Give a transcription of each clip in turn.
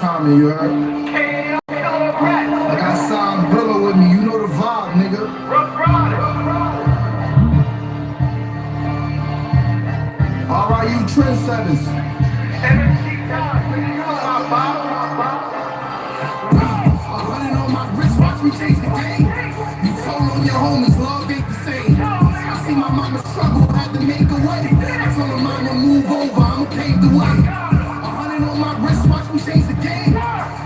comment, you heard? I got CAMPBELL with me, you know the vibe, nigga. Alright, you trendsetters. Running on my wrist, watch me change the game. You told on your homies, love ain't the same. I see my mama struggle, had to make a way. I told her mama move over, I'ma pave the way. 100 on my wrist, watch me change the game.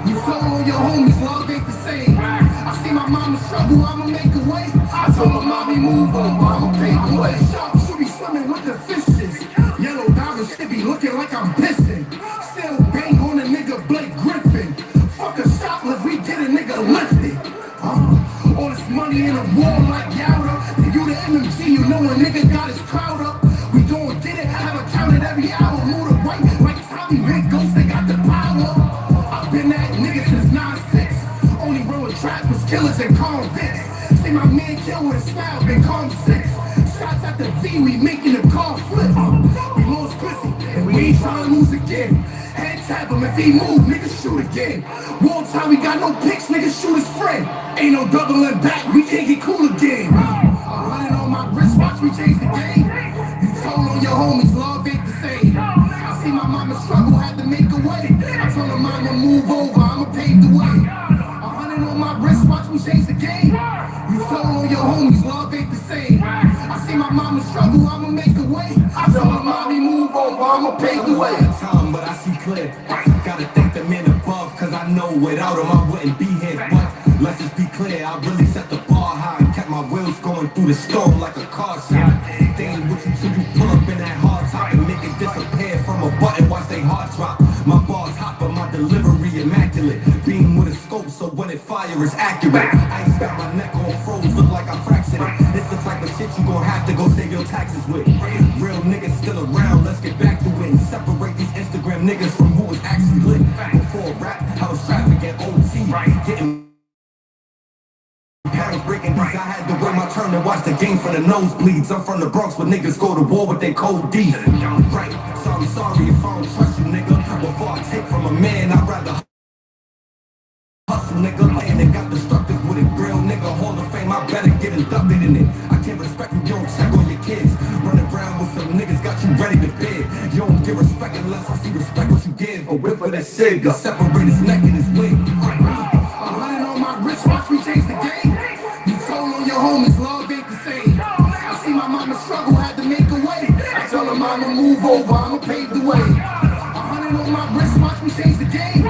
You told on your homies, love ain't the same. I see my mama struggle, I'ma make a way. I told her mommy move over, I'ma pave the way. Shark should be swimming with the fishes. Yellow diamond should be looking like I'm pissing. Still bang on a nigga Blake Griffin. Fuck a shoplift, we get a nigga lifted. All this money in a wall like Yowda. You the MMG, you know a nigga got his crowd up. We gon' get it, have it counted every hour. Move the right like Tommy Big Ghost, they got the power. I've been that nigga since 9-6. Only run with trappers, killers, and convicts. See my man kill with a smile, been calm 6. Shots at the V, we making a car flip. We lost Chrissy, and we ain't trying to lose again. Head tap him, if he move, nigga shoot again. One time we got no picks, nigga shoot his friend. Ain't no doubling back, we can't get cool again. Running on my wrist, watch me change the game. You told on your homies, love ain't the same. I see my mama struggle, had to make a way. I told her mama move over, I'ma pave the way. 100 on my wrist, watch me change the game. You told on your homies, love ain't the same. I see my mama struggle, I'ma make a way. I told her mommy move over, I'ma pave the way. Time, but I see clear. Gotta thank the man above, cause I know without him I wouldn't be here. But let's just be clear, I really set the bar high and kept my wheels going through the storm like a car shot. They ain't with you till you pull up in that hard top and make it disappear from a button, watch they heart drop. My bars hot, but my delivery immaculate. Beam with a scope, so when it fire is accurate. Ice got my neck all froze, look like I fractured it. It's the type of shit you gon' have to go save your taxes with. Real niggas still around, let's get back to it and separate these Instagram niggas from who was actually lit. Before rap, I was traffic at OT, getting pounds breaking these. I had to wait my turn to watch the game for the nosebleeds. I'm from the Bronx where niggas go to war with their cold D. Right, so I'm sorry if I don't trust you, nigga. Before I take from a man, I'd rather hustle, nigga. And they got destructive with it, real nigga. Hall of Fame, I better get inducted in it. I can't respect you, you don't check on your kids. Running around with some niggas, got you ready to bid. You don't get respect unless I see respect what you give. A whip for that cig, separate his neck and his wig. 100 on my wrist, watch me change the game. You told on your homies, love ain't the same. I see my mama struggle, had to make a way. I tell her mama move over, I'ma pave the way. 100 on my wrist, watch me change the game.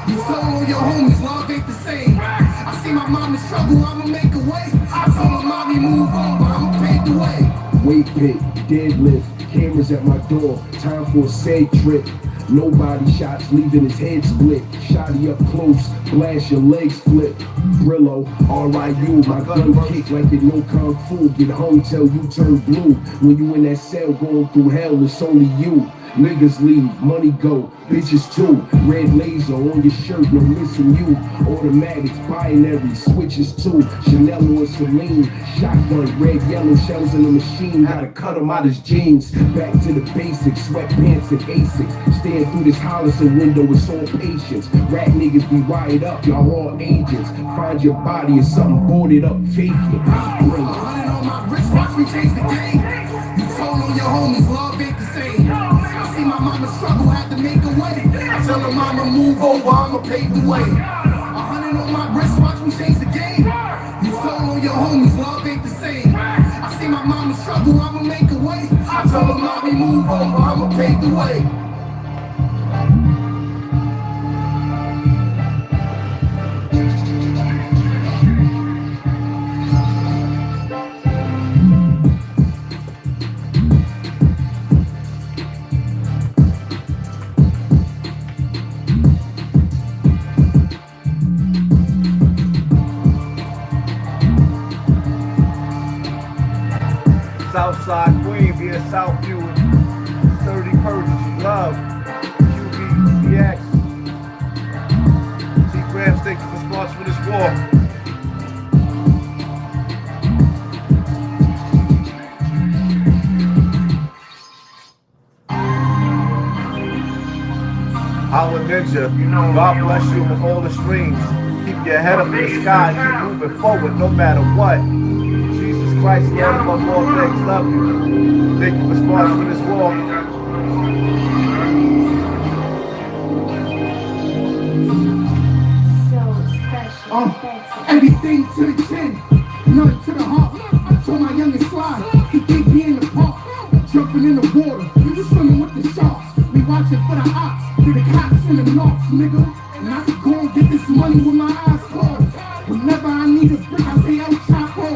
You told on your homies, love ain't the same. I see my mama struggle, I'ma make a way. I told her mommy move over, I'ma pave the way. Weight pick, deadlift, cameras at my door, time for a seg trip. No body shots, leaving his head split. Shotty up close, blast your legs flip. Brillo, R.I.U. My gun kick like it no kung fu. Get home till you turn blue. When you in that cell going through hell, it's only you. Niggas leave, money go, bitches too. Red laser on your shirt, no missing you. Automatics, binary, switches too. Chanel or Celine, shotgun, red, yellow shells in the machine. Gotta cut them out his jeans. Back to the basics, sweatpants and Asics. Staring through this Hollison window, it's all patience. Rat niggas be wired up, y'all all agents. Find your body or something boarded up, fake it. 100 on my wrist, watch me change the game. You told on your homies, love ain't the same. I see my mama struggle, had to make a way. I tell her mama move over, I'ma pave the way. 100 on my wrist, watch me change the game. You told on your homies, love ain't the same. I see my mama struggle, I'ma make a way. I tell her mommy move over, I'ma pave the way. Southside Queen via Southview, Sturdy Purchase, Love, QBEX. T-Grams, thank you for sponsoring this walk. Our Ninja praise you. God bless you with all the streams. Keep your head up in the sky. Keep moving forward no matter what. Jesus Christ, Lord above all things, love you. Thank you for sponsoring this war. Everything to the chin, nothing to the heart. I told my youngest slide, he think he in the park, jumping in the water, we swimming with the sharks. We watching for the ops, with the cops and the knocks, nigga. And I could go and get this money with my eyes closed. Whenever I need a brick, I say El Chapo.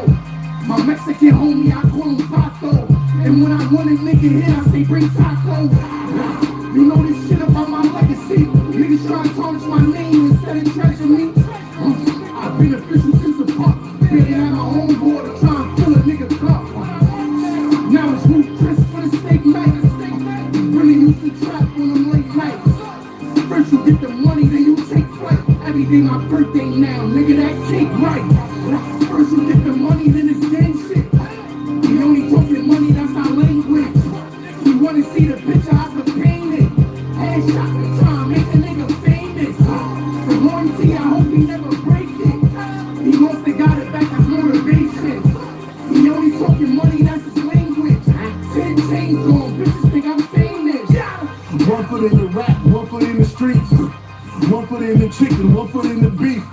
My Mexican homie, I call him Vato. And when I want a nigga here, I say bring tacos. You know this shit about my legacy. Niggas try to tarnish my name instead of treasure me. I've been official since the pup. Barely had my own water, trying to fill a nigga cup. Now it's Ruth Chris for the steak night. Really used to trap on them late nights. First you get the money, then you take flight. Every day my birthday now, nigga, that cake right. First you get the money, then it's gang shit. We only talking money, that's our language. We wanna see the picture, I could paint it. Headshot and try and make a nigga famous. The loyalty, I hope he never break it. He lost and got it back as motivation. He only talking money, that's his language. 10 chains on, bitches think I'm famous. 1 foot in the rap, 1 foot in the streets. 1 foot in the chicken, 1 foot in the beef.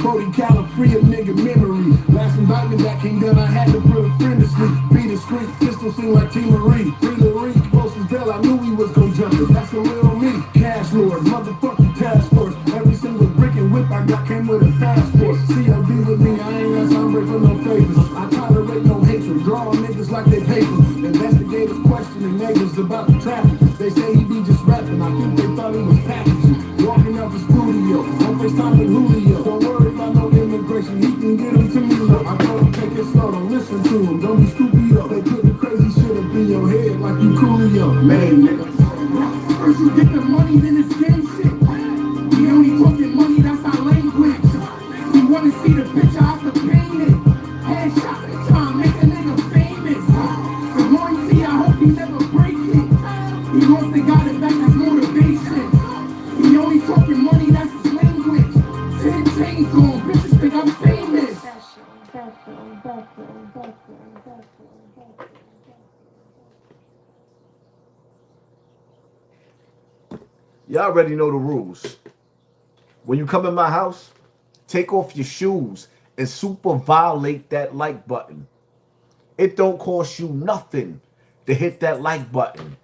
Cody Calafria, nigga memory. Last indictment that came done, I had to put a friend to sleep. Be discreet, pistol seem like T. Marie. Free Marie, close as Bell, I knew he was gon' jump it. That's a real me. Cash lord, motherfucking task force. Every single brick and whip I got came with a passport. COD with me, I ain't got some break for no favors. I tolerate no hatred, draw niggas like they paper. Investigators questioning neighbors about the traffic. They say he be just rapping, I think they thought he was packaging. Walking out the studio, on FaceTime with Julio. Don't worry about no immigration, he can get them to me. I told him take it slow, don't listen to him, don't be stupid up. They put the crazy shit up in your head like you Coolio. Man, nigga. First you get the money, then it's gang shit. We only talking money, that's our language. We wanna see the picture, I could paint it. Headshot and try and make a nigga famous. The loyalty, I hope he never break it. He lost and got it back as motivation. He only talking money, that's his language. 10 chains on, bitches think I'm famous. Y'all already know the rules. When you come in my house, take off your shoes and super violate that like button. It don't cost you nothing to hit that like button.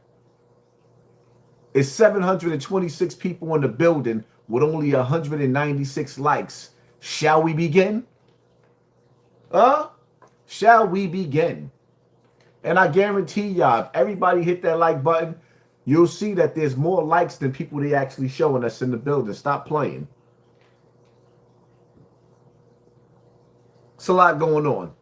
It's 726 people in the building with only 196 likes. Shall we begin? Shall we begin? And I guarantee y'all, if everybody hit that like button, you'll see that there's more likes than people they actually showing us in the building. Stop playing. It's a lot going on.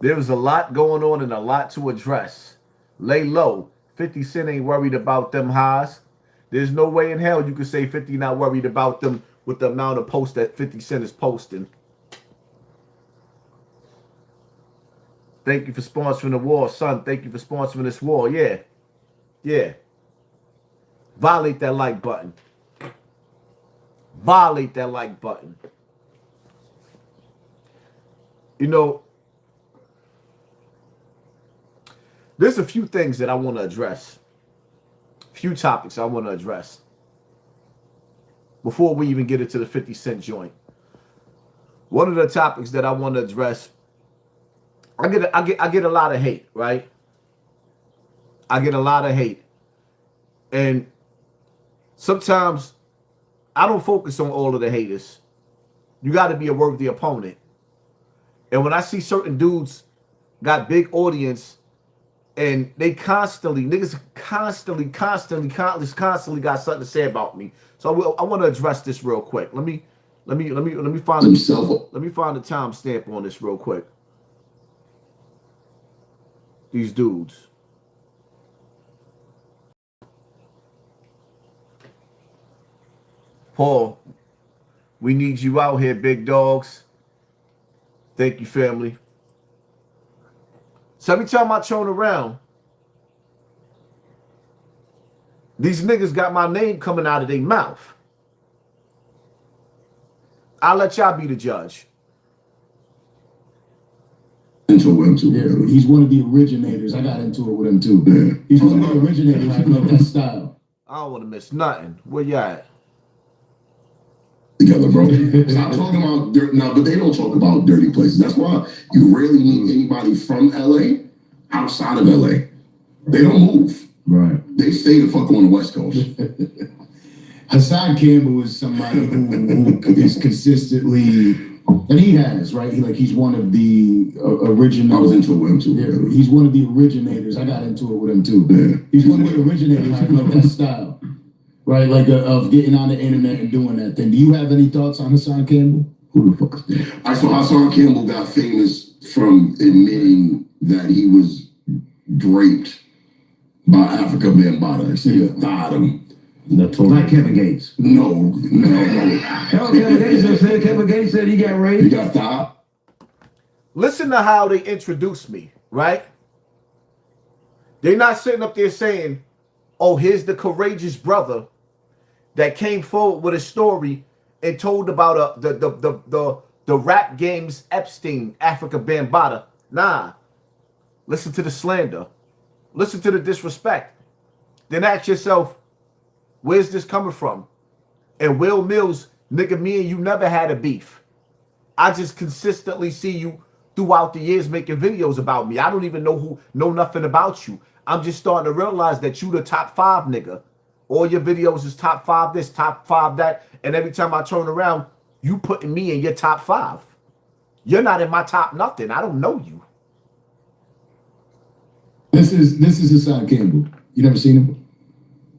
There's a lot going on and a lot to address. Lay low. 50 Cent ain't worried about them highs. There's no way in hell you could say 50 not worried about them with the amount of posts that 50 Cent is posting. Thank you for sponsoring the war, son. Thank you for sponsoring this war. Yeah. Yeah. Violate that like button. Violate that like button. You know, there's a few things that I want to address. Few topics I want to address before we even get into the 50 Cent joint. One of the topics that I want to address, I get a lot of hate, right? I get a lot of hate. And sometimes I don't focus on all of the haters. You got to be a worthy opponent. And when I see certain dudes got big audience and they niggas constantly got something to say about me. So I want to address this real quick. Let me find a time stamp on this real quick. These dudes. Paul, we need you out here, big dogs. Thank you, family. So every time I turn around, These niggas got my name coming out of their mouth. I'll let y'all be the judge. Into it with him too. Yeah, he's one of the originators. I got into it with him too. Yeah. He's one of the originators of that style. I don't want to miss nothing. Where y'all at? Together, bro. Stop talking about dirt now, but they don't talk about dirty places. That's why you rarely meet anybody from LA outside of LA. They don't move. Right. They stay the fuck on the West Coast. HASSAN Campbell is somebody who is consistently, and he has, right? He's one of the original. I was into it with him too. Yeah, he's one of the originators. I got into it with him too. Yeah. He's one of the originators of that style, right? Like of getting on the internet and doing that thing. Do you have any thoughts on HASSAN Campbell? Who the fuck is that? I saw HASSAN Campbell got famous from admitting that he was draped by Africa Bambaataa. So he thought him. Like Kevin Gates. No. Hell, Kevin Gates said he got raped. He got thought. Listen to how they introduced me, right? They're not sitting up there saying, oh, here's the courageous brother that came forward with a story and told about the rap game's Epstein, Africa Bambaataa. Nah. Listen to the slander. Listen to the disrespect. Then ask yourself, where's this coming from? And Will Mills, nigga, me and you never had a beef. I just consistently see you throughout the years making videos about me. I don't even know nothing about you. I'm just starting to realize that you the top 5 nigga. All your videos is top 5 this, top 5 that. And every time I turn around, you putting me in your top 5. You're not in my top nothing. I don't know you. This is HASSAN Campbell. You never seen him?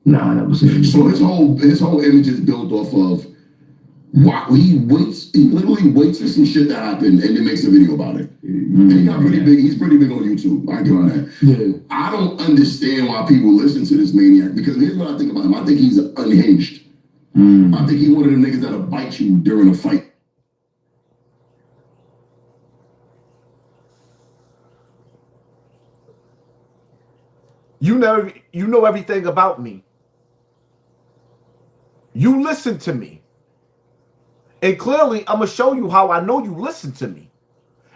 Nah, I never seen him. So his whole image is built off of he literally waits for some shit to happen and then makes a video about it. And he got pretty big. He's pretty big on YouTube. I give him that. Yeah. I don't understand why people listen to this maniac, because here's what I think about him. I think he's unhinged. I think he's one of the niggas that'll bite you during a fight. You know everything about me. You listen to me. And clearly, I'm going to show you how I know you listen to me.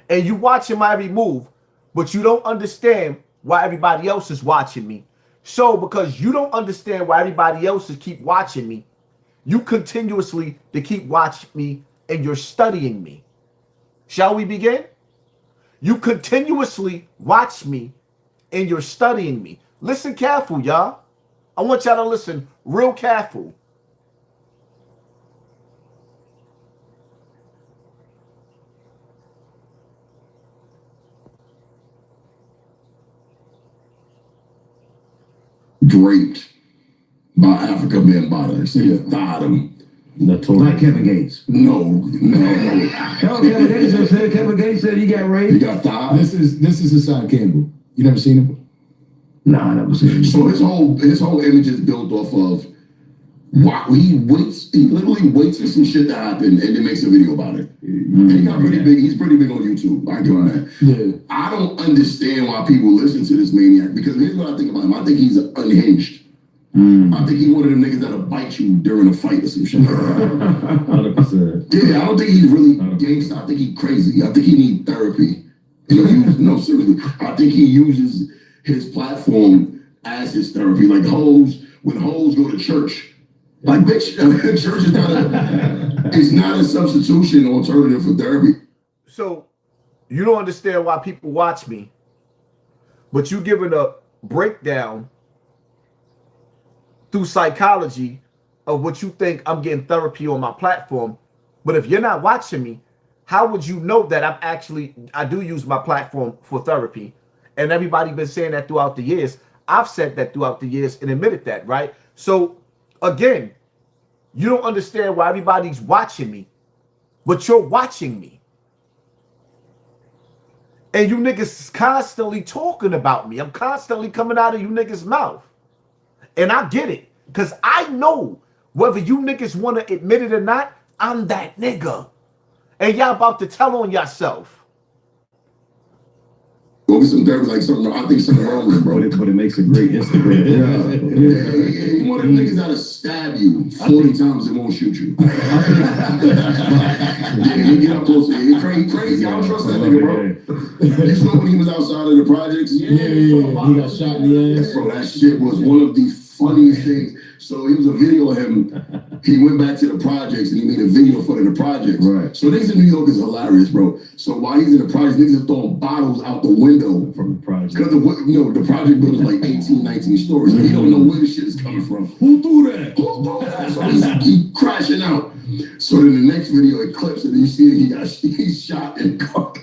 And you watching my every move, but you don't understand why everybody else is watching me. So, because you don't understand why everybody else is keep watching me, you continuously to keep watching me and you're studying me. Shall we begin? You continuously watch me and you're studying me. Listen careful, y'all. I want y'all to listen real careful. Draped by Africa Bambaataa. So he thought him. Like Kevin Gates. No. Hell, Kevin Gates said he got raped. He got thought. This is HASSAN Campbell. You never seen him? Nah, I never seen him. So his whole image is built off of he literally waits for some shit to happen and then makes a video about it. And he got pretty big. He's pretty big on YouTube. I give him that. Yeah. I don't understand why people listen to this maniac, because here's what I think about him. I think he's unhinged. I think he's one of them niggas that'll bite you during a fight or some shit. 100%. Yeah, I don't think he's really gangsta. I think he's crazy. I think he needs therapy. No, seriously. I think he uses his platform as his therapy. Like when hoes go to church. Like, bitch, church is not a substitution or alternative for therapy. So, you don't understand why people watch me, but you giving a breakdown through psychology of what you think I'm getting therapy on my platform. But if you're not watching me, how would you know that I do use my platform for therapy? And everybody been saying that throughout the years. I've said that throughout the years and admitted that, right? So again, you don't understand why everybody's watching me, but you're watching me. And you niggas is constantly talking about me. I'm constantly coming out of you niggas' mouth. And I get it, because I know whether you niggas want to admit it or not, I'm that nigga. And y'all about to tell on yourself. Go get some therapy, like something. I think something wrong with him, bro. But it makes a great Instagram. Yeah. One of them niggas that'll stab you 40 times and won't shoot you. Yeah, he get up close. He crazy. I don't trust that nigga, bro. You saw when he was outside of the projects? Yeah. He got shot in the ass. Bro, that shit was one of the funniest things. So it was a video of him. He went back to the projects and he made a video for the projects. Right. So niggas in New York is hilarious, bro. So while he's in the projects, niggas are throwing bottles out the window From the project. because the project building is like 18, 19 stories. And he don't know where the shit is coming from. Who threw that? So he's crashing out. So then the next video it clips and you see he's shot and caught.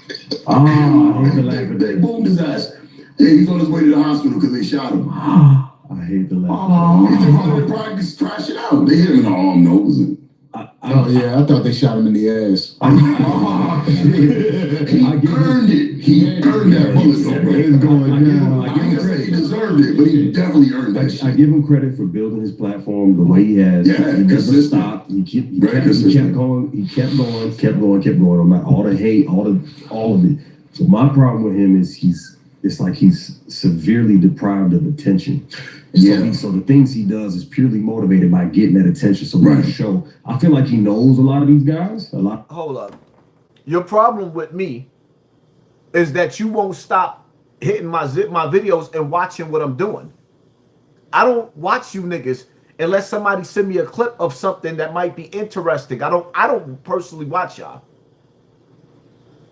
I hate the laugh at They that. boomed his ass. Yeah, he's on his way to the hospital because they shot him. I hate the laugh. He's in front of the projects crashing out. They hit him in the arm, nose. Oh yeah, I thought they shot him in the ass. He earned it. He earned that bullet, though, bro. It's going down. I ain't gonna say he deserved it, but he definitely earned that I shit. give him credit for building his platform the way he has. Yeah, he doesn't consistent. stop. He kept Consistent. going. He kept going. No matter all the hate, all of it. So my problem with him is it's like he's severely deprived of attention. Yeah. So the things he does is purely motivated by getting that attention. So Right. the show, I feel like he knows a lot of these guys. Hold up. Your problem with me is that you won't stop hitting my videos and watching what I'm doing. I don't watch you niggas unless somebody send me a clip of something that might be interesting. I don't personally watch y'all.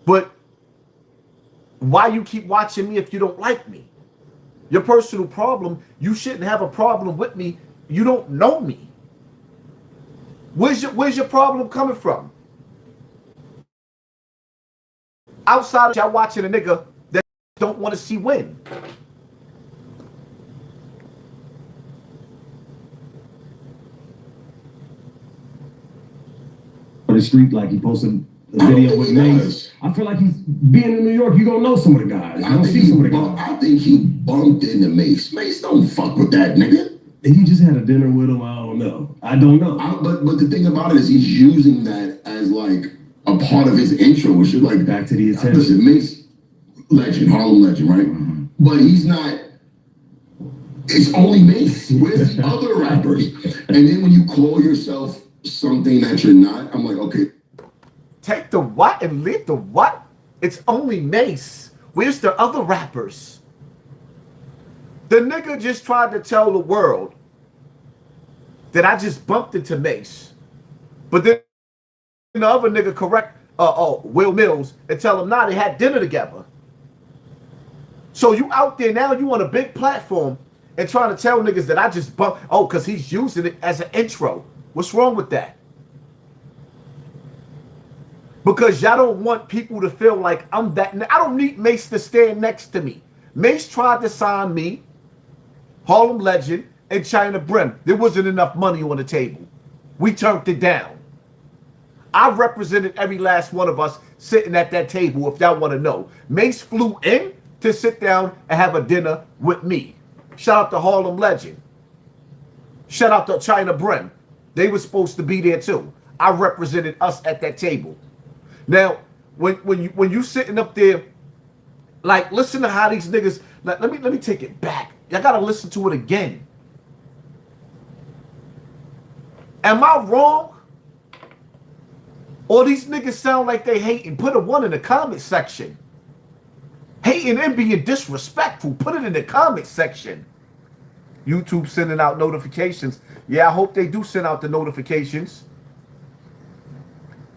But why you keep watching me if you don't like me? Your personal problem, you shouldn't have a problem with me. You don't know me. Where's your problem coming from? Outside of y'all watching a nigga that don't want to see win. On the street, like he posted a video with Mace. I feel like he's being in New York. You gonna know some of the guys. You gonna see some of the guys. I think he bumped into Mace. Mace don't fuck with that nigga. He just had a dinner with him. I don't know. But the thing about it is he's using that as like a part of his intro, which is like Back to the attention. Listen, Mace, legend, Harlem legend, right? Mm-hmm. But he's not. It's only Mace. Where's the other rappers? And then when you call yourself something that you're not, I'm like, okay. Take the what and leave the what? It's only Mace. Where's the other rappers? The nigga just tried to tell the world that I just bumped into Mace. But then the other nigga correct Will Mills and tell him nah, they had dinner together. So you out there now, you on a big platform and trying to tell niggas that I just bumped, because he's using it as an intro. What's wrong with that? Because y'all don't want people to feel like I'm that. I don't need Mace to stand next to me. Mace tried to sign me, Harlem Legend, and China Brim. There wasn't enough money on the table. We turned it down. I represented every last one of us sitting at that table, if y'all want to know. Mace flew in to sit down and have a dinner with me. Shout out to Harlem Legend. Shout out to China Brim. They were supposed to be there too. I represented us at that table. Now, when you sitting up there, like, listen to how these niggas. Let me take it back. Y'all gotta listen to it again. Am I wrong? Or these niggas sound like they hating? Put a 1 in the comment section. Hating and being disrespectful. Put it in the comment section. YouTube sending out notifications. Yeah, I hope they do send out the notifications.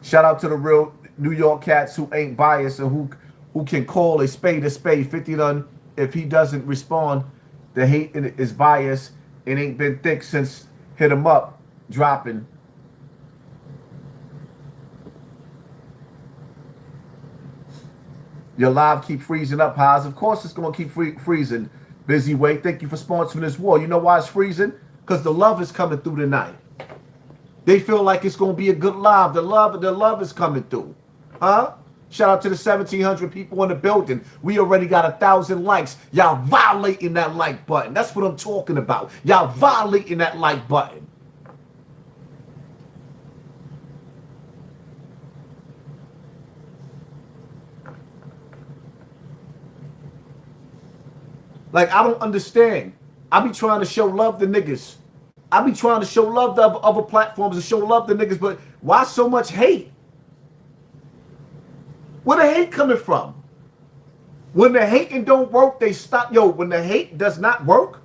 Shout out to the real New York cats who ain't biased and who can call a spade a spade. 50 done. If he doesn't respond, the hate is biased. It ain't been thick since hit him up dropping. Your live keep freezing up, Haas. Of course it's going to keep freezing. Busy Way, thank you for sponsoring this war. You know why it's freezing? Because the love is coming through tonight. They feel like it's going to be a good live. The love is coming through. Huh? Shout out to the 1,700 people in the building. We already got 1,000 likes. Y'all violating that like button. That's what I'm talking about. Y'all violating that like button. Like, I don't understand. I be trying to show love to niggas. I be trying to show love to other platforms and show love to niggas, but why so much hate? Where the hate coming from? When the hating don't work, they stop. Yo, when the hate does not work,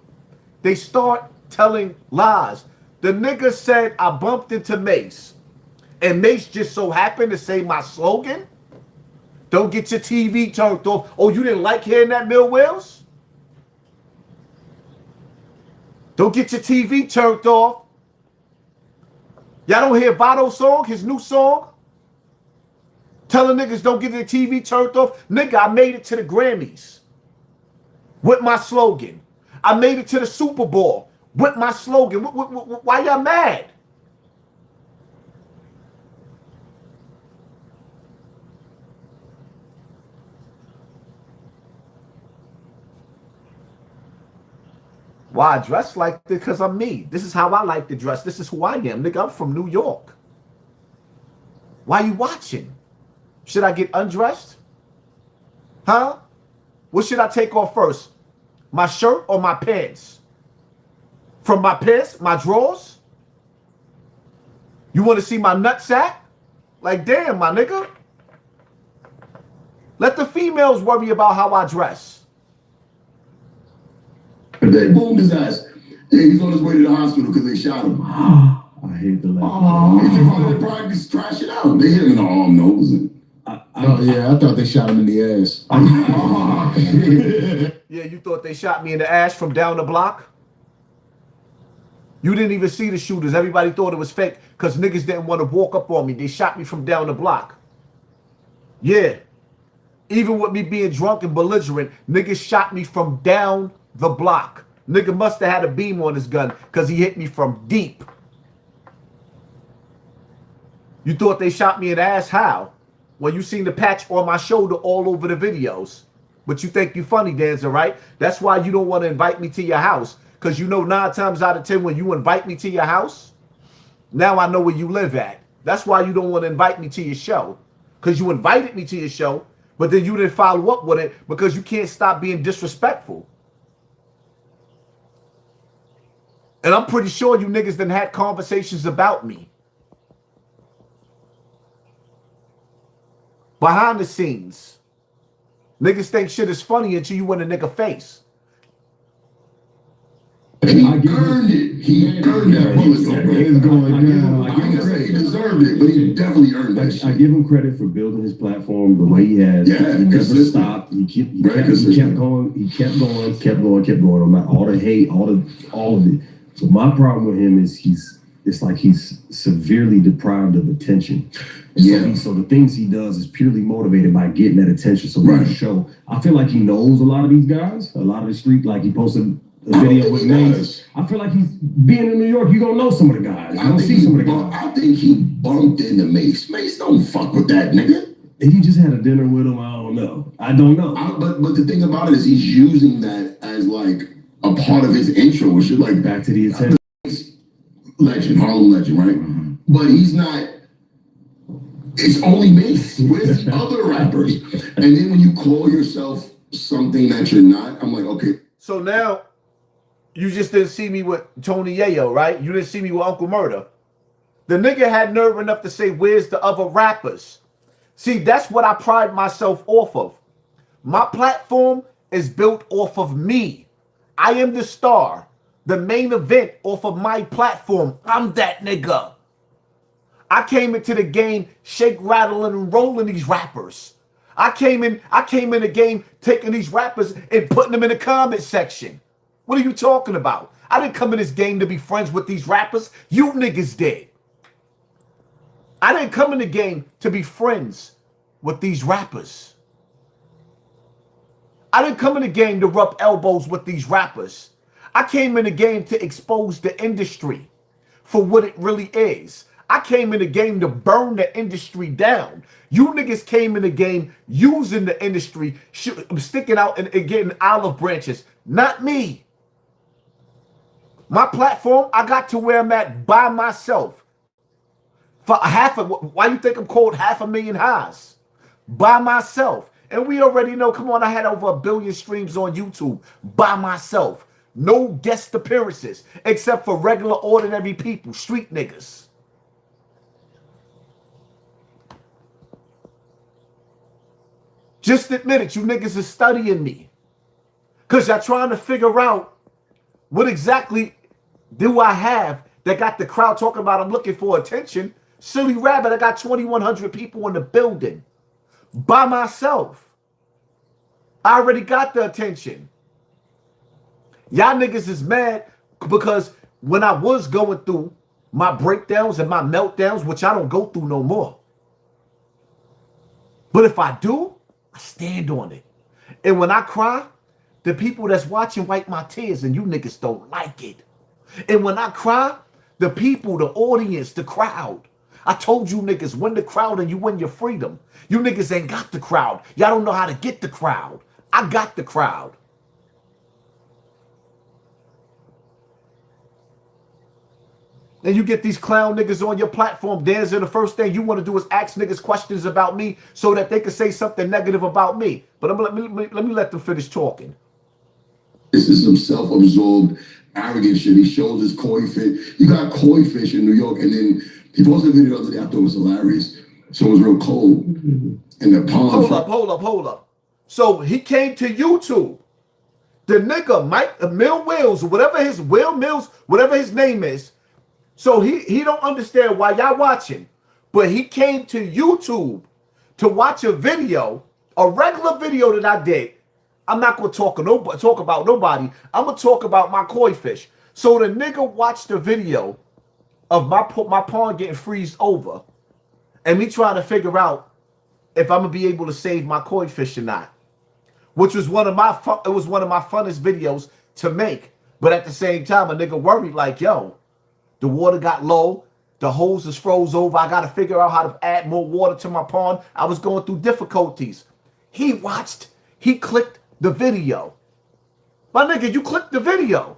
they start telling lies. The nigga said I bumped into Mace, and Mace just so happened to say my slogan. Don't get your TV turned off. Oh, you didn't like hearing that, Mill Wells? Don't get your TV turned off. Y'all don't hear Vato's song, his new song? Telling niggas don't get their TV turned off. Nigga, I made it to the Grammys with my slogan. I made it to the Super Bowl with my slogan. Why y'all mad? Why I dress like this? Because I'm me. This is how I like to dress. This is who I am. Nigga, I'm from New York. Why you watching? Should I get undressed? Huh? What should I take off first? My shirt or my pants? From my pants, my drawers? You want to see my nutsack? Like, damn, my nigga. Let the females worry about how I dress. They boomed his ass. Yeah, he's on his way to the hospital because they shot him. I hate the laugh. He's in front of the pride just crash it out. They hit him in the arm, nose. I thought they shot him in the ass. Yeah, you thought they shot me in the ass from down the block? You didn't even see the shooters. Everybody thought it was fake because niggas didn't want to walk up on me. They shot me from down the block. Yeah. Even with me being drunk and belligerent, niggas shot me from down the block. Nigga must have had a beam on his gun because he hit me from deep. You thought they shot me in the ass? How? Well, you seen the patch on my shoulder all over the videos. But you think you funny, Dancer, right? That's why you don't want to invite me to your house. Because you know 9 times out of 10 when you invite me to your house, now I know where you live at. That's why you don't want to invite me to your show. Because you invited me to your show, but then you didn't follow up with it because you can't stop being disrespectful. And I'm pretty sure you niggas done had conversations about me. Behind the scenes. Niggas think shit is funny until you in a nigga face. He earned it. He earned that bullet. It's going down. I can say he deserved it, but he definitely earned that shit. I give him credit for building his platform the way he has. Yeah, he never consistent. stopped. He kept going. He kept going. On all the hate, all of it. So my problem with him is it's like he's severely deprived of attention. Yeah. So the things he does is purely motivated by getting that attention. So when the show, I feel like he knows a lot of these guys, a lot of the street. Like he posted a video with names. I feel like he's being in New York. You don't know some of the guys. You don't see some of the guys. I think he bumped into Mace. Mace don't fuck with that nigga. He just had a dinner with him. I don't know. But the thing about it is he's using that as like a part of his intro, which is like Back to the attention. Legend, Harlem legend, right? Mm-hmm. But he's not. It's only Mace. Where's the other rappers? And then when you call yourself something that you're not, I'm like, okay. So now, you just didn't see me with Tony Yayo, right? You didn't see me with Uncle Murder. The nigga had nerve enough to say, where's the other rappers? See, that's what I pride myself off of. My platform is built off of me. I am the star. The main event off of my platform. I'm that nigga. I came into the game shake, rattling, and rolling these rappers. I came in the game taking these rappers and putting them in the comment section. What are you talking about? I didn't come in this game to be friends with these rappers. You niggas did. I didn't come in the game to be friends with these rappers. I didn't come in the game to rub elbows with these rappers. I came in the game to expose the industry for what it really is. I came in the game to burn the industry down. You niggas came in the game using the industry, sticking out and getting olive branches. Not me. My platform, I got to where I'm at by myself. For why you think I'm called 500,000 highs? By myself. And we already know, come on, I had over 1 billion streams on YouTube by myself. No guest appearances, except for regular, ordinary people, street niggas. Just admit it, you niggas are studying me. Because y'all trying to figure out what exactly do I have that got the crowd talking about I'm looking for attention. Silly rabbit, I got 2,100 people in the building by myself. I already got the attention. Y'all niggas is mad because when I was going through my breakdowns and my meltdowns, which I don't go through no more. But if I do, I stand on it. And when I cry, the people that's watching wipe my tears and you niggas don't like it. And when I cry, the people, the audience, the crowd. I told you niggas, win the crowd and you win your freedom. You niggas ain't got the crowd. Y'all don't know how to get the crowd. I got the crowd. And you get these clown niggas on your platform, dancing. The first thing you want to do is ask niggas questions about me so that they can say something negative about me. But let me let them finish talking. This is some self-absorbed, arrogant shit. He shows his koi fish. You got koi fish in New York, and then he posted a video the other day. I thought it was hilarious. So it was real cold in the pond. Hold up. So he came to YouTube. The nigga Mike Mill Wills, whatever his Will Mills, whatever his name is. So he don't understand why y'all watching, but he came to YouTube to watch a video, a regular video that I did. I'm not gonna talk about nobody. I'm gonna talk about my koi fish. So the nigga watched the video of my pond getting freezed over, and me trying to figure out if I'm gonna be able to save my koi fish or not, which was one of my funnest videos to make. But at the same time, a nigga worried like, yo, the water got low, the hose is froze over. I got to figure out how to add more water to my pond. I was going through difficulties. He clicked the video. My nigga, you clicked the video.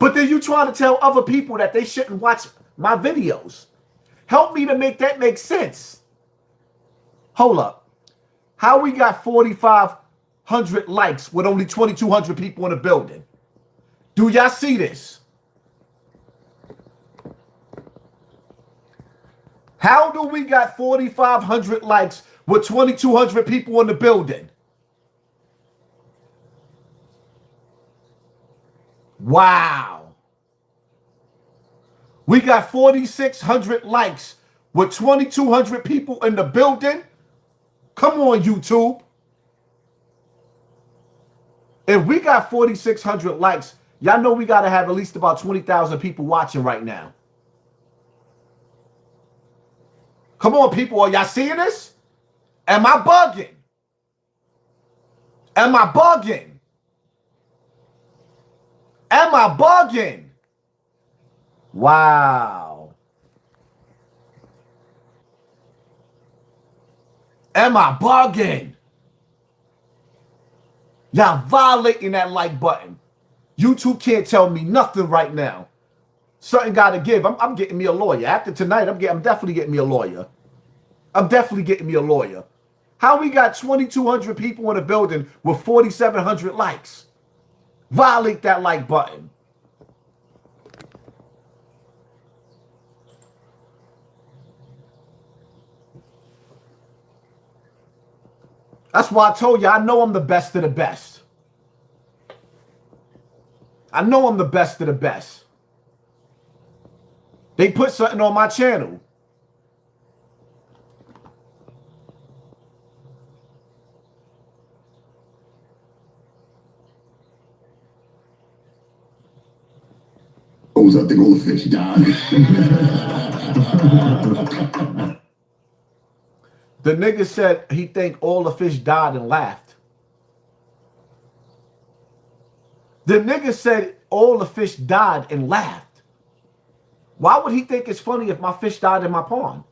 But then you trying to tell other people that they shouldn't watch my videos. Help me to make that make sense. Hold up. How we got 4,500 likes with only 2,200 people in the building? Do y'all see this? How do we got 4,500 likes with 2,200 people in the building? Wow. We got 4,600 likes with 2,200 people in the building. Come on, YouTube. If we got 4,600 likes, y'all know we got to have at least about 20,000 people watching right now. Come on, people. Are y'all seeing this? Am I bugging? Am I bugging? Am I bugging? Wow. Am I bugging? Y'all violating that like button. YouTube can't tell me nothing right now. Something got to give. I'm getting me a lawyer. After tonight, I'm definitely getting me a lawyer. I'm definitely getting me a lawyer. How we got 2,200 people in a building with 4,700 likes? Violate that like button. That's why I told you I know I'm the best of the best. I know I'm the best of the best. They put something on my channel. I think all the fish died. The nigga said he think all the fish died and laughed. The nigga said all the fish died and laughed. Why would he think it's funny if my fish died in my pond?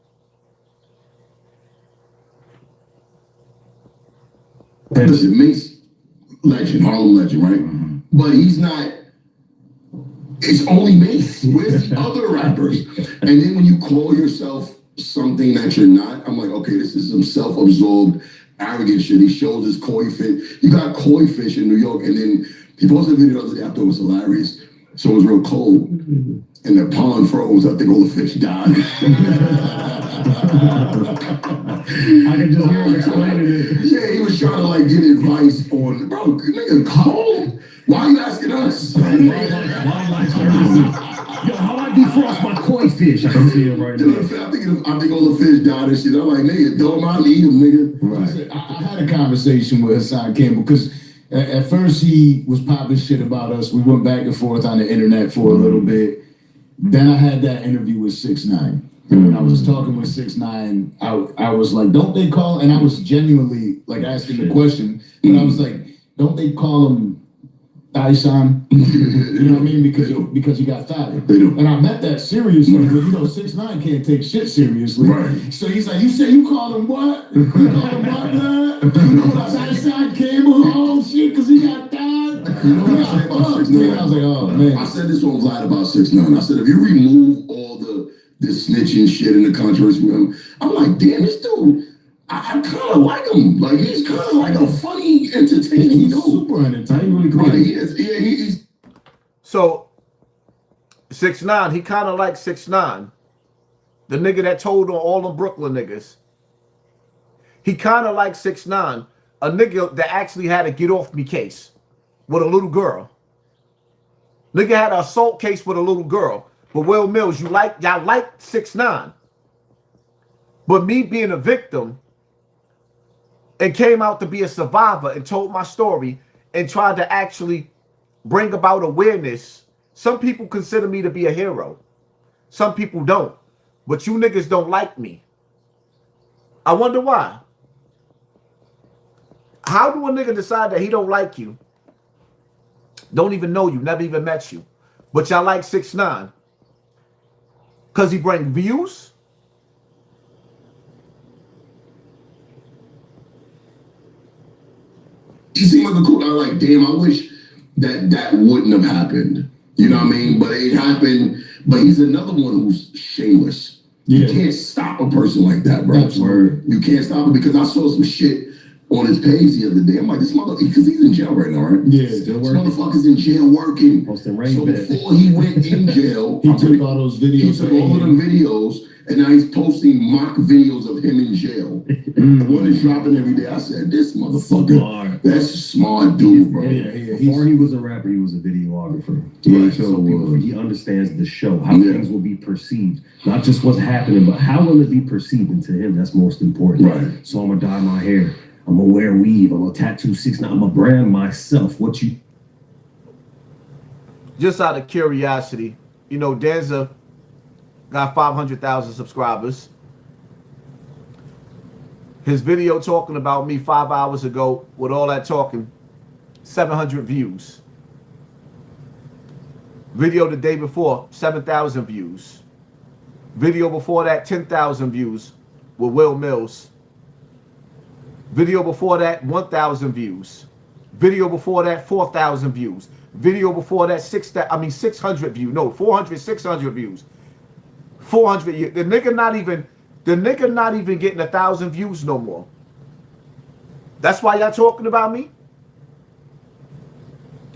Listen, Mace, legend, Harlem legend, right? Mm-hmm. But he's not. It's only Mace. Where's the other rappers? And then when you call yourself something that you're not, I'm like, okay, this is some self-absorbed, arrogant shit. He shows his koi fish. You got koi fish in New York, and then he posted a video the other day. I thought it was hilarious. So it was real cold, and the pond froze. I think all the fish died. I can just hear him explaining it. Yeah, he was trying to like get advice on, bro, nigga, cold? Why are you asking us? Wildlife services. Yo, how I defrost my koi fish? I can see him right now. I think all the fish died and shit. I'm like, nigga, don't mind eat them, nigga. Right. I had a conversation with Hassan Campbell because at first he was popping shit about us. We went back and forth on the internet for a little bit. Then I had that interview with 6ix9ine. And when I was talking with 6ix9ine, I was like, don't they call, and I was genuinely like asking the question, but I was like, don't they call him HASSAN? You know what I mean? Because you got fired. And I meant that seriously, but 6ix9ine can't take shit seriously. Right. So he's like, you say you call him what? You call him what, man? You know that's HASSAN Campbell? Oh shit, because he got fired. You know what I said about 6ix9ine? I was like, oh man. I said this on Vlad about 6ix9ine. I said, if you remove all the snitching shit and the controversy with him, I'm like, damn, this dude, I kind of like him. Like, he's kind of like a funny, entertaining dude. Super entertaining. Really Right, great. he is. Yeah, he's. So 6ix9ine, he kind of like 6ix9ine, the nigga that told on all them Brooklyn niggas. He kind of like 6ix9ine, a nigga that actually had a get off me case with a little girl. Nigga had an assault case with a little girl. But Will Mills, y'all like 6ix9ine. But me being a victim and came out to be a survivor and told my story and tried to actually bring about awareness. Some people consider me to be a hero. Some people don't. But you niggas don't like me. I wonder why. How do a nigga decide that he don't like you? Don't even know you, never even met you. But y'all like 6ix9ine. Because he bring views? He seemed like a cool. I was like, damn, I wish that wouldn't have happened. You know what I mean? But it happened. But he's another one who's shameless. Yeah. You can't stop a person like that, bro. That's word. You can't stop him because I saw some shit on his page the other day. I'm like, this motherfucker, because he's in jail right now, right? Yeah, This still working. motherfucker's in jail working. Posting rain So beds. before he went in jail, He took all those videos. he took all of them videos, and now he's posting mock videos of him in jail. One is dropping every day. I said, this motherfucker, Smart. that's a smart dude, bro. Yeah. Before he was a rapper, he was a videographer. Right, So so, he understands the show, how Yeah. things will be perceived. Not just what's happening, but how will it be perceived? And to him, that's most important. Right. So I'm going to dye my hair. I'm going to wear weave. I'm going to tattoo 6ix9ine. I'm going to brand myself. What you... Just out of curiosity, Danza got 500,000 subscribers. His video talking about me 5 hours ago with all that talking, 700 views. Video the day before, 7,000 views. Video before that, 10,000 views with Will Mills. Video before that, 1,000 views. Video before that, 4,000 views. Video before that, 600 views. No, 400, 600 views. 400. The nigga not even getting 1,000 views no more. That's why y'all talking about me?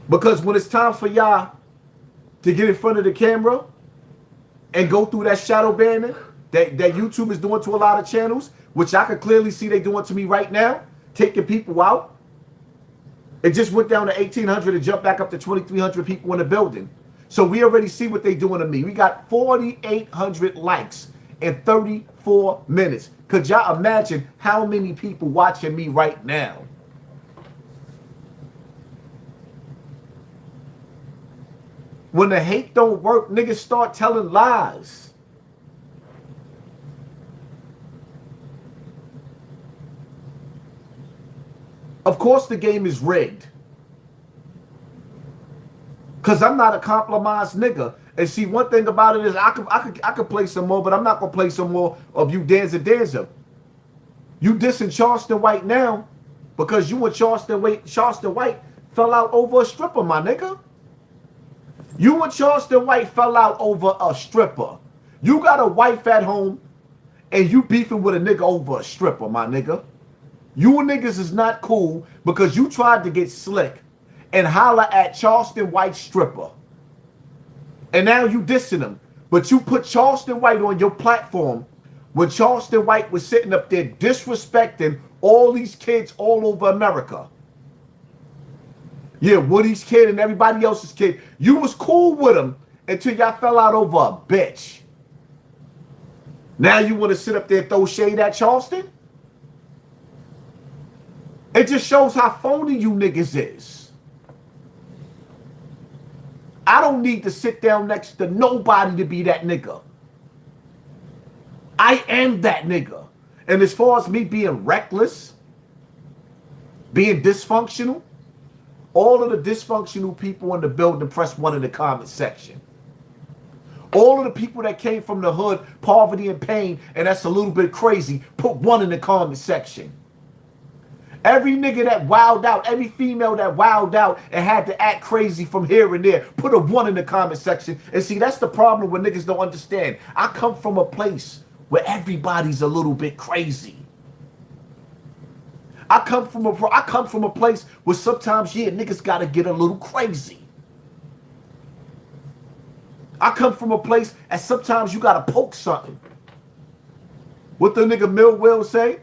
Because when it's time for y'all to get in front of the camera and go through that shadow banning that YouTube is doing to a lot of channels, which I can clearly see they doing to me right now, taking people out. It just went down to 1,800 and jumped back up to 2,300 people in the building. So we already see what they doing to me. We got 4,800 likes in 34 minutes. Could y'all imagine how many people watching me right now? When the hate don't work, niggas start telling lies. Of course the game is rigged. Because I'm not a compromised nigga. And see, one thing about it is I could play some more, but I'm not going to play some more of you Danza. You dissing Charleston White now because you and Charleston White fell out over a stripper, my nigga. You and Charleston White fell out over a stripper. You got a wife at home and you beefing with a nigga over a stripper, my nigga. You niggas is not cool because you tried to get slick and holler at Charleston White stripper. And now you dissing him. But you put Charleston White on your platform when Charleston White was sitting up there disrespecting all these kids all over America. Yeah, Woody's kid and everybody else's kid. You was cool with him until y'all fell out over a bitch. Now you want to sit up there and throw shade at Charleston? It just shows how phony you niggas is. I don't need to sit down next to nobody to be that nigga. I am that nigga. And as far as me being reckless, being dysfunctional, all of the dysfunctional people in the building press 1 in the comment section. All of the people that came from the hood, poverty and pain, and that's a little bit crazy, put 1 in the comment section. Every nigga that wowed out, every female that wowed out and had to act crazy from here and there, put a 1 in the comment section. And see, that's the problem when niggas don't understand. I come from a place where everybody's a little bit crazy. I come from a place where sometimes, yeah, niggas gotta get a little crazy. I come from a place and sometimes you gotta poke something. What the nigga Millwell say?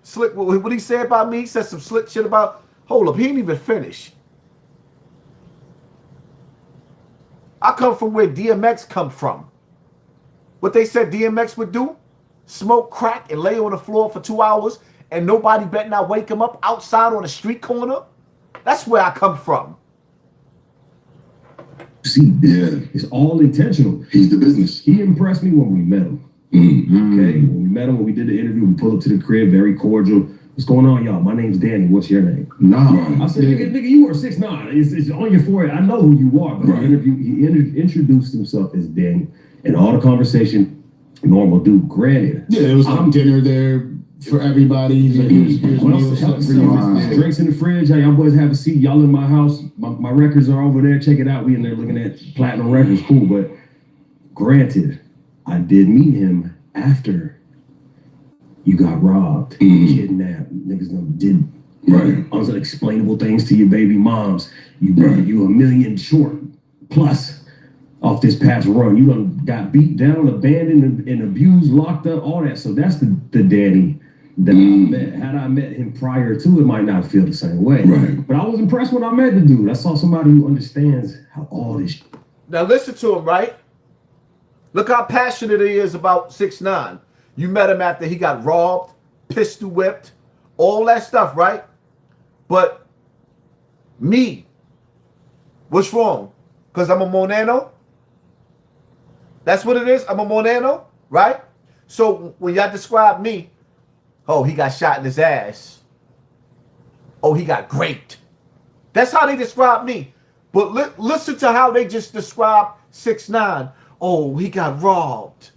Slick, what he said about me? He said some slick shit about, hold up, he ain't even finished. I come from where DMX come from. What they said DMX would do? Smoke crack and lay on the floor for 2 hours and nobody better not wake him up outside on a street corner? That's where I come from. See, Yeah. it's all intentional. He's the business. He impressed me when we met him. Okay, when we met him, when we did the interview, we pulled up to the crib, very cordial. What's going on, y'all? My name's Danny. What's your name? Nah. I said, nigga, you are 6'9". It's on your forehead. I know who you are. But Right. he introduced himself as Danny, and all the conversation, normal dude. Granted, Yeah, it was like dinner there for everybody. Here's meals, stuff for you. drinks in the fridge. Hey, y'all boys have a seat. Y'all in my house. My records are over there. Check it out. We in there looking at platinum records. Cool, but granted, I did meet him after you got robbed, kidnapped, niggas did unexplainable things to your baby moms. You you $1 million short plus off this past run. You done got beat down, abandoned, and abused, locked up, all that. So that's the Danny that I met. Had I met him prior to, it might not feel the same way. Right. But I was impressed when I met the dude. I saw somebody who understands how all this. Now listen to him, right? Look how passionate he is about 6ix9ine. You met him after he got robbed, pistol whipped, all that stuff, right? But me, what's wrong? Because I'm a Monano? That's what it is? I'm a Monano, right? So when y'all describe me, oh, he got shot in his ass. Oh, he got raped. That's how they describe me. But listen to how they just describe 6ix9ine. Oh, he got robbed.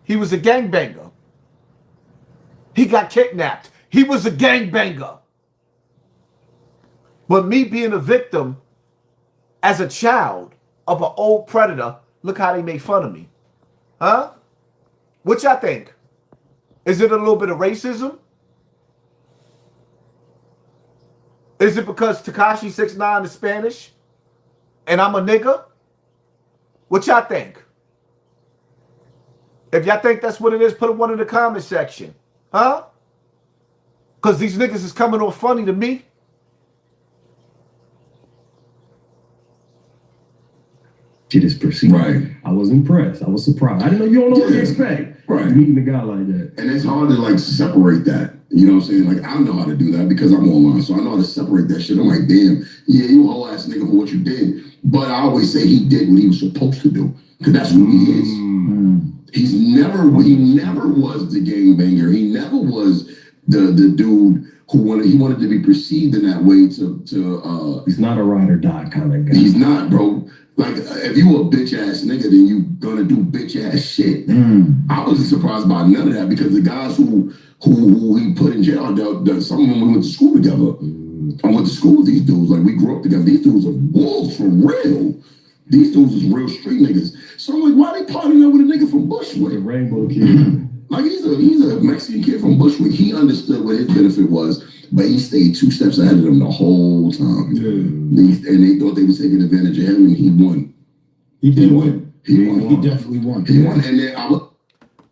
He was a gangbanger. He got kidnapped. He was a gangbanger. But me being a victim as a child of an old predator, look how they made fun of me. Huh? What y'all think? Is it a little bit of racism? Is it because Tekashi 6ix9ine is Spanish and I'm a nigga? What y'all think? If y'all think that's what it is, put a 1 in the comment section. Huh? Because these niggas is coming off funny to me. Shit is perceived. Right. I was impressed. I was surprised. I didn't know you don't know what to expect. Right. Meeting a guy like that. And it's hard to like separate that. You know what I'm saying? Like I know how to do that because I'm online. So I know how to separate that shit. I'm like, damn, yeah, you a whole ass nigga for what you did. But I always say he did what he was supposed to do. Because that's who he is. He never was the gangbanger. He never was the dude who wanted to be perceived in that way to he's not a ride or die kind of guy. He's not, bro. Like, if you a bitch ass nigga, then you gonna do bitch ass shit. I wasn't surprised by none of that because the guys who he put in jail, some of them we went to school together. I went to school with these dudes. Like, we grew up together. These dudes are wolves for real. These dudes is real street niggas. So I'm like, why they partying up with a nigga from Bushwick? The Rainbow Kid. Like he's a Mexican kid from Bushwick. He understood what his benefit was, but he stayed 2 steps ahead of them the whole time. Yeah. And they thought they were taking advantage of him, and he won. He did win. He won. He definitely won. He won. And then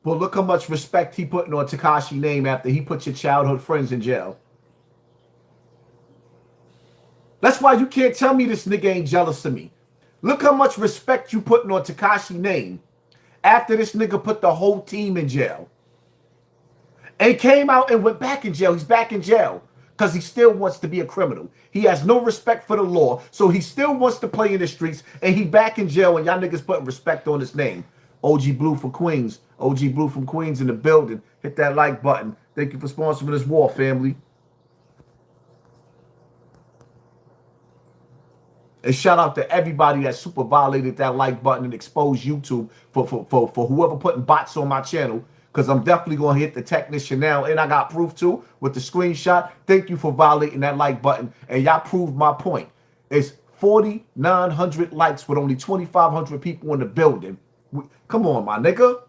But look how much respect he putting on Tekashi name after he put your childhood friends in jail. That's why you can't tell me this nigga ain't jealous of me. Look how much respect you putting on Tekashi name after this nigga put the whole team in jail. And came out and went back in jail. He's back in jail because he still wants to be a criminal. He has no respect for the law, so he still wants to play in the streets, and he back in jail, and y'all niggas putting respect on his name. OG Blue from Queens. OG Blue from Queens in the building. Hit that like button. Thank you for sponsoring this war, family. And shout out to everybody that super violated that like button and exposed YouTube for whoever putting bots on my channel. Because I'm definitely going to hit the technician now. And I got proof too with the screenshot. Thank you for violating that like button. And y'all proved my point. It's 4,900 likes with only 2,500 people in the building. Come on, my nigga.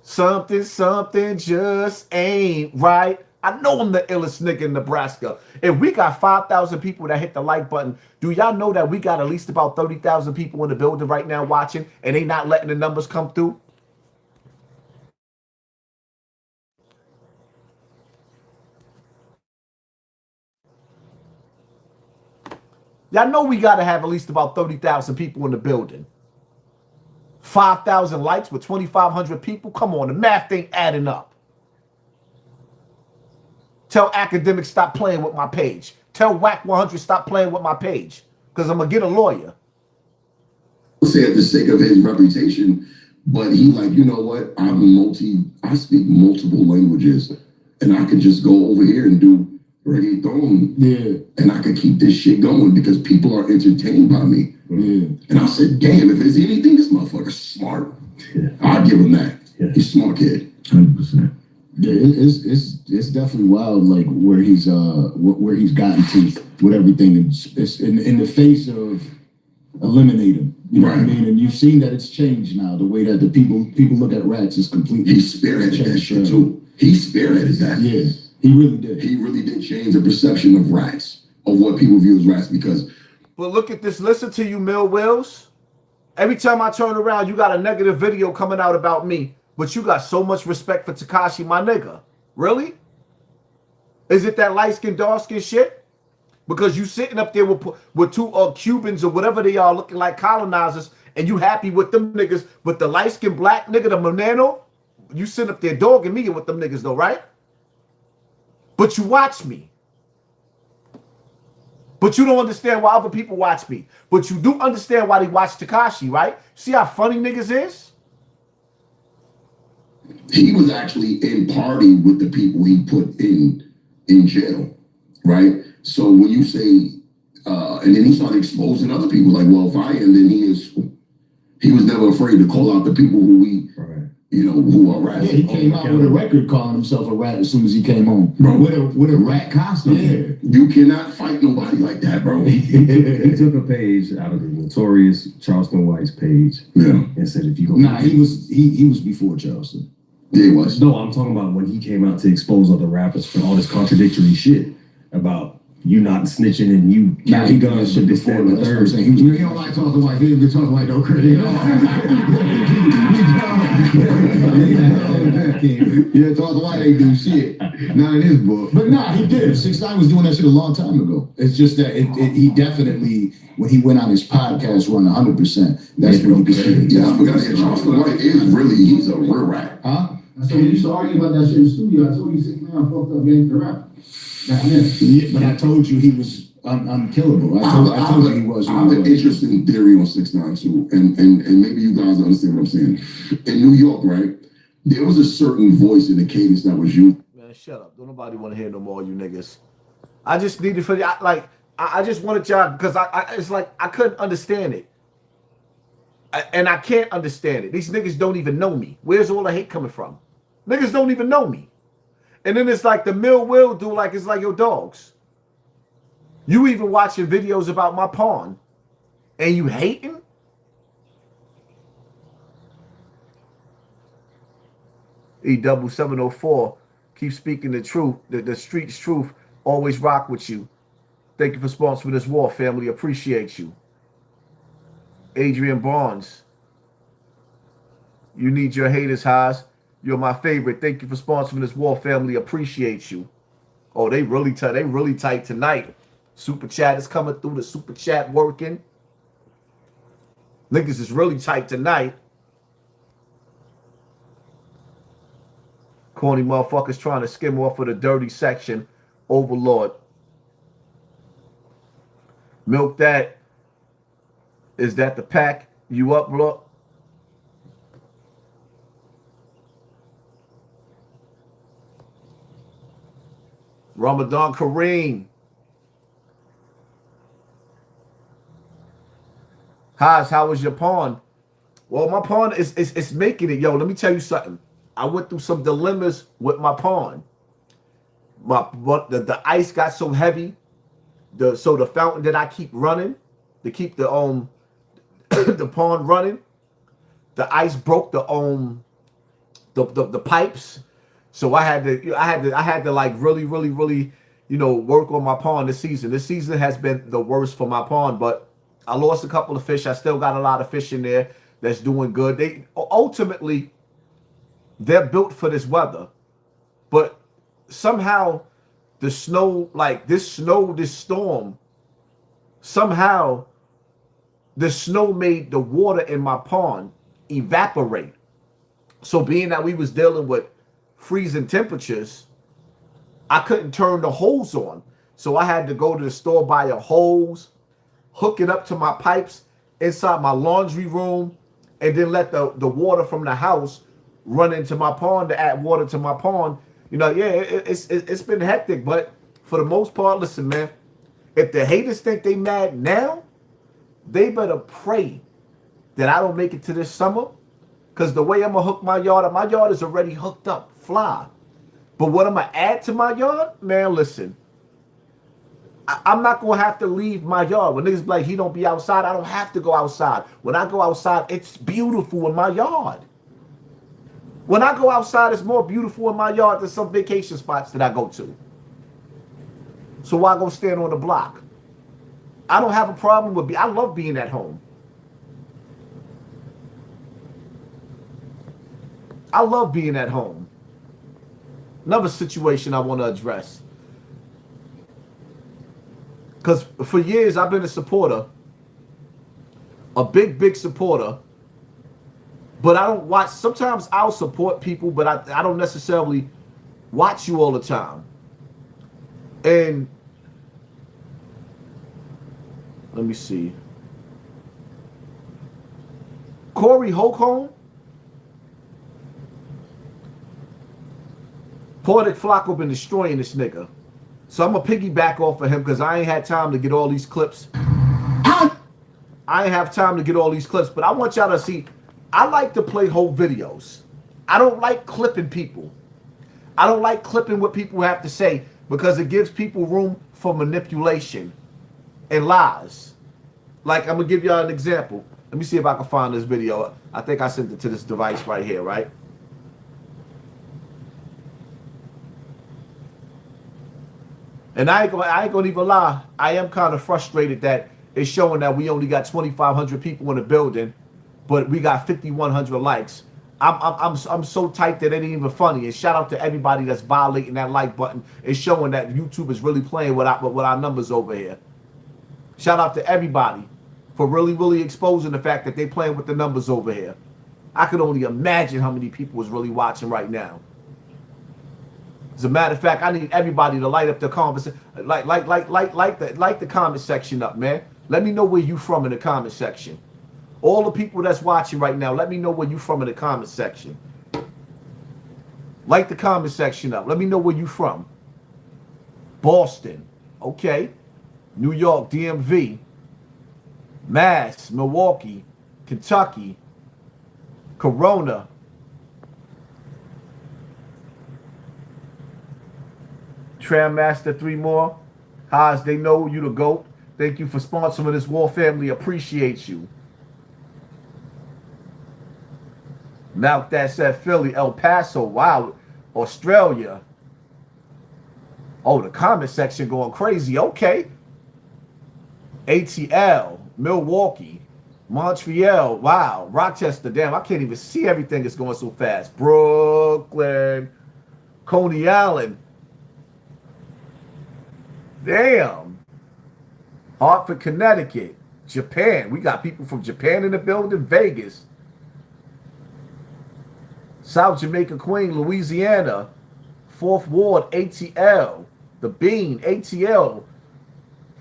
Something just ain't right. I know I'm the illest nigga in Nebraska. If we got 5,000 people that hit the like button, do y'all know that we got at least about 30,000 people in the building right now watching, and they not letting the numbers come through? Y'all know we got to have at least about 30,000 people in the building. 5,000 likes with 2,500 people? Come on, the math ain't adding up. Tell academics stop playing with my page. Tell WAC 100 stop playing with my page. Because I'm going to get a lawyer. Say at the sake of his reputation, but he like, you know what? I speak multiple languages, and I could just go over here and do reggaeton. Yeah. And I could keep this shit going because people are entertained by me. Yeah. And I said, damn, if there's anything, this motherfucker's smart. Yeah. I'll give him that. Yeah. He's a smart kid. 100%. Yeah, it's definitely wild, like where he's gotten to with everything. It's in the face of eliminating, you know what I mean? And you've seen that it's changed now. The way that the people look at rats is completely. He spearheaded that shit too. He spearheaded that. Yeah, he really did. He really did change the perception of rats, of what people view as rats. Because. But look at this. Listen to you, Mill Wills. Every time I turn around, you got a negative video coming out about me. But you got so much respect for Tekashi, my nigga. Really? Is it that light-skinned, dark-skinned shit? Because you sitting up there with two Cubans or whatever they are looking like colonizers, and you happy with them niggas, but the light-skinned black nigga, the Monano, you sitting up there dogging me with them niggas though, right? But you watch me. But you don't understand why other people watch me. But you do understand why they watch Tekashi, right? See how funny niggas is? He was actually in party with the people he put in jail, right? So when you say, and then he started exposing other people, like, well, if I am, then he is. He was never afraid to call out the people who who are rats. Yeah, he came out with a record calling himself a rat as soon as he came home, bro. With a rat costume. Yeah, you cannot fight nobody like that, bro. He took a page out of the notorious Charleston White's page, and said, "If you go." Nah, he was before Charleston. Yeah, he was. No, I'm talking about when he came out to expose other rappers for all this contradictory shit about you not snitching and you he does shit before the third. He don't like talking like he ain't talking like no crazy. Yeah, talking like they do shit. Not in his book. But nah, he did. 6ix9ine was doing that shit a long time ago. It's just that he definitely, when he went on his podcast run 100%, that's when he could. Yeah, I forgot that Charleston White is really, he's a real rat. Huh? So we used to argue about that shit in the studio. I told you 6ix9ine fucked up against the rap. Yeah, but I told you he was unkillable. I told you he was. I have an interesting theory on 6ix9ine too, and maybe you guys understand what I'm saying. In New York, right, there was a certain voice in the cadence that was you. Man, shut up! Don't nobody want to hear no more, you niggas. I just needed for I just wanted y'all because it's like I couldn't understand it, and I can't understand it. These niggas don't even know me. Where's all the hate coming from? Niggas don't even know me. And then it's like the Mill Will do, like it's like your dogs. You even watching videos about my pawn, and you hating? E704. Keep speaking the truth, the street's truth. Always rock with you. Thank you for sponsoring this war, family. Appreciate you. Adrian Barnes. You need your haters, Haas. You're my favorite. Thank you for sponsoring this war, family. Appreciate you. Oh, they really tight. They really tight tonight. Super chat is coming through. The super chat working. Niggas is really tight tonight. Corny motherfuckers trying to skim off of the dirty section. Overlord. Milk that. Is that the pack? You up, bro? Ramadan Kareem. Haas, how was your pawn? Well, my pawn is making it. Yo, let me tell you something. I went through some dilemmas with my pawn. The ice got so heavy. So the fountain that I keep running to keep the the pawn running, the ice broke the pipes. So I had to like really work on my pawn this season. This season has been the worst for my pawn, but I lost a couple of fish. I still got a lot of fish in there that's doing good. They ultimately they're built for this weather, but somehow the snow, like this storm, somehow the snow made the water in my pond evaporate. So being that we was dealing with freezing temperatures, I couldn't turn the hose on. So I had to go to the store, buy a hose, hook it up to my pipes inside my laundry room, and then let the water from the house run into my pond to add water to my pond. You know, yeah, it's been hectic, but for the most part, listen, man, if the haters think they mad now, they better pray that I don't make it to this summer, because the way I'm going to hook my yard is already hooked up, fly. But what I'm going to add to my yard, man, listen, I'm not going to have to leave my yard. When niggas be like, he don't be outside, I don't have to go outside. When I go outside, it's beautiful in my yard. When I go outside, it's more beautiful in my yard than some vacation spots that I go to. So why go stand on the block? I don't have a problem with I love being at home. I love being at home. Another situation I want to address. Because for years I've been a supporter, a big supporter, but I don't watch. Sometimes I'll support people, but I don't necessarily watch you all the time. And let me see. Corey Holcomb, Portic Flacco been destroying this nigga. So I'm going to piggyback off of him because I ain't had time to get all these clips. I ain't have time to get all these clips, but I want y'all to see. I like to play whole videos. I don't like clipping people. I don't like clipping what people have to say because it gives people room for manipulation and lies. Like, I'm going to give y'all an example. Let me see if I can find this video. I think I sent it to this device right here, right? And I ain't gonna even lie. I am kind of frustrated that it's showing that we only got 2,500 people in the building, but we got 5,100 likes. I'm so tight that it ain't even funny. And shout out to everybody that's violating that like button. It's showing that YouTube is really playing with our numbers over here. Shout out to everybody for really exposing the fact that they playing with the numbers over here. I could only imagine how many people is really watching right now. As a matter of fact, I need everybody to light up the conversation, like the comment section up, man. Let me know where you from in the comment section. All the people that's watching right now, let me know where you from in the comment section. Light the comment section up. Let me know where you from. Boston, okay. New York, DMV, Mass, Milwaukee, Kentucky, Corona, Tram Master, 3 more. Haas, they know you the GOAT. Thank you for sponsoring this war, family. Appreciate you. Mount that said Philly, El Paso, wow, Australia. Oh, the comment section going crazy. Okay. ATL, Milwaukee, Montreal, wow, Rochester, damn, I can't even see everything that's going so fast. Brooklyn, Coney Island, damn. Hartford, Connecticut, Japan, we got people from Japan in the building, Vegas, South Jamaica, Queen, Louisiana, 4th Ward, ATL, The Bean, ATL,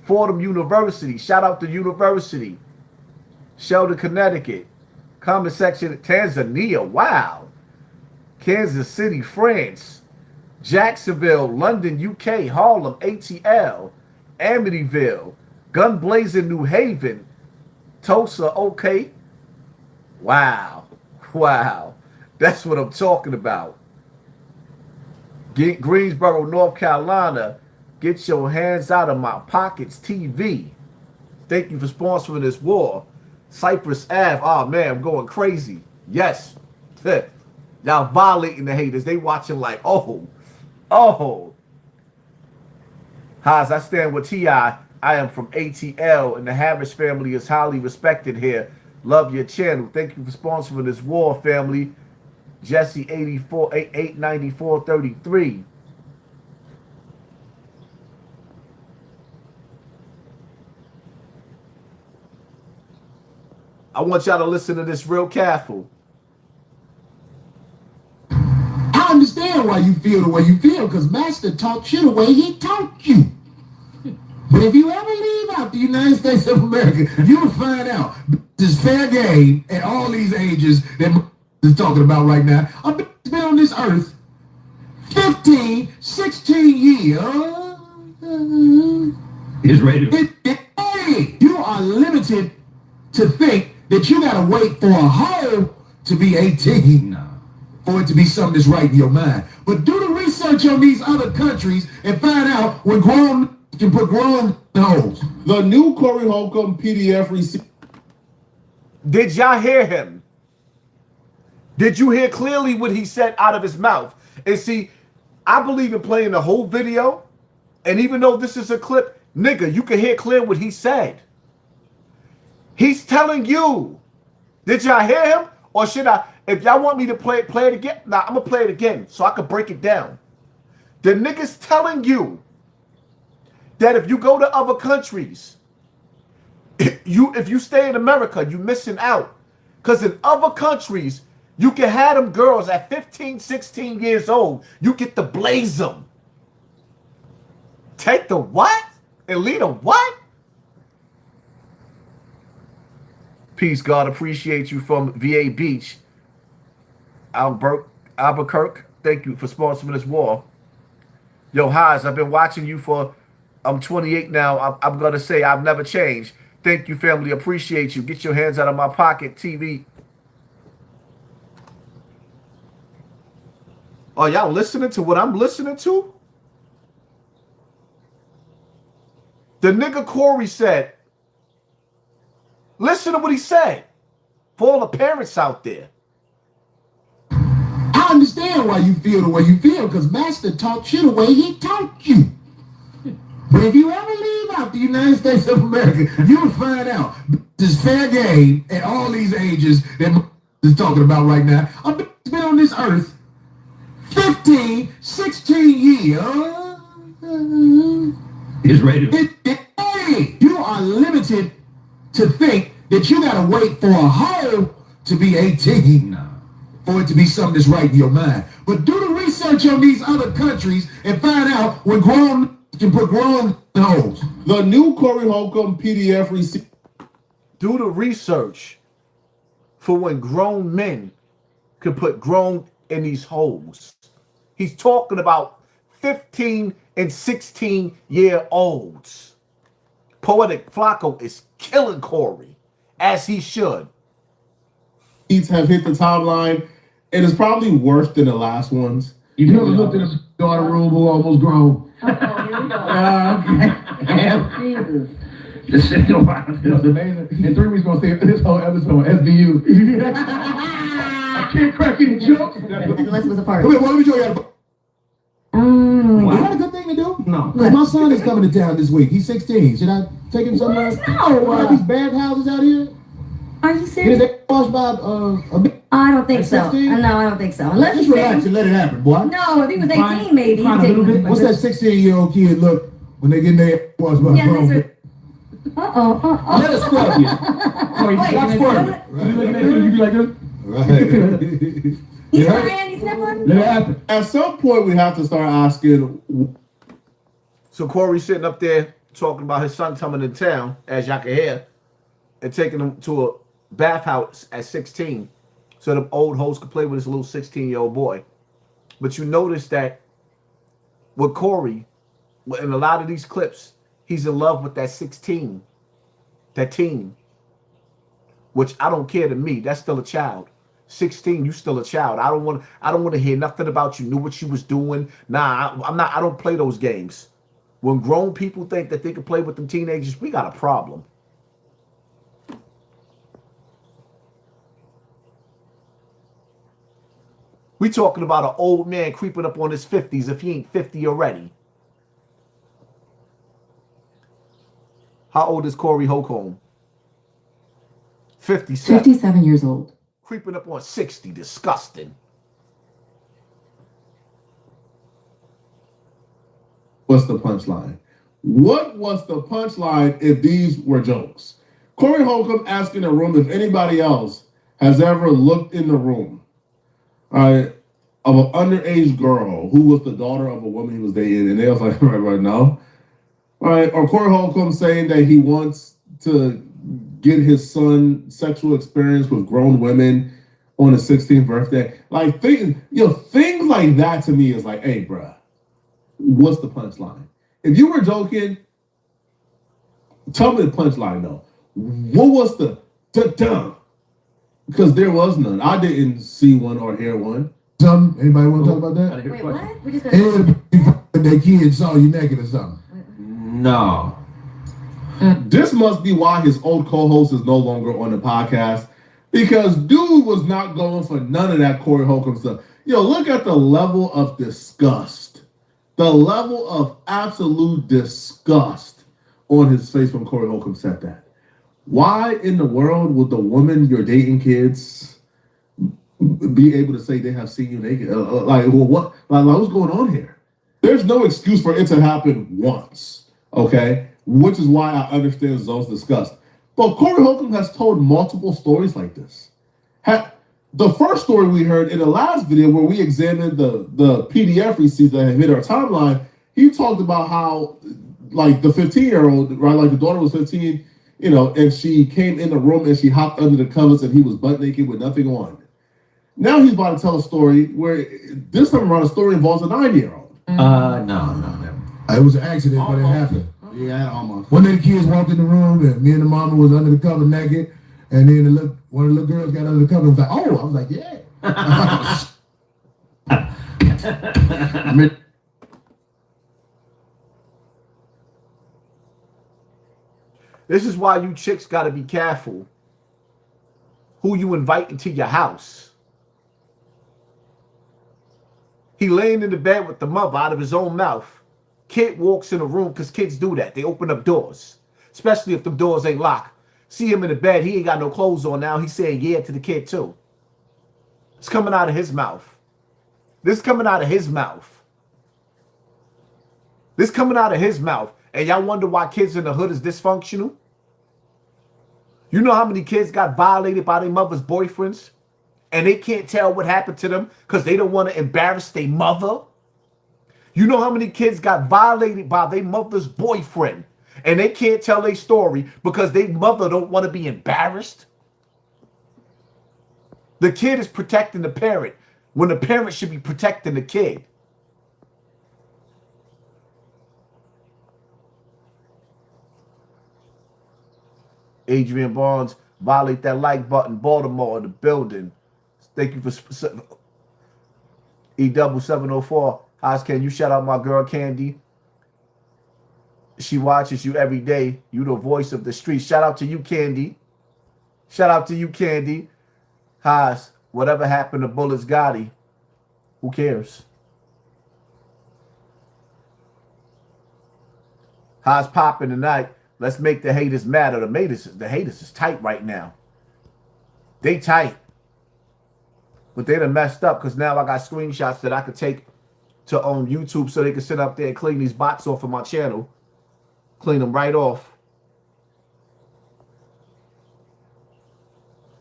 Fordham University, shout out to University, Sheldon, Connecticut, comment section, Tanzania, wow, Kansas City, France, Jacksonville, London, UK, Harlem, ATL, Amityville, Gun Blazing, New Haven, Tulsa, okay, wow, that's what I'm talking about. Greensboro, North Carolina, get your hands out of my pockets TV. Thank you for sponsoring this war. Cypress Ave, oh man, I'm going crazy. Yes. Y'all violating the haters. They watching like, oh. Haas, I stand with T.I. I am from ATL, and the Harris family is highly respected here. Love your channel. Thank you for sponsoring this war, family. Jesse 89433. I want y'all to listen to this real careful. I understand why you feel the way you feel, because Master taught you the way he taught you. But if you ever leave out the United States of America, you will find out this fair game at all these ages that is talking about right now. I've been on this earth 15, 16 years. It's ready. You are limited to think that you gotta wait for a hoe to be 18 for it to be something that's right in your mind. But do the research on these other countries and find out when grown can put grown hoes. The new Corey Holcomb PDF receipt. Did y'all hear him? Did you hear clearly what he said out of his mouth? And see, I believe in playing the whole video. And even though this is a clip, nigga, you can hear clear what he said. He's telling you. Did y'all hear him? Or should I? If y'all want me to play it again, nah, I'm going to play it again so I can break it down. The nigga's telling you that if you go to other countries, if you stay in America, you missing out. Because in other countries, you can have them girls at 15, 16 years old. You get to blaze them. Take the what? And lead them what? Peace, God. Appreciate you from VA Beach. Albuquerque. Thank you for sponsoring this war. Yo, Haas, I've been watching you for... I'm 28 now. I'm going to say I've never changed. Thank you, family. Appreciate you. Get your hands out of my pocket, TV. Are y'all listening to what I'm listening to? The nigga Corey said, listen to what he said. For all the parents out there. I understand why you feel the way you feel, because Master taught you the way he taught you. But if you ever leave out the United States of America, you will find out this fair game at all these ages that is talking about right now. I've been on this earth 15, 16 years. It's ready. You are limited to think that you gotta wait for a hoe to be 18 for it to be something that's right in your mind. But do the research on these other countries and find out when grown can put grown hoes. The new Corey Holcomb PDF receipt. Do the research for when grown men could put grown in these holes. He's talking about 15 and 16-year-olds. Poetic Flacco is killing Corey, as he should. These have hit the timeline. It is probably worse than the last ones. You never looked at a daughter room who almost grown. Jesus. It's amazing. In 3 weeks, we're going to see this whole episode on SVU. Can't crack any jokes. Unless it was a party. Come here, let me show you how to. Is that a good thing to do? No. Because my son is coming to town this week. He's 16. Should I take him somewhere? No. Are these bad houses out here? Are you Did serious? they washed by a big... I don't think At so. 16? No, I don't think so. Unless Just he's relax and let it happen, boy. No, if he was 18, maybe. Fine, a little bit. What's that 16-year-old kid look when they get in their washed by a Yeah, grown that's man? Uh-oh. Let us scrub you. Corey, Wait, stop squirming. Right. You looking at you, you be like, Right. He's crying, he's sniffling? let it happen. At some point, we have to start asking. So Corey's sitting up there talking about his son coming in town, as y'all can hear, and taking him to a bathhouse at 16 so the old hoes could play with his little 16-year-old boy. But you notice that with Corey, in a lot of these clips, he's in love with that 16, that teen, which I don't care to me. That's still a child. 16, you still a child. I don't want to hear nothing about you. Knew what you was doing. Nah, I don't play those games. When grown people think that they can play with them teenagers, we got a problem. We talking about an old man creeping up on his 50s if he ain't 50 already. How old is Corey Holcomb? 57. 57 years old. Creeping up on 60. Disgusting. What's the punchline? What was the punchline if these were jokes? Corey Holcomb asking the room if anybody else has ever looked in the room, of an underage girl who was the daughter of a woman he was dating, and they was like, right, no. All right, or Corey Holcomb saying that he wants to get his son sexual experience with grown women on his 16th birthday. Like things like that to me is like, hey, bruh, what's the punchline? If you were tell me the punchline though. What was the da-dum? Because there was none. I didn't see one or hear one. Anybody want to talk about that? Wait, what? We just Their kids saw you naked or something. No. This must be why his old co-host is no longer on the podcast, because dude was not going for none of that Corey Holcomb stuff. Yo, look at the level of disgust, the level of absolute disgust on his face when Corey Holcomb said that. Why in the world would the woman you're dating kids be able to say they have seen you naked? What's going on here? There's no excuse for it to happen once, okay? Which is why I understand Zoe's disgust. But Corey Holcomb has told multiple stories like this. The first story we heard in the last video where we examined the PDF receipts that have hit our timeline, he talked about how, like, the 15-year-old, right, like the daughter was 15, and she came in the room and she hopped under the covers and he was butt naked with nothing on. Now he's about to tell a story where this time around the story involves a 9-year-old. No. It was an accident, but it happened. Yeah, almost. One of the kids walked in the room and me and the mama was under the cover naked, and then one of the little girls got under the cover and was like, oh, I was like, yeah. This is why you chicks got to be careful who you invite into your house. He laying in the bed with the mother out of his own mouth. Kid walks in the room, because kids do that. They open up doors, especially if the doors ain't locked. See him in the bed. He ain't got no clothes on now. He's saying yeah to the kid too. It's coming out of his mouth. This coming out of his mouth. This coming out of his mouth. And y'all wonder why kids in the hood is dysfunctional? You know how many kids got violated by their mother's boyfriends? And they can't tell what happened to them because they don't want to embarrass their mother? You know how many kids got violated by their mother's boyfriend and they can't tell their story because their mother don't want to be embarrassed? The kid is protecting the parent when the parent should be protecting the kid. Adrian Barnes, violate that like button. Baltimore in the building. Thank you for E70704. Haas, can you shout out my girl Candy? She watches you every day. You the voice of the street. Shout out to you, Candy. Shout out to you, Candy. Haas, Whatever happened to Bullets Gotti, who cares? How's popping tonight? Let's make the haters matter. The haters is tight right now. They tight. But they done messed up because now I got screenshots that I could take to YouTube so they can sit up there and clean these bots off of my channel. Clean them right off.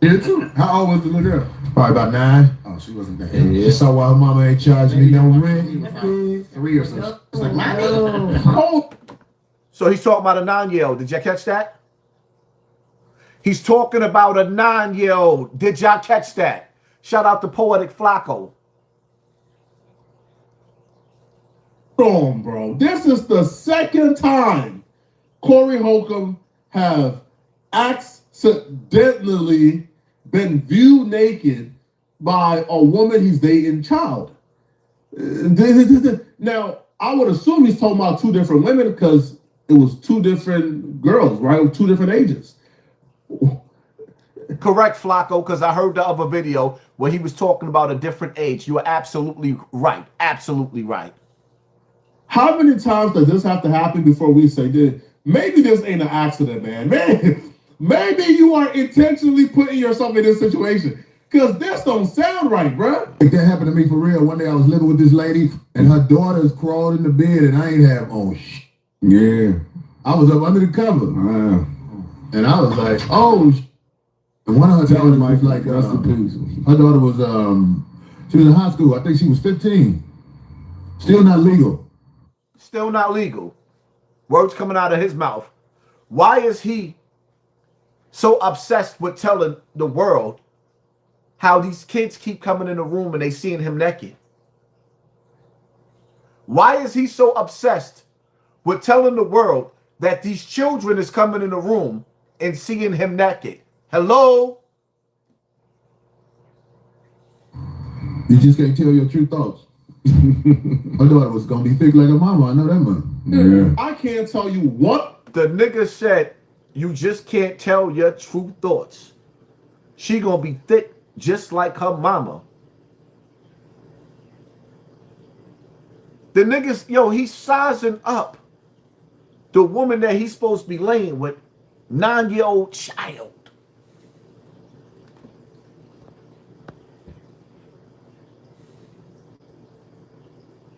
Here too. How old was the little girl? Probably about 9. Oh, she wasn't that. Yeah. She saw why her mama ain't charging me no rent. 3 or so. It's like, No. So he's talking about a 9-year-old. Did y'all catch that? He's talking about a 9-year-old. Did y'all catch that? Shout out to Poetic Flacco. On, bro. This is the second time Corey Holcomb have accidentally been viewed naked by a woman he's dating child. Now, I would assume he's talking about 2 different women because it was 2 different girls, right? 2 different ages. Correct, Flacco, because I heard the other video where he was talking about a different age. You are absolutely right. Absolutely right. How many times does this have to happen before we say, dude, maybe this ain't an accident, man? Maybe you are intentionally putting yourself in this situation. Because this don't sound right, bro. That happened to me for real. One day I was living with this lady, and her daughters crawled in the bed, and I ain't have Yeah. I was up under the cover. And I was like, And one of her daughters was like, her daughter was, she was in high school. I think she was 15. Still not legal. Still not legal. Words coming out of his mouth. Why is he so obsessed with telling the world how these kids keep coming in the room and they seeing him naked? Why is he so obsessed with telling the world that these children is coming in the room and seeing him naked? Hello? You just can't tell your true thoughts. Her daughter was gonna be thick like her mama. I know that much. Yeah. I can't tell you what. The nigga said, you just can't tell your true thoughts. She gonna be thick just like her mama. The niggas, yo, he's sizing up the woman that he's supposed to be laying with, 9-year-old child.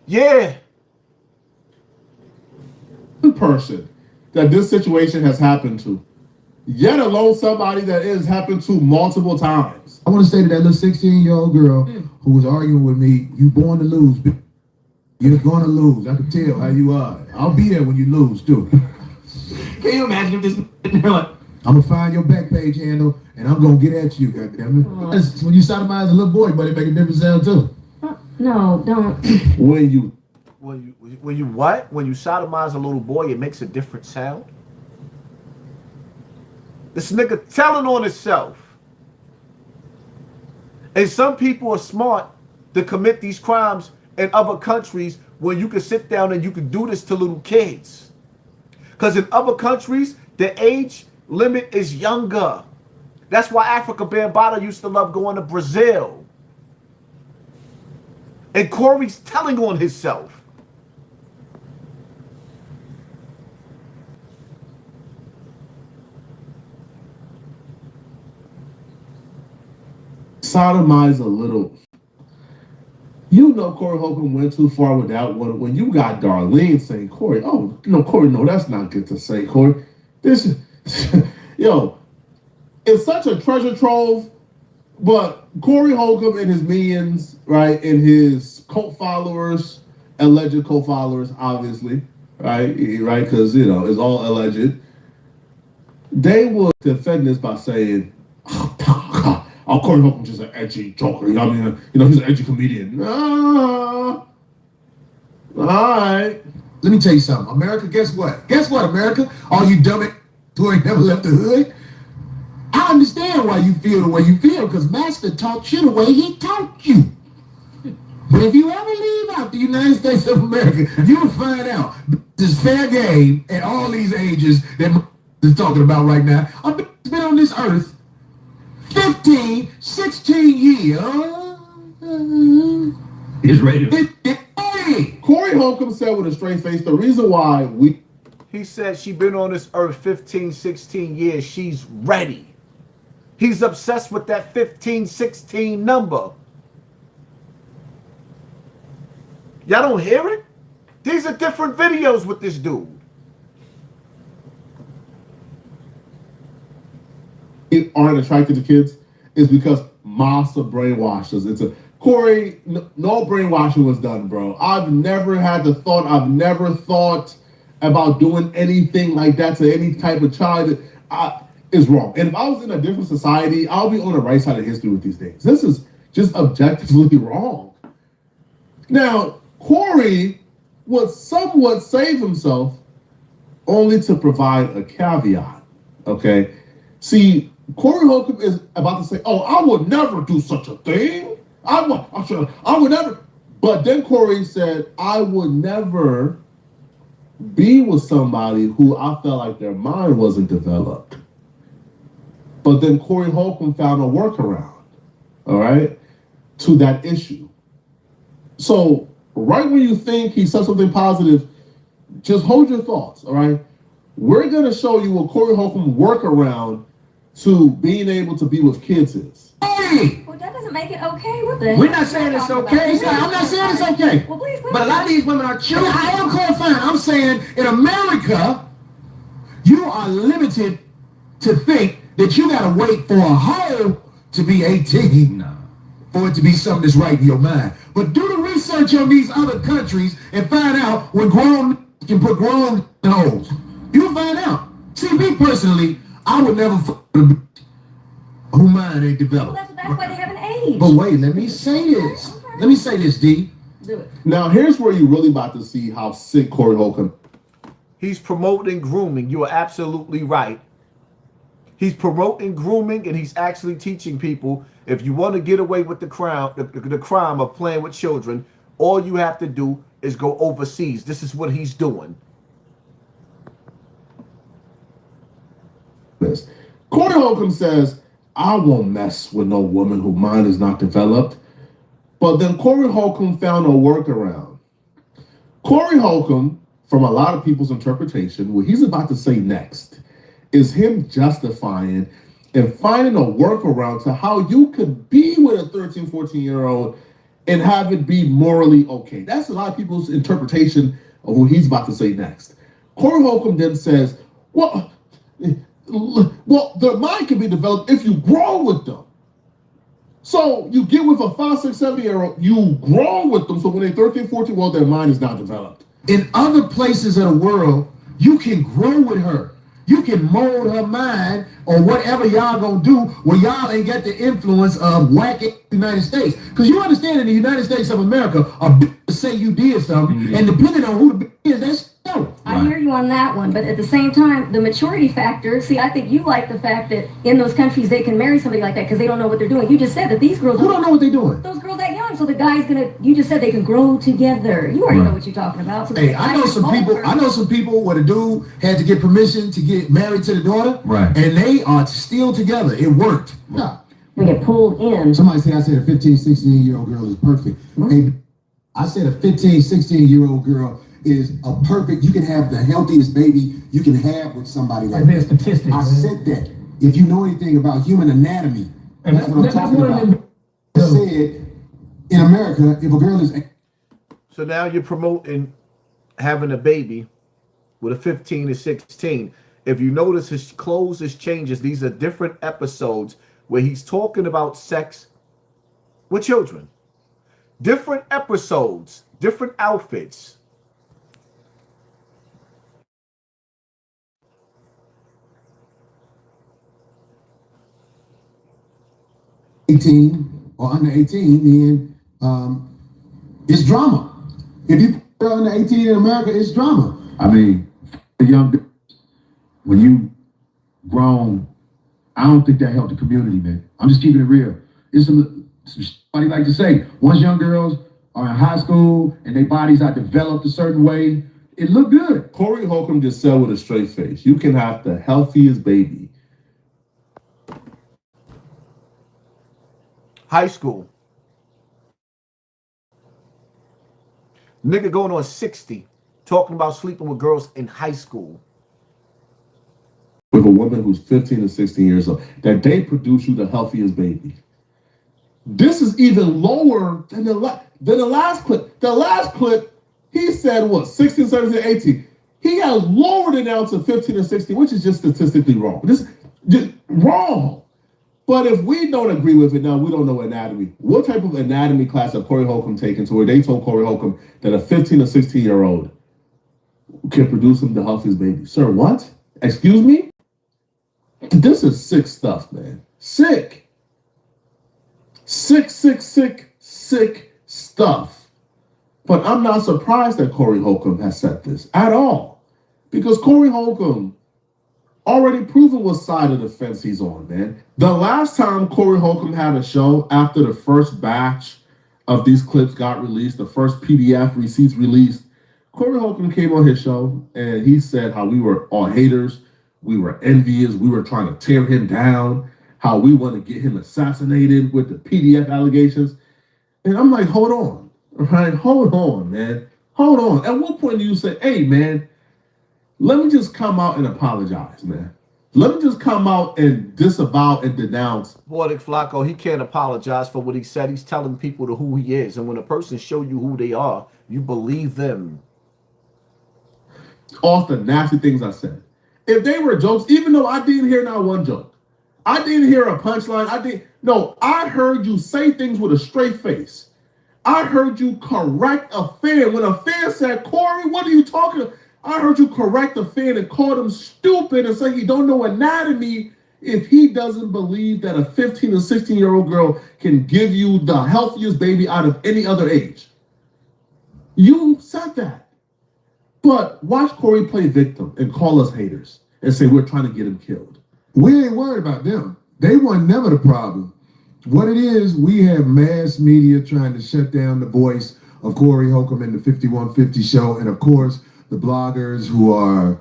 Yeah. Person that this situation has happened to, yet alone somebody that it has happened to multiple times. I want to say to that little 16-year-old girl who was arguing with me, you born to lose. You're going to lose. I can tell how you are. I'll be there when you lose, too. Can you imagine if this like, I'm going to find your back page handle, and I'm going to get at you, goddammit. When you sodomize a little boy, but it make a different sound, too. No, don't. When you what? When you sodomize a little boy, it makes a different sound? This nigga telling on himself. And some people are smart to commit these crimes in other countries where you can sit down and you can do this to little kids. Because in other countries, the age limit is younger. That's why Africa Bambaataa used to love going to Brazil. And Corey's telling on himself. Sodomize a little. You know Corey Holcomb went too far with that one. When you got Darlene saying, Corey, oh, no, Corey, no, that's not good to say, Corey. This is, yo, it's such a treasure trove, but Corey Holcomb and his minions, right, and his cult followers, alleged cult followers, obviously, right, because, you know, it's all alleged. They would defend this by saying, oh, Corey Holcomb's just an edgy joker. You know what I mean? You know, he's an edgy comedian. All right. Let me tell you something. America, guess what? Guess what, America? All you dumb who ain't never left the hood. I understand why you feel the way you feel, because Master taught you the way he taught you. But if you ever leave out the United States of America, you'll find out this fair game at all these ages that is talking about right now. I've been on this earth 50 15, 16 years Is ready. Corey Holcomb said with a straight face, the reason why He said she been on this earth 15, 16 years. She's ready. He's obsessed with that 15, 16 number. Y'all don't hear it? These are different videos with this dude. aren't attracted to kids is because Massa brainwashed us. Corey, no brainwashing was done, bro. I've never thought about doing anything like that to any type of child. Is wrong. And if I was in a different society, I'll be on the right side of history with these things. This is just objectively wrong. Now, Corey would somewhat save himself only to provide a caveat, okay? See, Corey Holcomb is about to say, oh, I would never do such a thing. I would never. But then Corey said, I would never be with somebody who I felt like their mind wasn't developed. But then Corey Holcomb found a workaround, all right, to that issue. So right when you think he said something positive, just hold your thoughts, all right? We're going to show you what Corey Holcomb workaround to being able to be with kids is. Hey! Well, that doesn't make it okay. What the heck? We're not saying it's okay. I'm not saying it's okay. Well, please. But a lot of these women are children. I am clarifying. I'm saying in America, you are limited to think that you gotta wait for a hoe to be 18 for it to be something that's right in your mind. But do the research on these other countries and find out when grown can put grown hoes. You'll find out. See, me personally, I would never fuck a bitch who mind ain't developed. Well, that's why they have an age. But wait, let me say this. Okay. Let me say this, D. Do it. Now, here's where you're really about to see how sick Corey Holcomb. He's promoting grooming. You are absolutely right. He's promoting grooming, and he's actually teaching people, if you want to get away with the crime of playing with children, all you have to do is go overseas. This is what he's doing. Corey Holcomb says, I won't mess with no woman whose mind is not developed. But then Corey Holcomb found a workaround. Corey Holcomb, from a lot of people's interpretation, what he's about to say next is him justifying and finding a workaround to how you could be with a 13, 14-year-old and have it be morally okay. That's a lot of people's interpretation of what he's about to say next. Corey Holcomb then says, well, their mind can be developed if you grow with them. So you get with a 5, 6, 7-year-old, you grow with them, so when they're 13, 14, well, their mind is not developed. In other places of the world, you can grow with her. You can mold her mind or whatever y'all gonna do where y'all ain't got the influence of whacking the United States. Because you understand in the United States of America, a bitch say you did something, and depending on who the bitch is, that's so. I hear you on that one, but at the same time, the maturity factor, see, I think you like the fact that in those countries they can marry somebody like that because they don't know what they're doing. You just said that these girls don't know what they're doing. Those girls that young, so the guy's you just said they can grow together. You already know what you're talking about. So hey, I know some people where the dude had to get permission to get married to the daughter, right? And they are still together. It worked. Yeah. We get pulled in. Somebody said I said a 15, 16-year-old girl is perfect. Hey, I said a 15, 16-year-old girl is a perfect, you can have the healthiest baby you can have with somebody like that. Statistics. I said that. If you know anything about human anatomy, that's what I'm talking about. I said, in America, if a girl is... So now you're promoting having a baby with a 15 to 16. If you notice his clothes, his changes, these are different episodes where he's talking about sex with children. Different episodes, different outfits. Or under 18, then it's drama. If you are under 18 in America, it's drama. I mean, the young, when you grown, I don't think that helped the community, man. I'm just keeping it real. It's somebody like to say, once young girls are in high school and their bodies are developed a certain way, it look good. Corey Holcomb just said with a straight face, you can have the healthiest baby. High school. Nigga going on 60, talking about sleeping with girls in high school. With a woman who's 15 and 16 years old, that they produce you the healthiest baby. This is even lower than the last clip. The last clip, he said what, 16, 17, 18. He has lowered it down to 15 and 16, which is just statistically wrong. This is just wrong. But if we don't agree with it now, we don't know anatomy. What type of anatomy class have Corey Holcomb taken to where they told Corey Holcomb that a 15 or 16-year-old can produce him the healthiest baby? Sir, what? Excuse me? This is sick stuff, man. Sick. Sick stuff. But I'm not surprised that Corey Holcomb has said this at all. Because Corey Holcomb already proven what side of the fence he's on, man. The last time Corey Holcomb had a show after the first batch of these clips got released, the first PDF receipts released, Corey Holcomb came on his show and he said how we were all haters, we were envious, we were trying to tear him down, how we want to get him assassinated with the PDF allegations. And I'm like, hold on, right? Hold on, man. Hold on. At what point do you say, hey, man, let me just come out and apologize, man. Let me just come out and disavow and denounce. Boy, Flacco, he can't apologize for what he said. He's telling people to who he is. And when a person show you who they are, you believe them. All the nasty things I said. If they were jokes, even though I didn't hear not one joke, I didn't hear a punchline. I heard you say things with a straight face. I heard you correct a fan. When a fan said, Corey, what are you talking about? I heard you correct a fan and called him stupid and say he don't know anatomy if he doesn't believe that a 15 or 16-year-old girl can give you the healthiest baby out of any other age. You said that. But watch Corey play victim and call us haters and say we're trying to get him killed. We ain't worried about them. They weren't never the problem. What it is, we have mass media trying to shut down the voice of Corey Holcomb and the 5150 show. And of course, the bloggers who are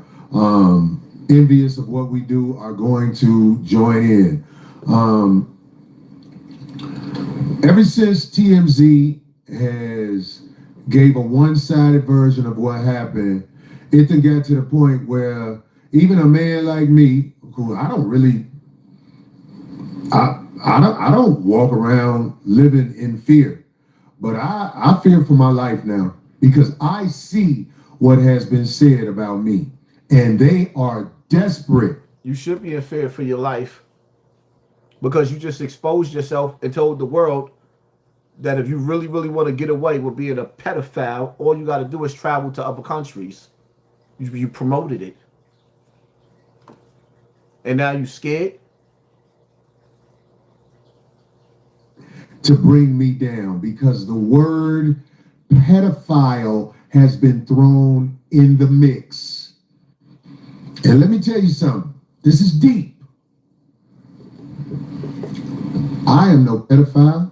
envious of what we do are going to join in. Ever since TMZ has gave a one-sided version of what happened, it then got to the point where even a man like me, who I don't walk around living in fear, but I fear for my life now because I see what has been said about me, and they are desperate. You should be in fear for your life because you just exposed yourself and told the world that if you really, really want to get away with being a pedophile, all you got to do is travel to other countries. You promoted it. And now you scared? To bring me down because the word pedophile has been thrown in the mix. And let me tell you something. This is deep. I am no pedophile.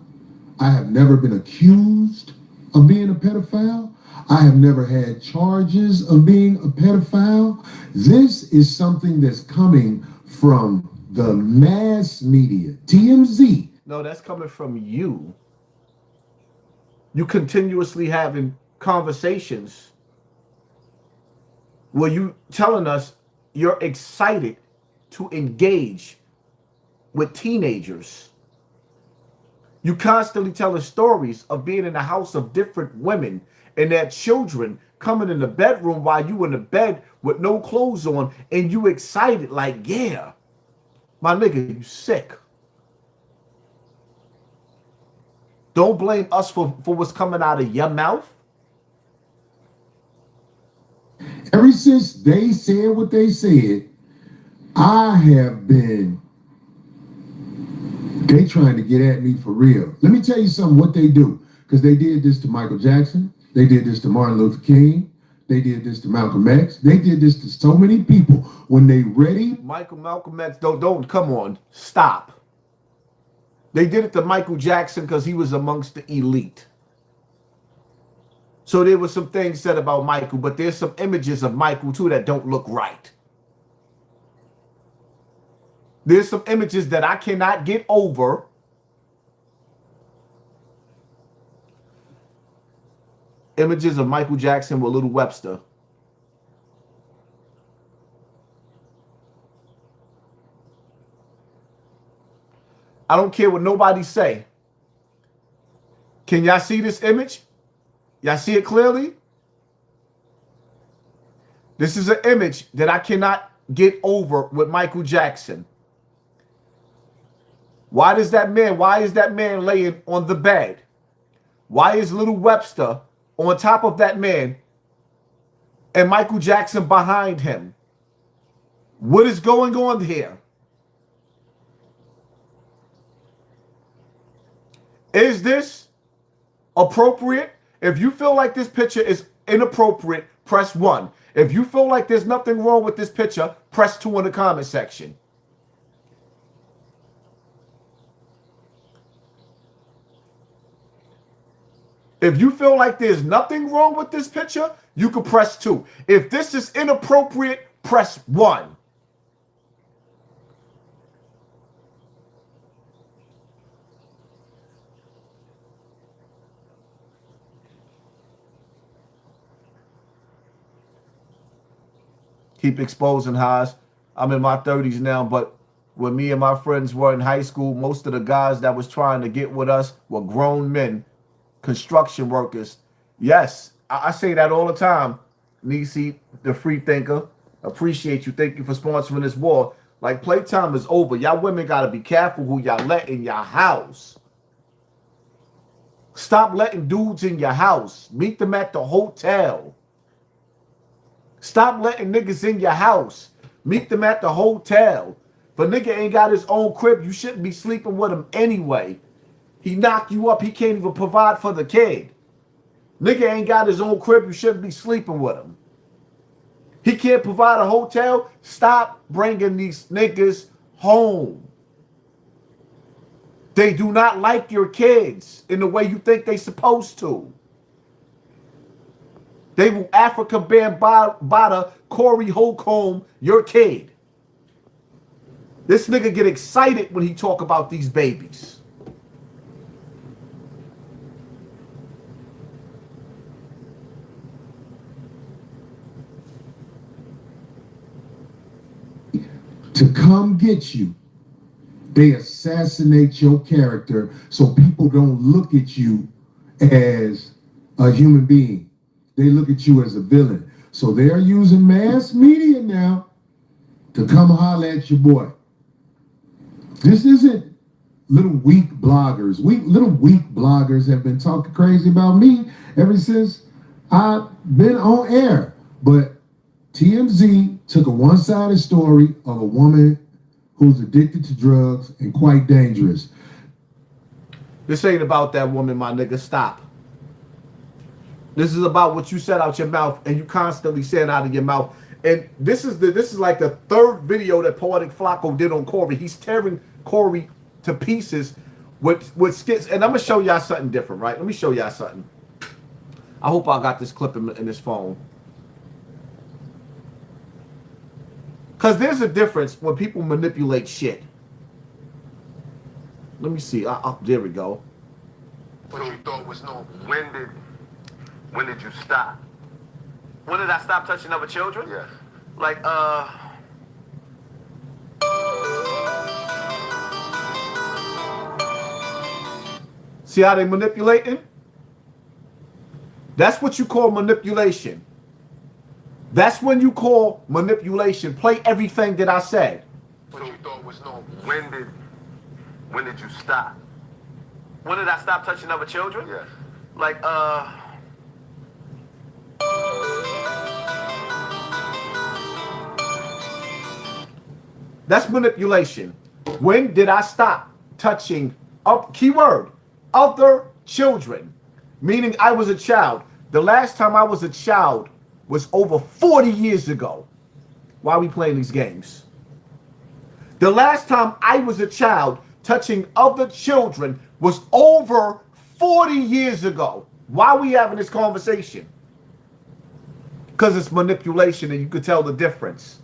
I have never been accused of being a pedophile. I have never had charges of being a pedophile. This is something that's coming from the mass media, TMZ. No, that's coming from you. You continuously having conversations where you telling us you're excited to engage with teenagers. You constantly telling stories of being in the house of different women and their children coming in the bedroom while you in the bed with no clothes on and you excited like, yeah, my nigga, you sick. Don't blame us for what's coming out of your mouth. Ever since they said what they said, I have been, they trying to get at me for real. Let me tell you something, what they do. Because they did this to Michael Jackson. They did this to Martin Luther King. They did this to Malcolm X. They did this to so many people. When they ready. Malcolm X, don't, come on, stop. They did it to Michael Jackson because he was amongst the elite. So there was some things said about Michael, but there's some images of Michael too that don't look right. There's some images that I cannot get over images of Michael Jackson with Little Webster. I don't care what nobody say. Can y'all see this image? Y'all see it clearly? This is an image that I cannot get over with Michael Jackson. Why is that man laying on the bed? Why is Little Webster on top of that man and Michael Jackson behind him? What is going on here? Is this appropriate? If you feel like this picture is inappropriate, press 1. If you feel like there's nothing wrong with this picture, press 2 in the comment section. If you feel like there's nothing wrong with this picture, you can press 2. If this is inappropriate, press 1. Keep exposing highs. I'm in my 30s now, but when me and my friends were in high school, most of the guys that was trying to get with us were grown men, construction workers. Yes, I say that all the time. Nisi, the free thinker, appreciate you. Thank you for sponsoring this war. Like, playtime is over. Y'all women got to be careful who y'all let in your house. Stop letting dudes in your house. Meet them at the hotel. Stop letting niggas in your house. Meet them at the hotel. If a nigga ain't got his own crib, you shouldn't be sleeping with him anyway. He knock you up. He can't even provide for the kid. Nigga ain't got his own crib. You shouldn't be sleeping with him. He can't provide a hotel. Stop bringing these niggas home. They do not like your kids in the way you think they supposed to. They will Africa Bambaataa Corey Holcomb your kid. This nigga get excited when he talk about these babies. To come get you, they assassinate your character so people don't look at you as a human being. They look at you as a villain. So they're using mass media now to come holler at your boy. This isn't little weak bloggers. Little weak bloggers have been talking crazy about me ever since I've been on air. But TMZ took a one-sided story of a woman who's addicted to drugs and quite dangerous. This ain't about that woman, my nigga. Stop. This is about what you said out your mouth, and you constantly saying out of your mouth. And this is like the third video that Poetic Flacco did on Corey. He's tearing Corey to pieces with skits. And I'm gonna show y'all something different, right? Let me show y'all something. I hope I got this clip in this phone. Because there's a difference when people manipulate shit. Let me see. There we go. What you thought was no. When did you stop? When did I stop touching other children? Yes. Like, see how they manipulating? That's what you call manipulation. That's when you call manipulation. Play everything that I said. What you thought was no. When did you stop? When did I stop touching other children? Yes. Like, that's manipulation. When did I stop touching, keyword, other children? Meaning I was a child. The last time I was a child was over 40 years ago. Why are we playing these games? The last time I was a child touching other children was over 40 years ago. Why are we having this conversation? Because it's manipulation and you could tell the difference.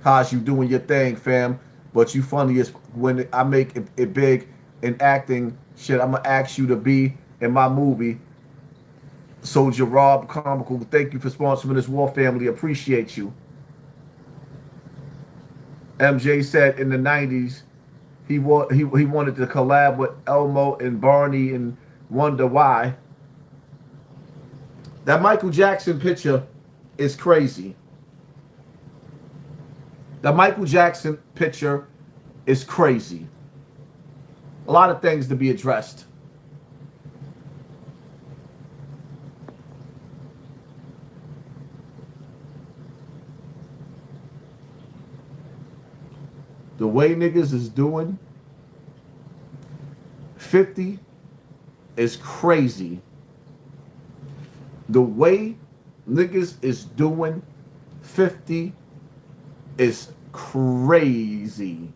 Haas, you doing your thing, fam. But you funny as when I make it big in acting. Shit, I'm going to ask you to be in my movie. Soldier Rob Comical, thank you for sponsoring this war family. Appreciate you. MJ said in the 90s he wanted to collab with Elmo and Barney and wonder why. That Michael Jackson picture is crazy. The Michael Jackson picture is crazy. A lot of things to be addressed. The way niggas is doing 50 is crazy. The way niggas is doing 50 is crazy.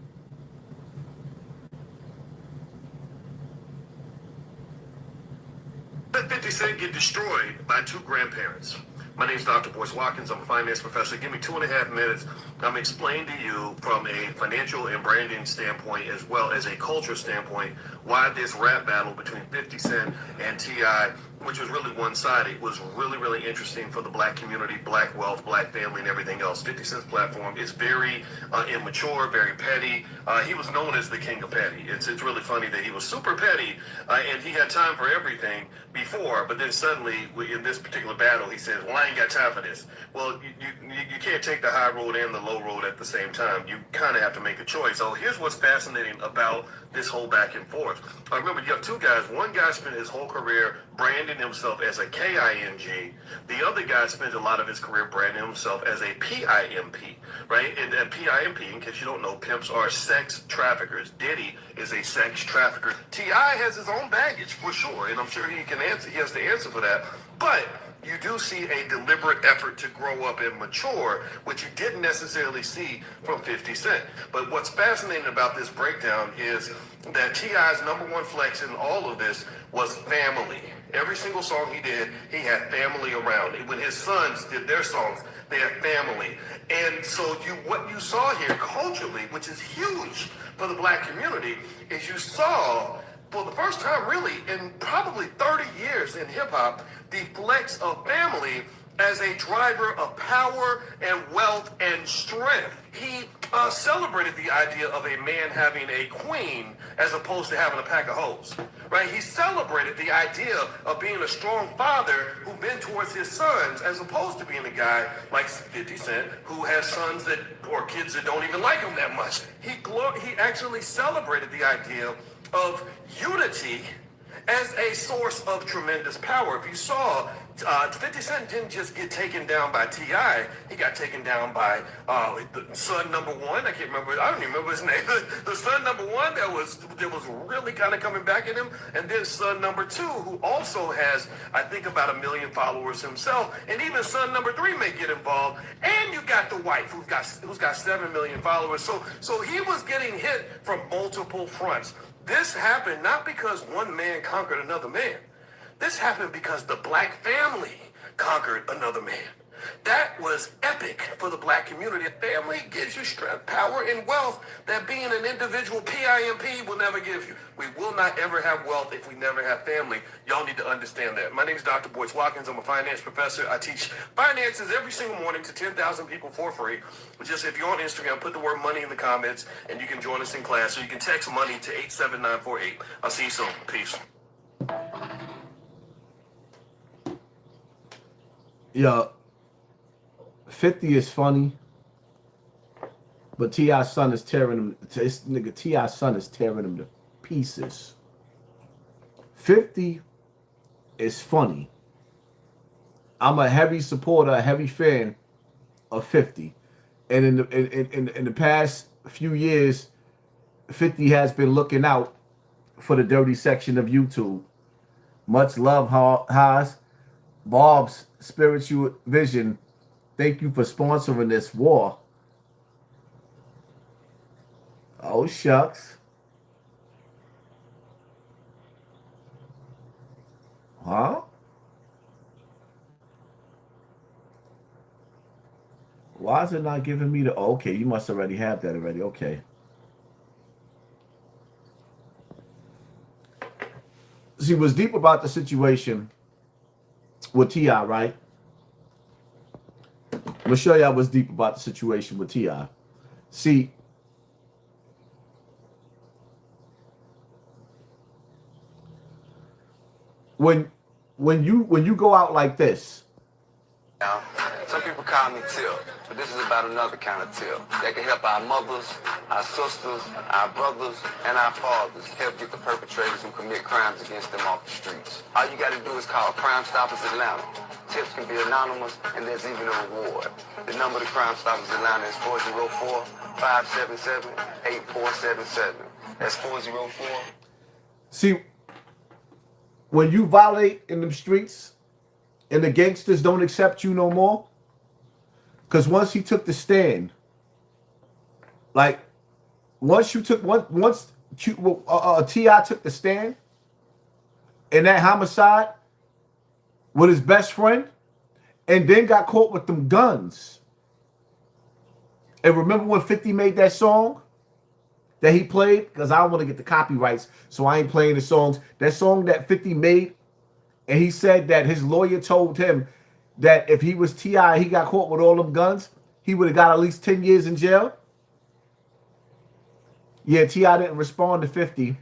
Let 50 Cent get destroyed by two grandparents. My name is Dr. Boyce Watkins. I'm a finance professor. Give me 2.5 minutes. I'm explaining to you from a financial and branding standpoint as well as a culture standpoint why this rap battle between 50 Cent and T.I., which was really one-sided, was really, really interesting for the black community, black wealth, black family, and everything else. 50 Cent's platform is very immature, very petty. He was known as the king of petty. It's really funny that he was super petty and he had time for everything before, but then suddenly in this particular battle, he says, well, I ain't got time for this. Well, you can't take the high road and the low road at the same time. You kind of have to make a choice. So here's what's fascinating about this whole back and forth. Remember, you have two guys. One guy spent his whole career branding himself as a K-I-N-G. The other guy spent a lot of his career branding himself as a P-I-M-P, right? And P-I-M-P, in case you don't know, pimps are sex traffickers. Diddy is a sex trafficker. T.I. has his own baggage, for sure, and I'm sure he has to answer for that. But you do see a deliberate effort to grow up and mature, which you didn't necessarily see from 50 Cent. But what's fascinating about this breakdown is that T.I.'s number one flex in all of this was family. Every single song he did, he had family around. When his sons did their songs, they had family. And so what you saw here culturally, which is huge for the black community, is you saw for the first time really in probably 30 years in hip-hop, the flex of family as a driver of power and wealth and strength. He celebrated the idea of a man having a queen as opposed to having a pack of hoes, right? He celebrated the idea of being a strong father who mentors his sons as opposed to being a guy like 50 Cent who has sons that or kids that don't even like him that much. He actually celebrated the idea of unity as a source of tremendous power. If you saw, 50 Cent didn't just get taken down by T.I., he got taken down by the son number one. I don't even remember his name. The son number one that was really kind of coming back at him, and then son number two, who also has, I think, about 1 million followers himself, and even son number three may get involved. And you got the wife who's got 7 million followers. So he was getting hit from multiple fronts. This happened not because one man conquered another man. This happened because the black family conquered another man. That was epic for the black community. Family gives you strength, power, and wealth that being an individual PIMP will never give you. We will not ever have wealth if we never have family. Y'all need to understand that. My name is Dr. Boyce Watkins. I'm a finance professor. I teach finances every single morning to 10,000 people for free. Just if you're on Instagram, put the word money in the comments, and you can join us in class. So you can text money to 87948. I'll see you soon. Peace. Yeah. 50 is funny, but T.I.'s son is tearing him. T.I.'s son is tearing him to pieces. 50 is funny. I'm a heavy supporter, a heavy fan of 50, and in the past few years, 50 has been looking out for the dirty section of YouTube. Much love, Haas. Bob's Spiritual Vision. Thank you for sponsoring this war. Oh, shucks. Huh? Why is it not giving me the... Okay, you must already have that already. Okay. See, what's deep about the situation with T.I., right? I'm gonna show y'all what's deep about the situation with T.I. See, when you go out like this, some people call me Till, but this is about another kind of Till that can help our mothers, our sisters, our brothers, and our fathers help get the perpetrators who commit crimes against them off the streets. All you got to do is call Crime Stoppers Atlanta. Tips can be anonymous, and there's even a reward. The number to Crime Stoppers Atlanta is 404-577-8477. That's 404. see, when you violate in them streets and the gangsters don't accept you no more, because once he took the stand, like once T.I. took the stand in that homicide with his best friend and then got caught with them guns. And remember when 50 made that song that he played? Because I don't want to get the copyrights, so I ain't playing the songs. That song that 50 made, and he said that his lawyer told him that if he was T.I., he got caught with all them guns, he would have got at least 10 years in jail. Yeah, T.I. didn't respond to 50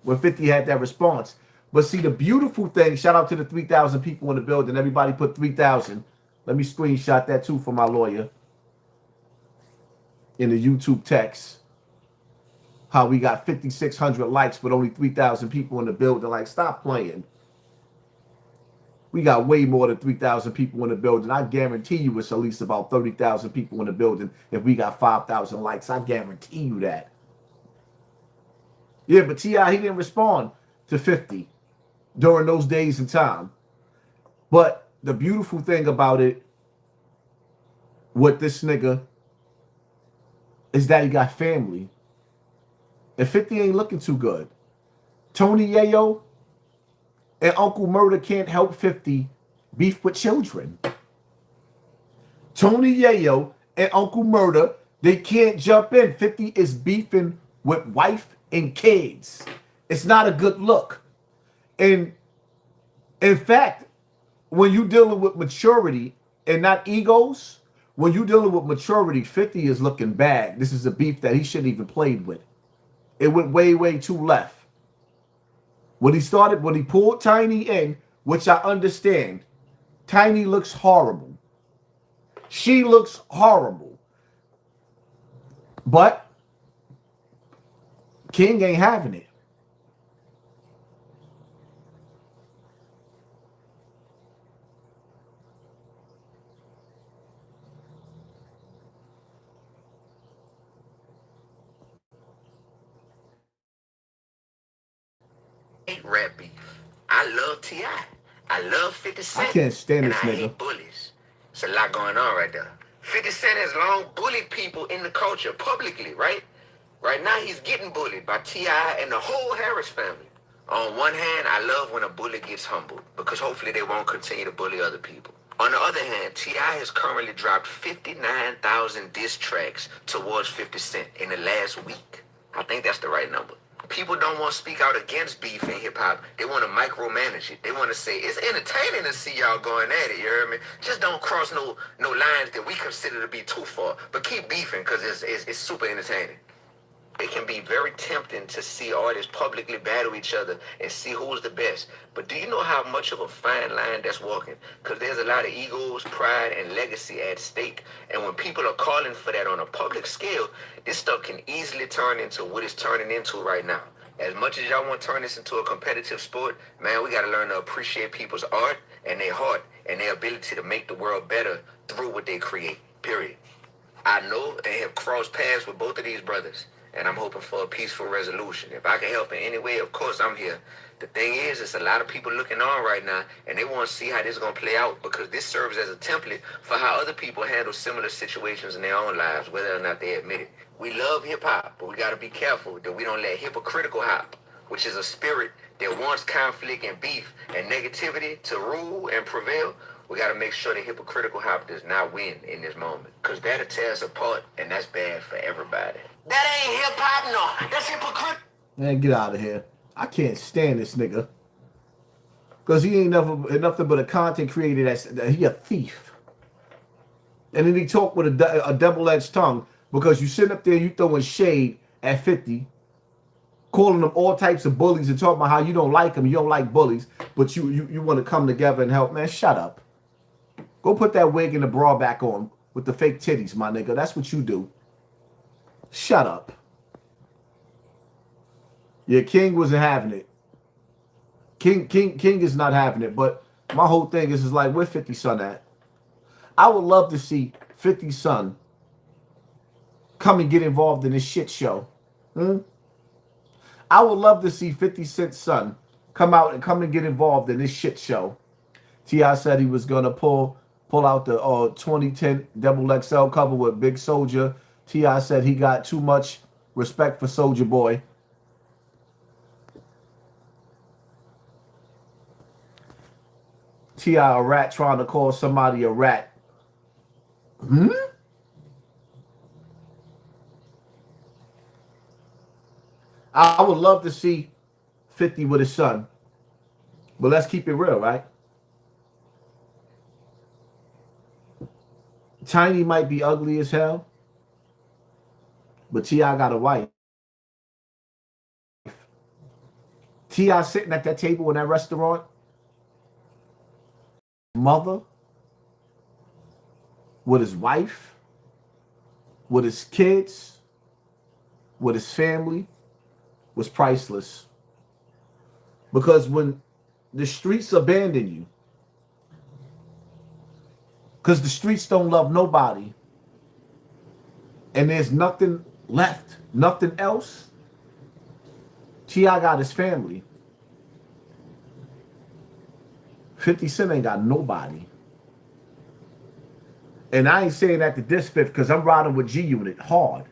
when 50 had that response. But see, the beautiful thing, shout out to the 3,000 people in the building. Everybody put 3,000. Let me screenshot that too for my lawyer in the YouTube text. How we got 5,600 likes, but only 3,000 people in the building. Like, stop playing. We got way more than 3,000 people in the building. I guarantee you it's at least about 30,000 people in the building if we got 5,000 likes. I guarantee you that. Yeah, but T.I., he didn't respond to 50 during those days in time. But the beautiful thing about it with this nigga is that he got family. And 50 ain't looking too good. Tony Yayo and Uncle Murder can't help 50 beef with children. Tony Yayo and Uncle Murder, they can't jump in. 50 is beefing with wife and kids. It's not a good look. And in fact, when you're dealing with maturity and not egos, when you're dealing with maturity, 50 is looking bad. This is a beef that he shouldn't even played with. It went way, way too left. When he pulled Tiny in, which I understand, Tiny looks horrible. She looks horrible. But King ain't having it. Rap beef. I love T.I. I love 50 Cent. I can't stand this and I nigga. hate bullies. It's a lot going on right there. 50 Cent has long bullied people in the culture publicly, right? Right now he's getting bullied by T.I. and the whole Harris family. On one hand, I love when a bully gets humbled because hopefully they won't continue to bully other people. On the other hand, T.I. has currently dropped 59,000 diss tracks towards 50 Cent in the last week. I think that's the right number. People don't want to speak out against beef in hip-hop. They want to micromanage it. They want to say, it's entertaining to see y'all going at it, you hear me? Just don't cross no lines that we consider to be too far. But keep beefing because it's super entertaining. It can be very tempting to see artists publicly battle each other and see who's the best. But do you know how much of a fine line that's walking? Because there's a lot of egos, pride, and legacy at stake. And when people are calling for that on a public scale, this stuff can easily turn into what it's turning into right now. As much as y'all want to turn this into a competitive sport, man, we got to learn to appreciate people's art and their heart and their ability to make the world better through what they create, period. I know and have crossed paths with both of these brothers. And I'm hoping for a peaceful resolution. If I can help in any way, of course, I'm here. The thing is, it's a lot of people looking on right now, and they want to see how this is going to play out because this serves as a template for how other people handle similar situations in their own lives, whether or not they admit it. We love hip-hop, but we got to be careful that we don't let hypocritical hop, which is a spirit that wants conflict and beef and negativity to rule and prevail. We got to make sure the hypocritical hop does not win in this moment because that'll tear us apart, and that's bad for everybody. That ain't hip-hop, no. That's hypocritical. Man, get out of here. I can't stand this nigga. Because he ain't nothing but a content creator that he a thief. And then he talk with a double-edged tongue because you sit up there, you throwing shade at 50, calling them all types of bullies and talking about how you don't like them, you don't like bullies, but you want to come together and help. Man, shut up. Go put that wig and the bra back on with the fake titties, my nigga. That's what you do. Shut up. Yeah, King wasn't having it. King is not having it, but my whole thing is like, where 50 Son at? I would love to see 50 Son come and get involved in this shit show. I would love to see 50 Cent's son come and get involved in this shit show. T.I. said he was gonna pull out the 2010 Double XL cover with Big Soulja. T.I. said he got too much respect for Soulja Boy. T.I. a rat trying to call somebody a rat. I would love to see 50 with his son. But let's keep it real, right? Tiny might be ugly as hell, but T.I. got a wife. T.I. sitting at that table in that restaurant, mother, with his wife, with his kids, with his family, was priceless. Because when the streets abandon you, because the streets don't love nobody, and there's nothing left, nothing else, T.I. got his family. 50 Cent ain't got nobody. And I ain't saying that to diss Fifth, because I'm riding with G-Unit hard.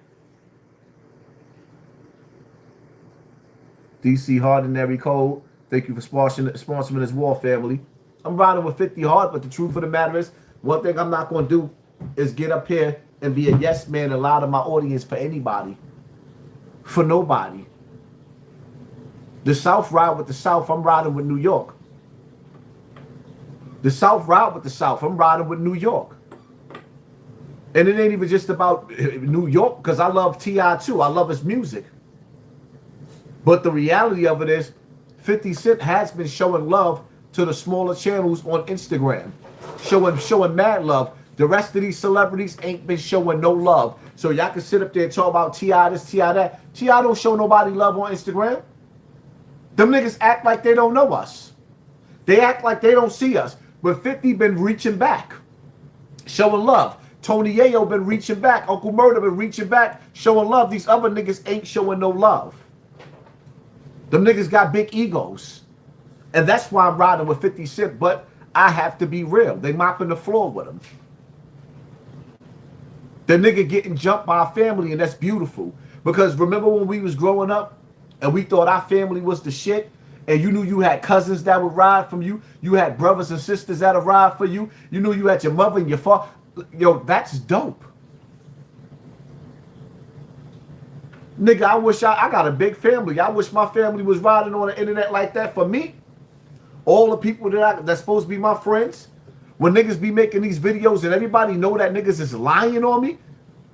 DC Hardinary Code, thank you for sponsoring this war, family. I'm riding with 50 hard, but the truth of the matter is, one thing I'm not going to do is get up here and be a yes man and lie to my audience for anybody. For nobody. The South ride with the South, I'm riding with New York. The South ride with the South, I'm riding with New York. And it ain't even just about New York, because I love T.I. too. I love his music. But the reality of it is, 50 Cent has been showing love to the smaller channels on Instagram. Showing mad love. The rest of these celebrities ain't been showing no love. So y'all can sit up there and talk about T.I. this, T.I. that. T.I. don't show nobody love on Instagram. Them niggas act like they don't know us. They act like they don't see us. But 50 been reaching back, showing love. Tony Yayo been reaching back. Uncle Murder been reaching back, showing love. These other niggas ain't showing no love. Them niggas got big egos. And that's why I'm riding with 50 Cent, but I have to be real. They mopping the floor with him. The nigga getting jumped by our family, and that's beautiful. Because remember when we was growing up and we thought our family was the shit, and you knew you had cousins that would ride from you, you had brothers and sisters that would ride for you, you knew you had your mother and your father. Yo, that's dope. Nigga, I wish I got a big family. I wish my family was riding on the internet like that for me. All the people that's supposed to be my friends, when niggas be making these videos and everybody know that niggas is lying on me,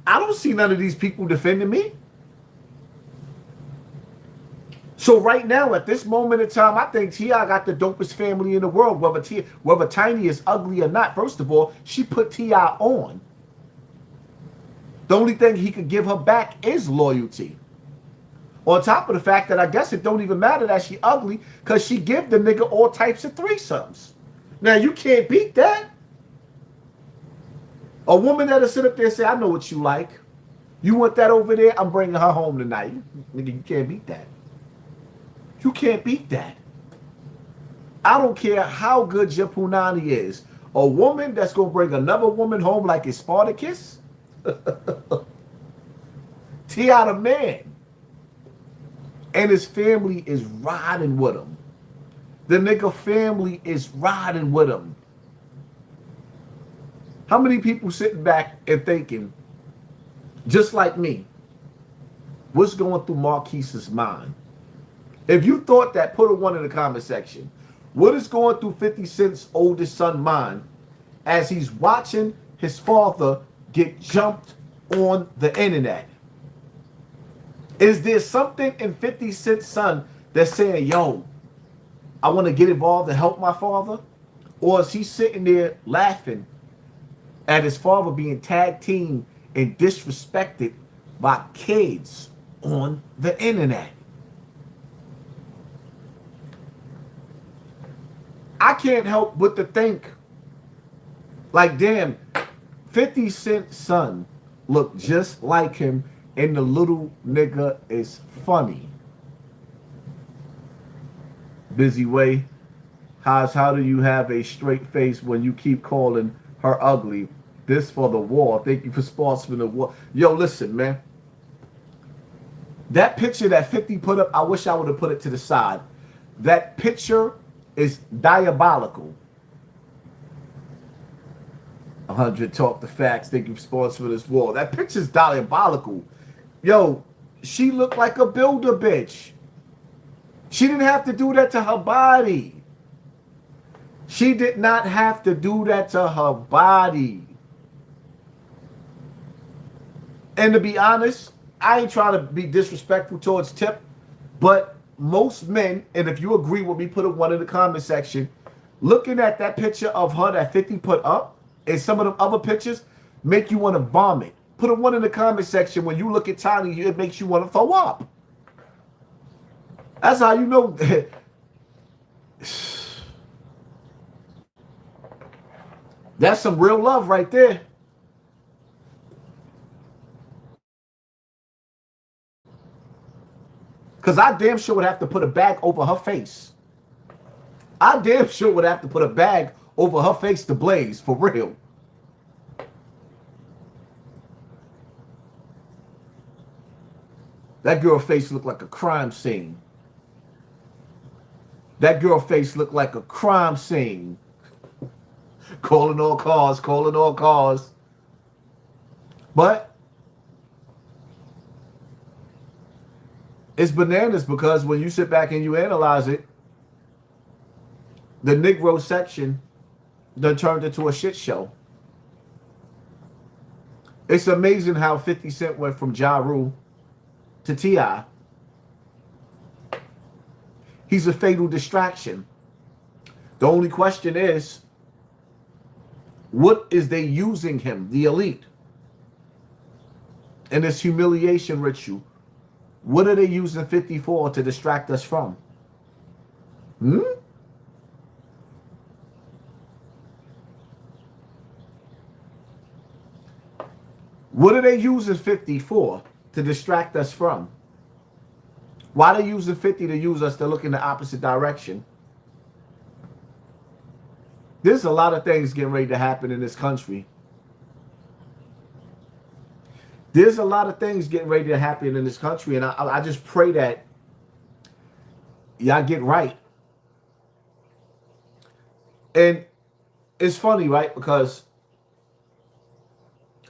I don't see none of these people defending me. So right now, at this moment in time, I think T.I. got the dopest family in the world, whether Tiny is ugly or not. First of all, she put T.I. on. The only thing he could give her back is loyalty. On top of the fact that I guess it don't even matter that she ugly, because she give the nigga all types of threesomes. Now, you can't beat that. A woman that'll sit up there and say, I know what you like. You want that over there? I'm bringing her home tonight. Nigga, you can't beat that. You can't beat that. I don't care how good your punani is. A woman that's going to bring another woman home like it's Spartacus? T.I. the man. And his family is riding with him. The nigga family is riding with him. How many people sitting back and thinking, just like me, what's going through Marquise's mind? If you thought that, put a 1 in the comment section. What is going through 50 Cent's oldest son's mind as he's watching his father get jumped on the internet? Is there something in 50 Cent's son that's saying, yo, I want to get involved and help my father? Or is he sitting there laughing at his father being tag teamed and disrespected by kids on the internet? I can't help but to think, like, damn, 50 Cent's son looked just like him, and the little nigga is funny. Busy Way, how do you have a straight face when you keep calling her ugly? This for the war. Thank you for sponsoring the war. Yo, listen, man. That picture that 50 put up, I wish I would have put it to the side. That picture is diabolical. 100 talk the facts. Thank you for sponsoring this war. That picture's diabolical. Yo, she looked like a builder bitch. She didn't have to do that to her body. She did not have to do that to her body. And to be honest, I ain't trying to be disrespectful towards Tip, but most men, and if you agree with me, put a 1 in the comment section. Looking at that picture of her that 50 put up and some of them other pictures make you want to vomit. Put a 1 in the comment section. When you look at Tiny, it makes you want to throw up. That's how you know. That's some real love right there. Because I damn sure would have to put a bag over her face. I damn sure would have to put a bag over her face to blaze, for real. That girl face looked like a crime scene. That girl face looked like a crime scene. Calling all cars, calling all cars. But it's bananas because when you sit back and you analyze it, the Negro section done turned into a shit show. It's amazing how 50 Cent went from Ja Rule to T.I. He's a fatal distraction. The only question is, what is they using him, the elite, in this humiliation ritual? What are they using 54 to distract us from? What are they using 54 to distract us from? Why are they using 50 to use us to look in the opposite direction? There's a lot of things getting ready to happen in this country. There's a lot of things getting ready to happen in this country, and I just pray that y'all get right. And it's funny, right? Because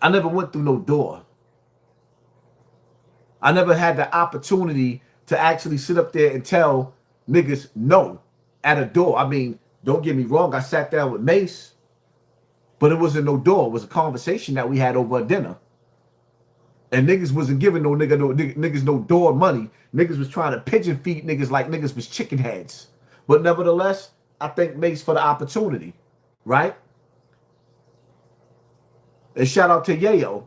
I never went through no door. I never had the opportunity to actually sit up there and tell niggas no at a door. I mean, don't get me wrong, I sat down with Mace, but it wasn't no door. It was a conversation that we had over a dinner. And niggas wasn't giving niggas no door money. Niggas was trying to pigeon feed niggas like niggas was chicken heads. But nevertheless, I thank Mace for the opportunity, right? And shout out to Yayo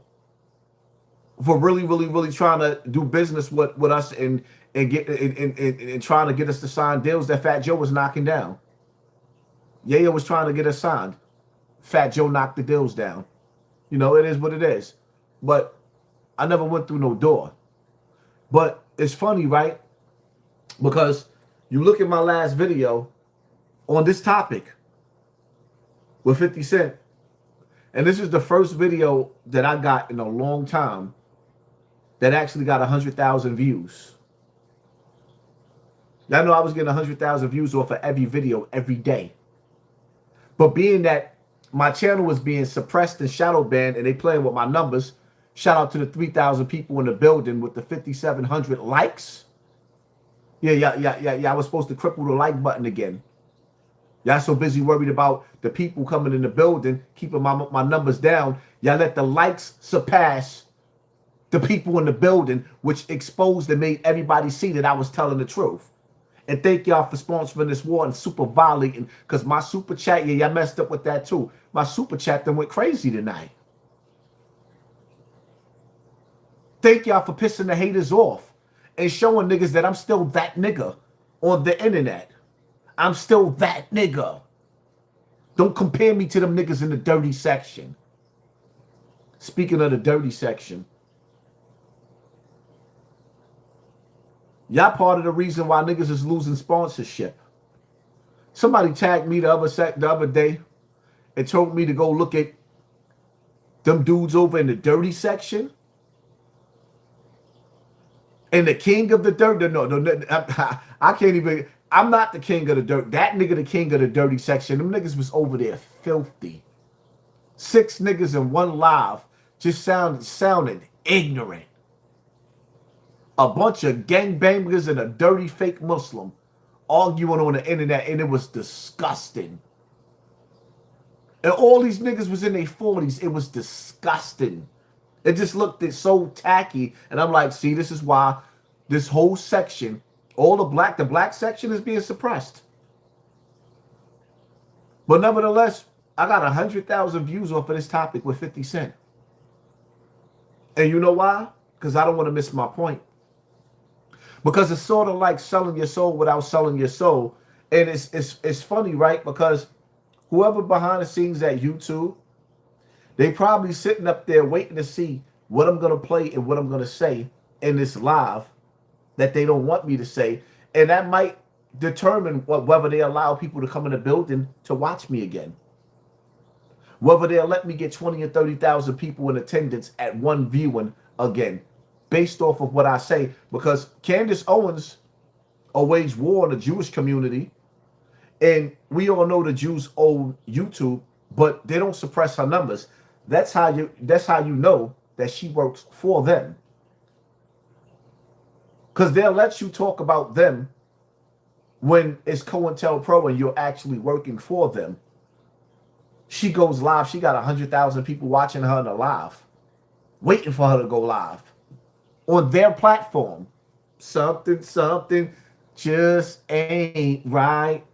for really trying to do business with us and trying to get us to sign deals that Fat Joe was knocking down. Yayo was trying to get us signed. Fat Joe knocked the deals down. You know, it is what it is. But I never went through no door. But it's funny, right? Because you look at my last video on this topic with 50 Cent. And this is the first video that I got in a long time that actually got 100,000 views. Y'all know I was getting 100,000 views off of every video every day. But being that my channel was being suppressed and shadow banned and they playing with my numbers, shout out to the 3,000 people in the building with the 5,700 likes. Yeah, I was supposed to cripple the like button again. Y'all so busy worried about the people coming in the building, keeping my numbers down. Y'all let the likes surpass the people in the building, which exposed and made everybody see that I was telling the truth. And thank y'all for sponsoring this war and super violating, because my super chat, yeah, y'all messed up with that too. My super chat then went crazy tonight. Thank y'all for pissing the haters off and showing niggas that I'm still that nigga on the internet. I'm still that nigga. Don't compare me to them niggas in the dirty section. Speaking of the dirty section, y'all part of the reason why niggas is losing sponsorship. Somebody tagged me the other day and told me to go look at them dudes over in the dirty section. And the king of the dirt, I can't even, I'm not the king of the dirt. That nigga the king of the dirty section. Them niggas was over there filthy. 6 niggas in one live just sounded ignorant. A bunch of gangbangers and a dirty fake Muslim arguing on the internet, and it was disgusting. And all these niggas was in their 40s. It was disgusting. It just looked so tacky. And I'm like, see, this is why this whole section, all the black section is being suppressed. But nevertheless, I got 100,000 views off of this topic with 50 Cent. And you know why? Because I don't want to miss my point. Because it's sort of like selling your soul without selling your soul. And it's funny, right? Because whoever behind the scenes at YouTube, they probably sitting up there waiting to see what I'm going to play and what I'm going to say in this live that they don't want me to say. And that might determine whether they allow people to come in the building to watch me again. Whether they'll let me get 20 or 30,000 people in attendance at one viewing again, based off of what I say. Because Candace Owens waged war on the Jewish community. And we all know the Jews own YouTube, but they don't suppress her numbers. That's how you know that she works for them. Because they'll let you talk about them when it's COINTELPRO and you're actually working for them. She goes live. She got 100,000 people watching her in a live, waiting for her to go live on their platform. Something just ain't right.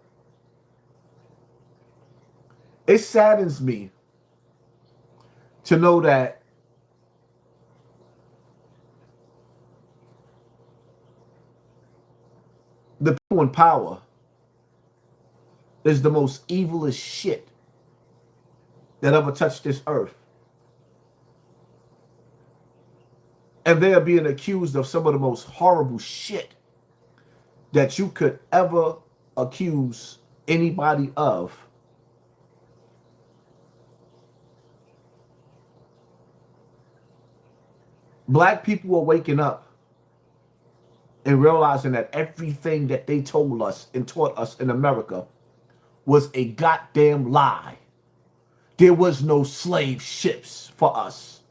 It saddens me to know that the people in power is the most evilest shit that ever touched this earth. And they are being accused of some of the most horrible shit that you could ever accuse anybody of. Black people are waking up and realizing that everything that they told us and taught us in America was a goddamn lie. There was no slave ships for us.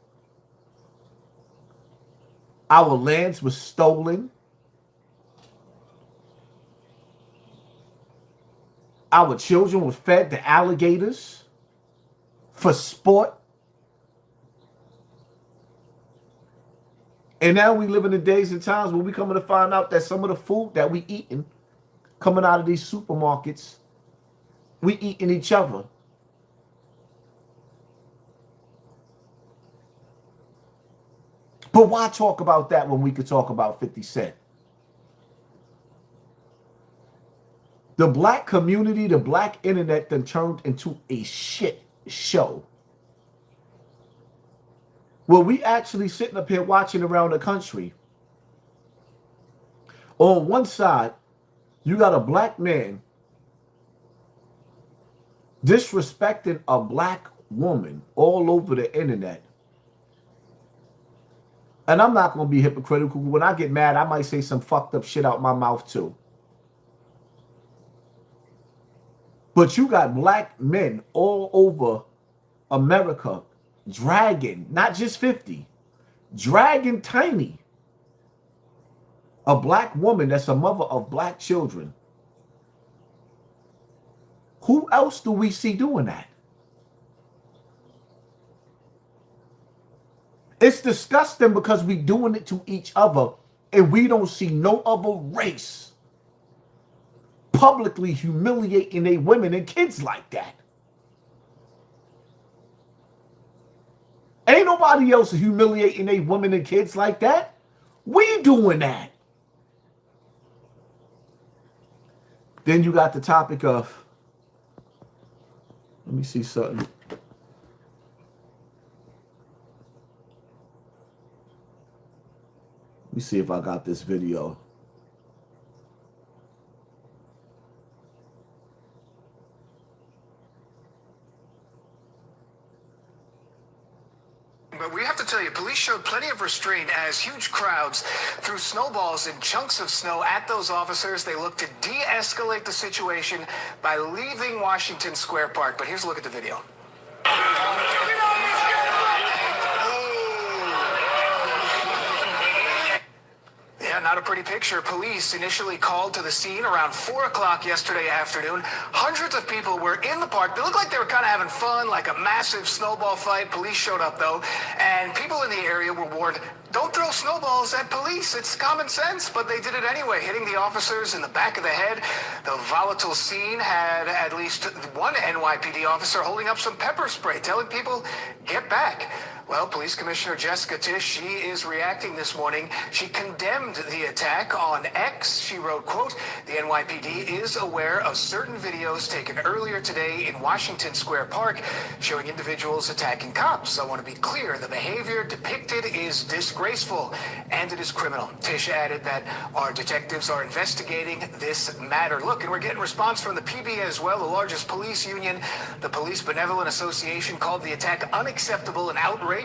Our lands were stolen. Our children were fed to alligators for sport. And now we live in the days and times where we coming to find out that some of the food that we eating coming out of these supermarkets, we eating each other. But why talk about that when we could talk about 50 Cent? The black community, the black internet then turned into a shit show. Well, we actually sitting up here watching around the country. On one side, you got a black man disrespecting a black woman all over the internet. And I'm not going to be hypocritical. When I get mad, I might say some fucked up shit out my mouth too. But you got black men all over America dragging, not just 50, dragging Tiny, a black woman that's a mother of black children, Who else do we see doing that? It's disgusting because we doing it to each other and we don't see no other race publicly humiliating their women and kids like that. Ain't nobody else humiliating their women and kids like that. We doing that. Then you got the topic of, let me see something. Let me see if I got this video. But we have to tell you, police showed plenty of restraint as huge crowds threw snowballs and chunks of snow at those officers. They looked to de-escalate the situation by leaving Washington Square Park. But here's a look at the video. Yeah, not a pretty picture. Police initially called to the scene around 4 o'clock yesterday afternoon. Hundreds of people were in the park. They looked like they were kind of having fun, like a massive snowball fight. Police showed up, though, and people in the area were warned, don't throw snowballs at police. It's common sense, but they did it anyway, hitting the officers in the back of the head. The volatile scene had at least one NYPD officer holding up some pepper spray, telling people, get back. Well, Police Commissioner Jessica Tisch, she is reacting this morning. She condemned the attack on X. She wrote, quote, the NYPD is aware of certain videos taken earlier today in Washington Square Park showing individuals attacking cops. I want to be clear, the behavior depicted is disgraceful and it is criminal. Tisch added that our detectives are investigating this matter. Look, and we're getting response from the PBA as well, the largest police union. The Police Benevolent Association called the attack unacceptable and outrageous,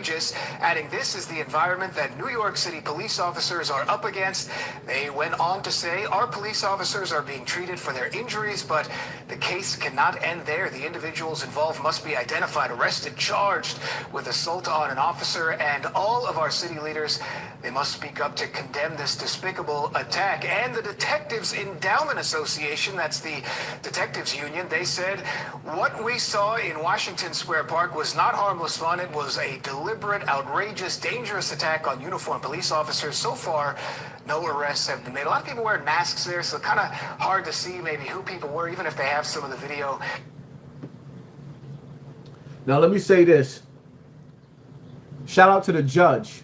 adding this is the environment that New York City police officers are up against. They went on to say our police officers are being treated for their injuries, but the case cannot end there. The individuals involved must be identified, arrested, charged with assault on an officer, and all of our city leaders, they must speak up to condemn this despicable attack. And the Detectives Endowment Association, that's the detectives union, they said what we saw in Washington Square Park was not harmless fun. It was a deliberate, outrageous, dangerous attack on uniformed police officers. So far, no arrests have been made. A lot of people wearing masks there, so kind of hard to see maybe who people were, even if they have some of the video. Now, let me say this. Shout out to the judge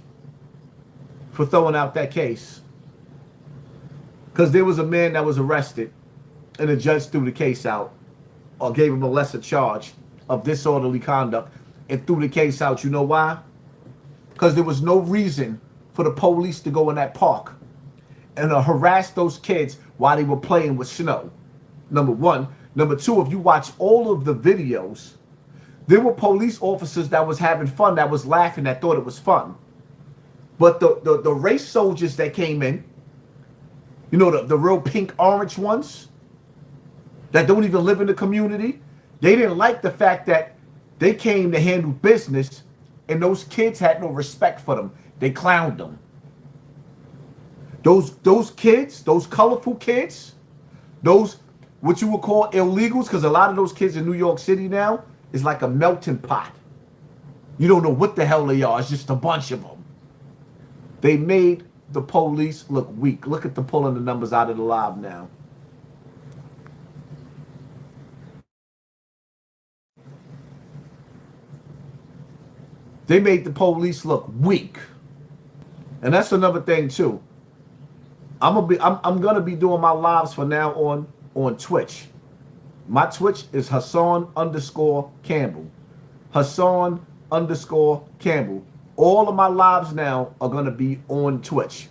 for throwing out that case. Because there was a man that was arrested, and the judge threw the case out, or gave him a lesser charge of disorderly conduct, and threw the case out. You know why? Because there was no reason for the police to go in that park and harass those kids while they were playing with snow. Number one. Number two, if you watch all of the videos, there were police officers that was having fun, that was laughing, that thought it was fun. But the race soldiers that came in, you know, the real pink orange ones that don't even live in the community, they didn't like the fact that they came to handle business and those kids had no respect for them. They clowned them. Those kids, those colorful kids, those what you would call illegals, because a lot of those kids in New York City now is like a melting pot. You don't know what the hell they are. It's just a bunch of them. They made the police look weak. Look at the pulling the numbers out of the live now. They made the police look weak. And that's another thing too. I'm gonna be doing my lives from now on Twitch. My Twitch is HASSAN_Campbell. HASSAN_Campbell. All of my lives now are gonna be on Twitch.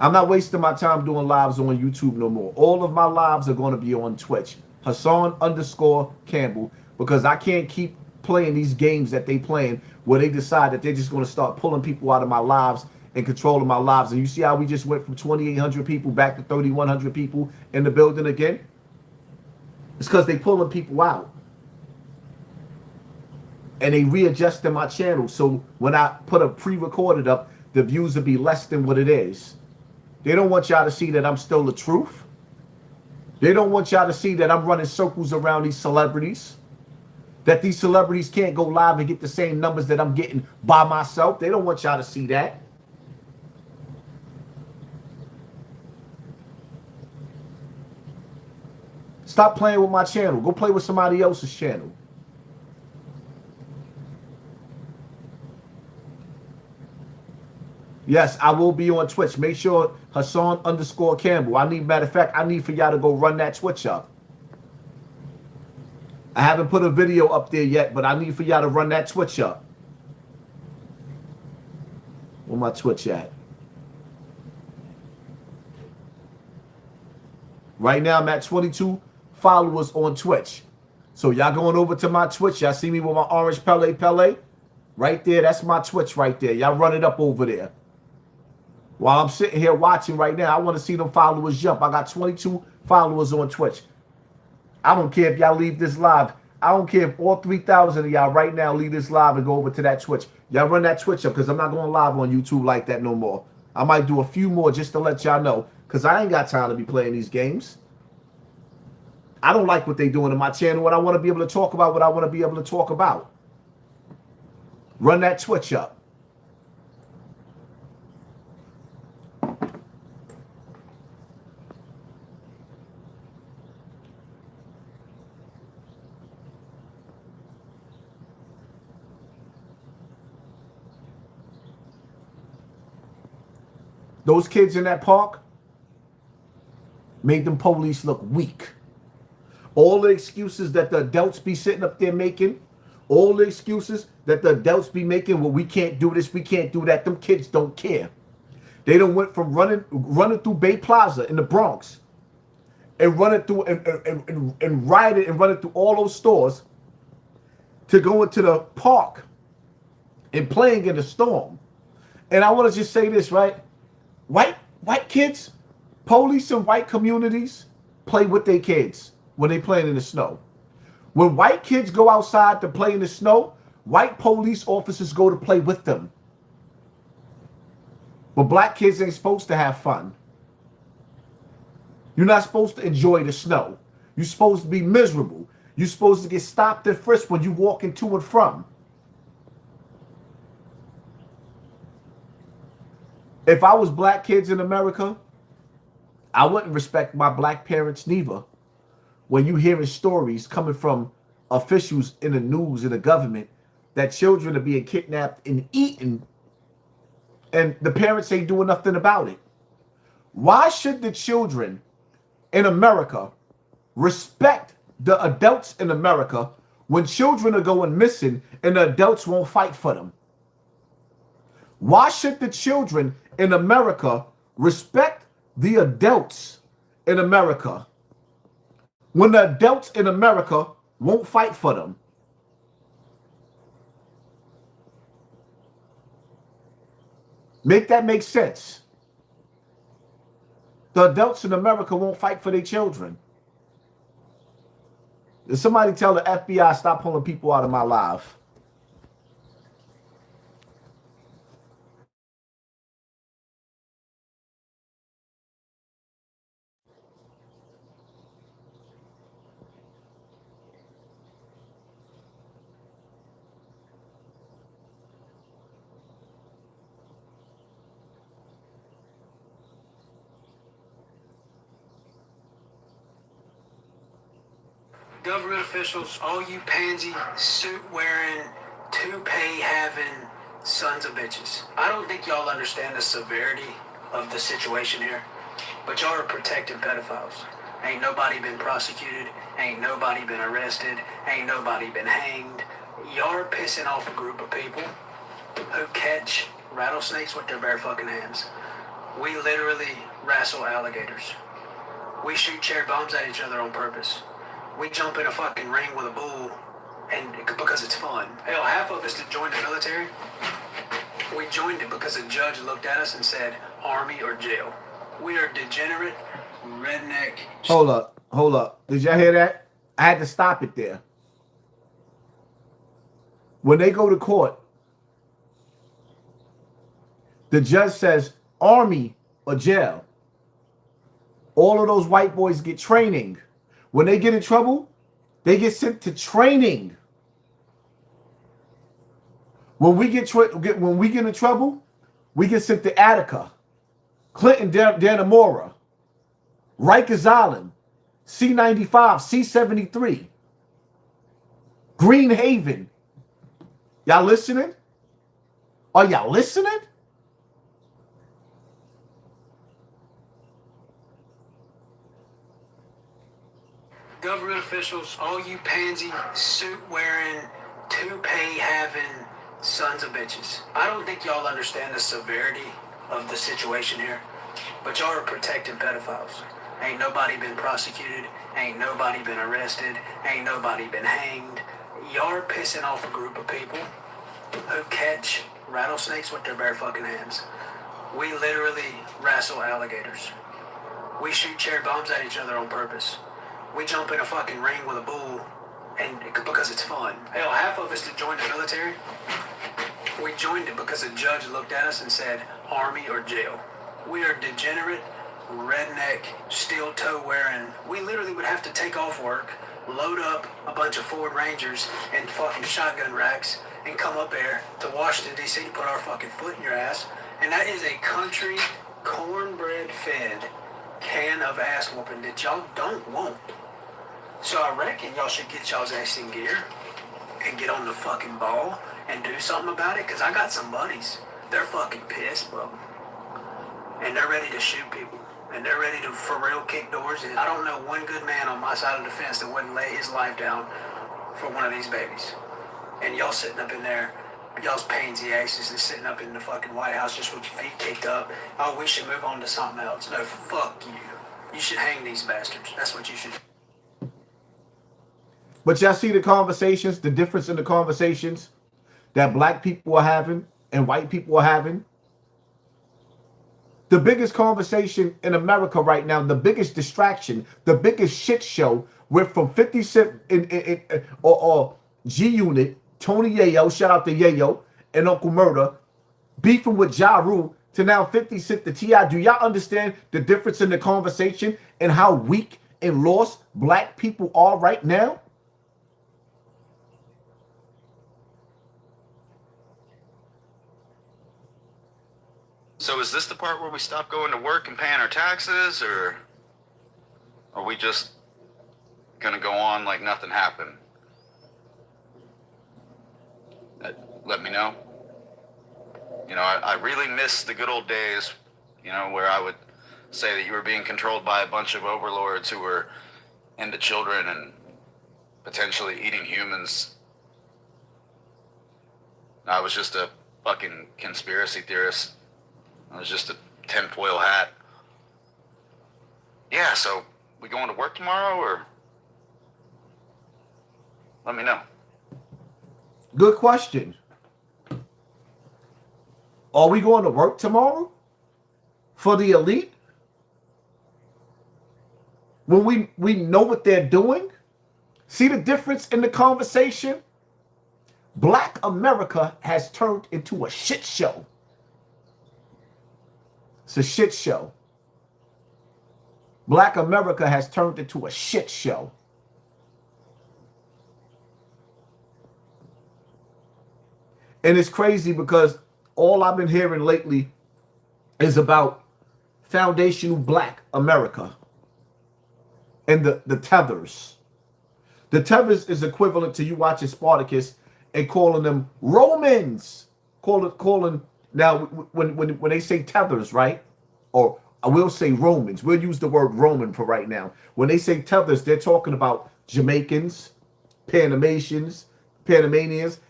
I'm not wasting my time doing lives on YouTube no more. All of my lives are gonna be on Twitch. HASSAN_Campbell, because I can't keep playing these games that they playing where they decide that they're just going to start pulling people out of my lives and controlling my lives. And you see how we just went from 2,800 people back to 3,100 people in the building again? It's because they pulling people out. And they readjusting my channel. So when I put a pre-recorded up, the views will be less than what it is. They don't want y'all to see that I'm still the truth. They don't want y'all to see that I'm running circles around these celebrities. That these celebrities can't go live and get the same numbers that I'm getting by myself. They don't want y'all to see that. Stop playing with my channel. Go play with somebody else's channel. Yes, I will be on Twitch. Make sure Hassan_Campbell. Matter of fact, I need for y'all to go run that Twitch up. I haven't put a video up there yet, but I need for y'all to run that Twitch up. Where my Twitch at? Right now, I'm at 22 followers on Twitch. So y'all going over to my Twitch. Y'all see me with my orange Pele. Right there, that's my Twitch right there. Y'all run it up over there. While I'm sitting here watching right now, I want to see them followers jump. I got 22 followers on Twitch. I don't care if y'all leave this live. I don't care if all 3,000 of y'all right now leave this live and go over to that Twitch. Y'all run that Twitch up because I'm not going live on YouTube like that no more. I might do a few more just to let y'all know because I ain't got time to be playing these games. I don't like what they doing in my channel. What I want to be able to talk about, what I want to be able to talk about. Run that Twitch up. Those kids in that park made them police look weak. All the excuses that the adults be sitting up there making, all the excuses that the adults be making, well, we can't do this, we can't do that, them kids don't care. They done went from running through Bay Plaza in the Bronx and running through and riding and running through all those stores to going to the park and playing in the storm. And I want to just say this, right? White kids, police in white communities play with their kids when they playing in the snow. When white kids go outside to play in the snow, white police officers go to play with them. But black kids ain't supposed to have fun. You're not supposed to enjoy the snow. You're supposed to be miserable. You're supposed to get stopped and frisked when you're walking to and from. If I was black kids in America, I wouldn't respect my black parents neither. When you hearing stories coming from officials in the news in the government that children are being kidnapped and eaten and the parents ain't doing nothing about it. Why should the children in America respect the adults in America when children are going missing and the adults won't fight for them? Why should the children in America respect the adults in America when the adults in America won't fight for them? Make that make sense. The adults in America won't fight for their children. Did somebody tell the FBI stop pulling people out of my life? Government officials, all you pansy, suit-wearing, toupee-having sons of bitches. I don't think y'all understand the severity of the situation here, but y'all are protecting pedophiles. Ain't nobody been prosecuted, ain't nobody been arrested, ain't nobody been hanged. Y'all are pissing off a group of people who catch rattlesnakes with their bare fucking hands. We literally wrestle alligators. We shoot cherry bombs at each other on purpose. We jump in a fucking ring with a bull and because it's fun. Hell, half of us that joined the military, we joined it because a judge looked at us and said, Army or jail. We are degenerate, redneck. Hold up. Did y'all hear that? I had to stop it there. When they go to court, the judge says Army or jail. All of those white boys get training. When they get in trouble, they get sent to training. When we get in trouble, we get sent to Attica, Clinton, Dannemora, Rikers Island, C-95, C-73, Green Haven. Y'all listening? Are y'all listening? Government officials, all you pansy, suit-wearing, toupee-having sons of bitches. I don't think y'all understand the severity of the situation here, but y'all are protecting pedophiles. Ain't nobody been prosecuted, ain't nobody been arrested, ain't nobody been hanged. Y'all are pissing off a group of people who catch rattlesnakes with their bare fucking hands. We literally wrestle alligators. We shoot cherry bombs at each other on purpose. We jump in a fucking ring with a bull, and because it's fun. Hell, half of us that joined the military, we joined it because a judge looked at us and said, Army or jail. We are degenerate, redneck, steel toe wearing. We literally would have to take off work, load up a bunch of Ford Rangers and fucking shotgun racks, and come up there to Washington, D.C. to put our fucking foot in your ass. And that is a country cornbread fed can of ass whooping that y'all don't want. So I reckon y'all should get y'all's ass in gear and get on the fucking ball and do something about it, because I got some buddies. They're fucking pissed, bro. And they're ready to shoot people. And they're ready to, for real, kick doors in. I don't know one good man on my side of the fence that wouldn't lay his life down for one of these babies. And y'all sitting up in there, y'all's pansy asses is sitting up in the fucking White House just with your feet kicked up. Oh, we should move on to something else. No, fuck you. You should hang these bastards. That's what you should do. But y'all see the conversations, the difference in the conversations that black people are having and white people are having? The biggest conversation in America right now, the biggest distraction, the biggest shit show went from 50 Cent or G-Unit, Tony Yayo, shout out to Yayo, and Uncle Murder, beefing with Ja Rule, to now 50 Cent to T.I. Do y'all understand the difference in the conversation and how weak and lost black people are right now? So is this the part where we stop going to work and paying our taxes, or are we just gonna go on like nothing happened? Let me know. You know, I really miss the good old days, you know, where I would say that you were being controlled by a bunch of overlords who were into children and potentially eating humans. I was just a fucking conspiracy theorist. I was just a tinfoil hat. Yeah, so we going to work tomorrow, or? Let me know. Good question. Are we going to work tomorrow for the elite? When we know what they're doing? See the difference in the conversation? Black America has turned into a shit show. It's a shit show. Black America has turned into a shit show. And it's crazy because all I've been hearing lately is about foundational black America and the tethers. The tethers is equivalent to you watching Spartacus and calling them Romans. Calling now when they say tethers, right? Or I will say Romans. We'll use the word Roman for right now. When they say tethers, they're talking about Jamaicans, Panamanians,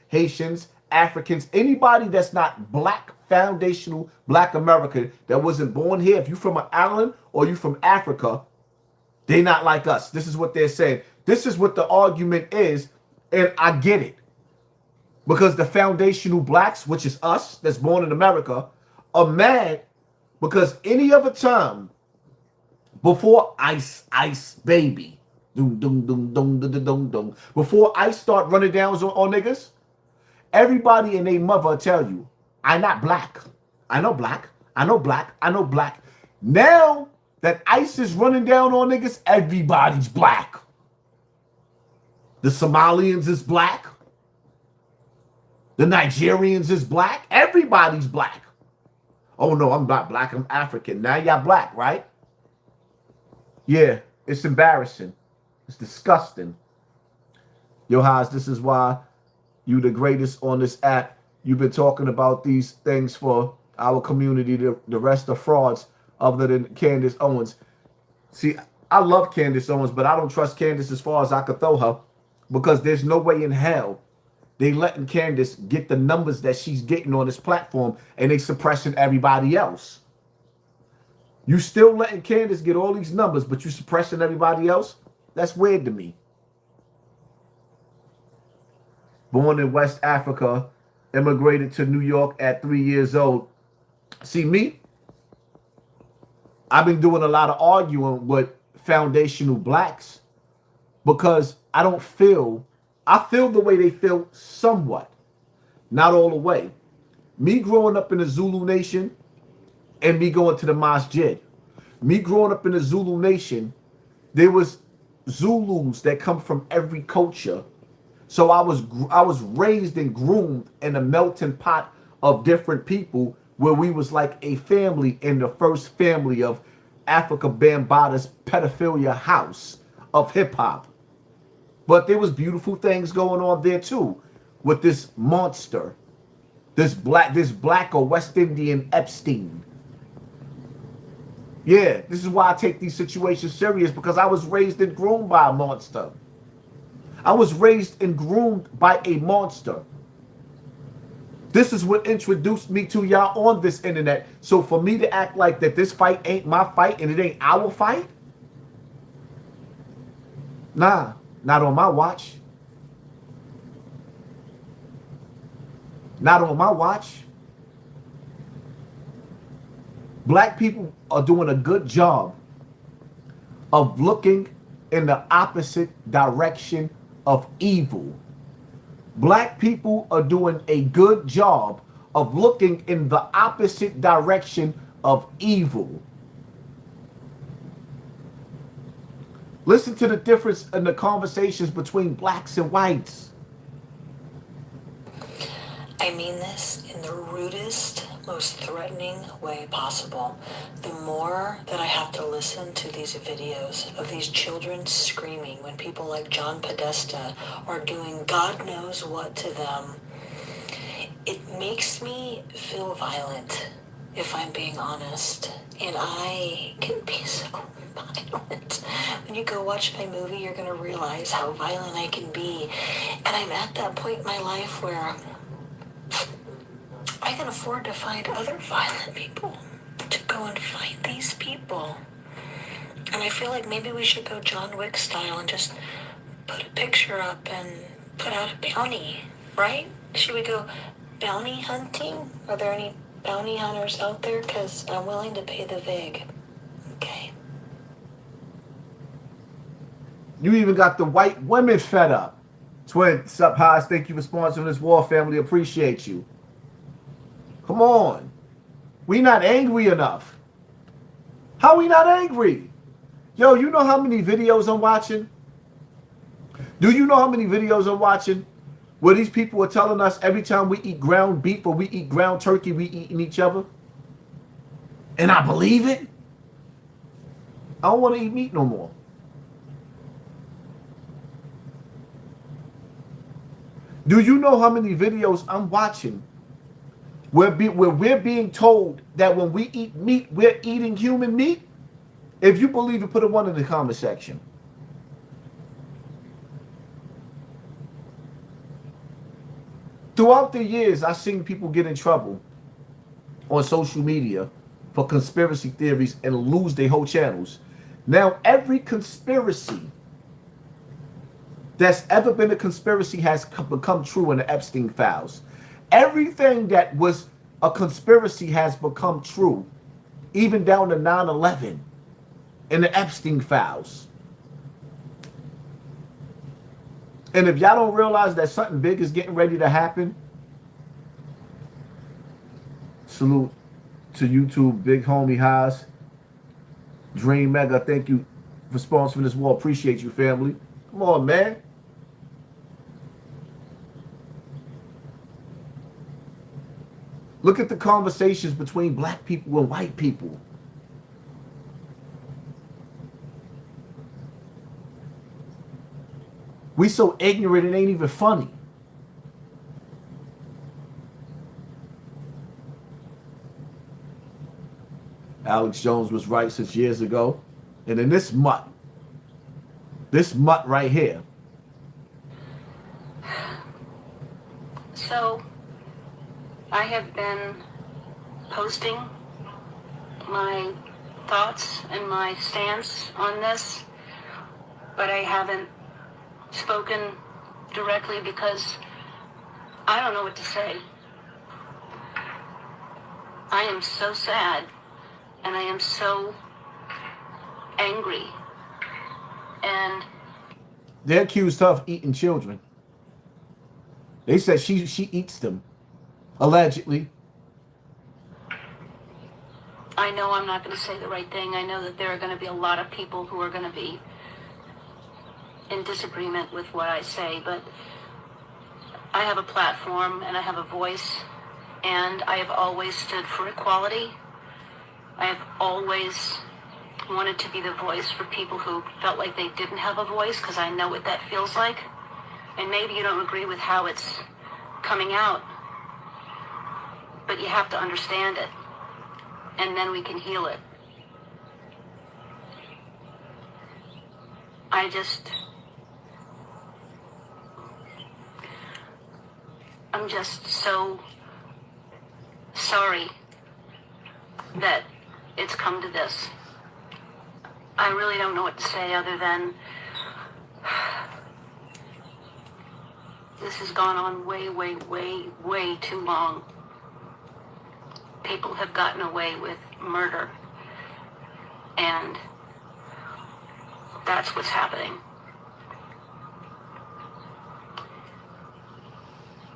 Haitians, Africans, anybody that's not black, foundational black American that wasn't born here. If you're from an island or you're from Africa, they're not like us. This is what they're saying. This is what the argument is, and I get it. Because the foundational blacks, which is us, that's born in America, are mad because any other time before Ice Baby, before Ice start running down on niggas, everybody and their mother tell you, I not black. I know black. I know black. I know black. Now that ICE is running down on niggas, everybody's black. The Somalians is black. The Nigerians is black. Everybody's black. Oh no, I'm not black, I'm African. Now y'all black, right? Yeah, it's embarrassing. It's disgusting. Yo, Haas, this is why you the greatest on this app. You've been talking about these things for our community. The rest are frauds other than Candace Owens. See, I love Candace Owens, but I don't trust Candace as far as I could throw her, because there's no way in hell they letting Candace get the numbers that she's getting on this platform and they suppressing everybody else. You still letting Candace get all these numbers, but you suppressing everybody else? That's weird to me. Born in West Africa, immigrated to New York at 3 years old. See me? I've been doing a lot of arguing with foundational blacks because I feel the way they feel somewhat, not all the way. Me growing up in the Zulu Nation and me going to the masjid. Me growing up in the Zulu Nation, there was Zulus that come from every culture. So I was raised and groomed in a melting pot of different people where we was like a family in the first family of Africa Bambaata's pedophilia house of hip hop. But there was beautiful things going on there too with this monster, this black or West Indian Epstein. Yeah, this is why I take these situations serious, because I was raised and groomed by a monster. I was raised and groomed by a monster. This is what introduced me to y'all on this internet. So for me to act like that this fight ain't my fight and it ain't our fight? Nah, not on my watch. Not on my watch. Black people are doing a good job of looking in the opposite direction of evil. Black people are doing a good job of looking in the opposite direction of evil. Listen to the difference in the conversations between blacks and whites. I mean this in the rudest, most threatening way possible. The more that I have to listen to these videos of these children screaming when people like John Podesta are doing God knows what to them, it makes me feel violent, if I'm being honest. And I can be so violent. When you go watch my movie, you're going to realize how violent I can be. And I'm at that point in my life where I can afford to find other violent people to go and fight these people. And I feel like maybe we should go John Wick style and just put a picture up and put out a bounty, right? Should we go bounty hunting? Are there any bounty hunters out there? Because I'm willing to pay the VIG. Okay. You even got the white women fed up. Twin, sup, Haas? Thank you for sponsoring this war, family. Appreciate you. Come on. We not angry enough. How we not angry? Yo, you know how many videos I'm watching? Do you know how many videos I'm watching where these people are telling us every time we eat ground beef or we eat ground turkey, we eating each other? And I believe it. I don't want to eat meat no more. Do you know how many videos I'm watching where we're being told that when we eat meat, we're eating human meat? If you believe it, put a 1 in the comment section. Throughout the years, I've seen people get in trouble on social media for conspiracy theories and lose their whole channels. Now, every conspiracy that's ever been a conspiracy has become true in the Epstein files. Everything that was a conspiracy has become true, even down to 9/11 in the Epstein files. And if y'all don't realize that something big is getting ready to happen, salute to YouTube, big homie Haas. Dream Mega, thank you for sponsoring this war. Appreciate you, family. Come on, man. Look at the conversations between black people and white people. We so ignorant it ain't even funny. Alex Jones was right since years ago. And then this mutt right here. So I have been posting my thoughts and my stance on this, but I haven't spoken directly because I don't know what to say. I am so sad and I am so angry. And they accused her of eating children. They said she eats them, allegedly. I know I'm not going to say the right thing. I know that there are going to be a lot of people who are going to be in disagreement with what I say, but I have a platform and I have a voice, and I have always stood for equality. I have always wanted to be the voice for people who felt like they didn't have a voice, because I know what that feels like. And maybe you don't agree with how it's coming out, but you have to understand it, and then we can heal it. I'm just so sorry that it's come to this. I really don't know what to say other than this has gone on way, way, way, way too long. People have gotten away with murder, and that's what's happening.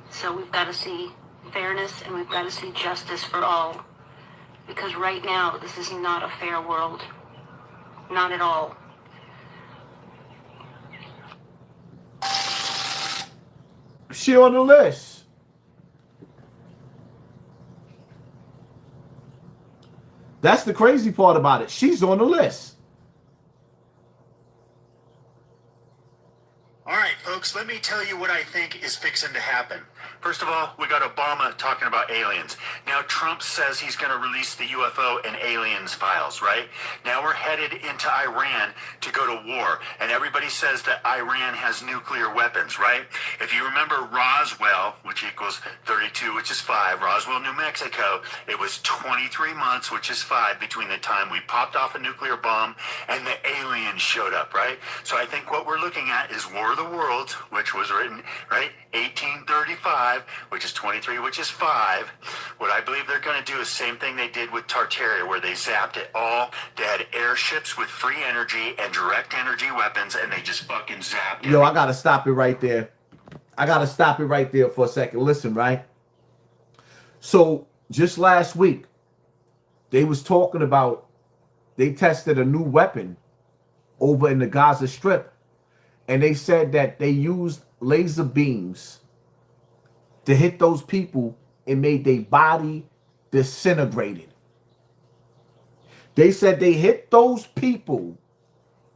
So we've got to see fairness and we've got to see justice for all, because right now this is not a fair world. Not at all. She on the list. That's the crazy part about it. She's on the list. All right, folks, let me tell you what I think is fixing to happen. First of all, we got Obama talking about aliens. Now Trump says he's going to release the UFO and aliens files, right? Now we're headed into Iran to go to war, and everybody says that Iran has nuclear weapons, right? If you remember Roswell, which equals 32, which is 5, Roswell, New Mexico, it was 23 months, which is 5, between the time we popped off a nuclear bomb and the aliens showed up, right? So I think what we're looking at is War of the Worlds, which was written, right, 1835, which is 23, which is 5. What I believe they're going to do is same thing they did with Tartaria, where they zapped it all. They had airships with free energy and direct energy weapons, and they just fucking zapped it. Yo, I got to stop it right there. I got to stop it right there for a second. Listen, right? So just last week, they was talking about they tested a new weapon over in the Gaza Strip. And they said that they used laser beams to hit those people and made their body disintegrated. They said they hit those people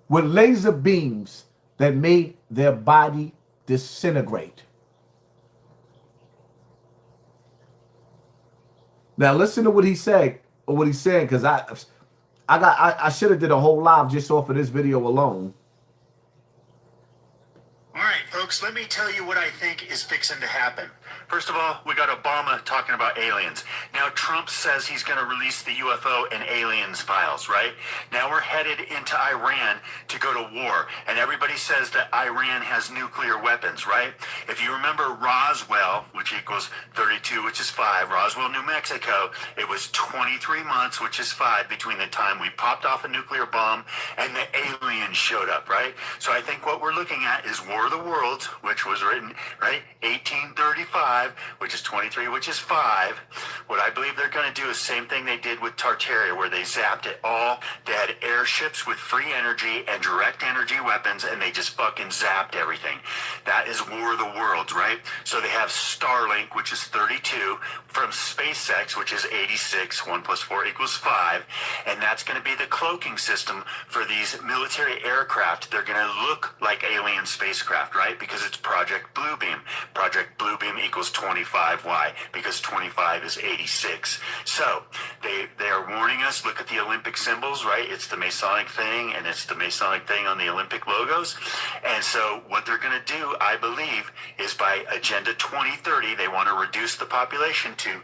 with laser beams that made their body disintegrate. Now listen to what he said, or what he's saying, because I should have did a whole live just off of this video alone. All right, folks, let me tell you what I think is fixing to happen. First of all, we got Obama talking about aliens. Now Trump says he's going to release the UFO and aliens files, right? Now we're headed into Iran to go to war, and everybody says that Iran has nuclear weapons, right? If you remember Roswell, which equals 32, which is 5, Roswell, New Mexico, it was 23 months, which is 5, between the time we popped off a nuclear bomb and the aliens showed up, right? So I think what we're looking at is War of the Worlds, worlds, which was written, right, 1835, which is 23, which is 5. What I believe they're going to do is same thing they did with Tartaria, where they zapped it all. They had airships with free energy and direct energy weapons, and they just fucking zapped everything. That is War of the Worlds, right? So they have Starlink, which is 32, from SpaceX, which is 86, 1 plus 4 equals 5, and that's going to be the cloaking system for these military aircraft. They're going to look like alien spacecraft, right? Because it's Project Bluebeam. Project Bluebeam equals 25. Why? Because 25 is 86. So they are warning us, look at the Olympic symbols, right? It's the Masonic thing, and it's the Masonic thing on the Olympic logos. And so what they're going to do, I believe, is by Agenda 2030, they want to reduce the population to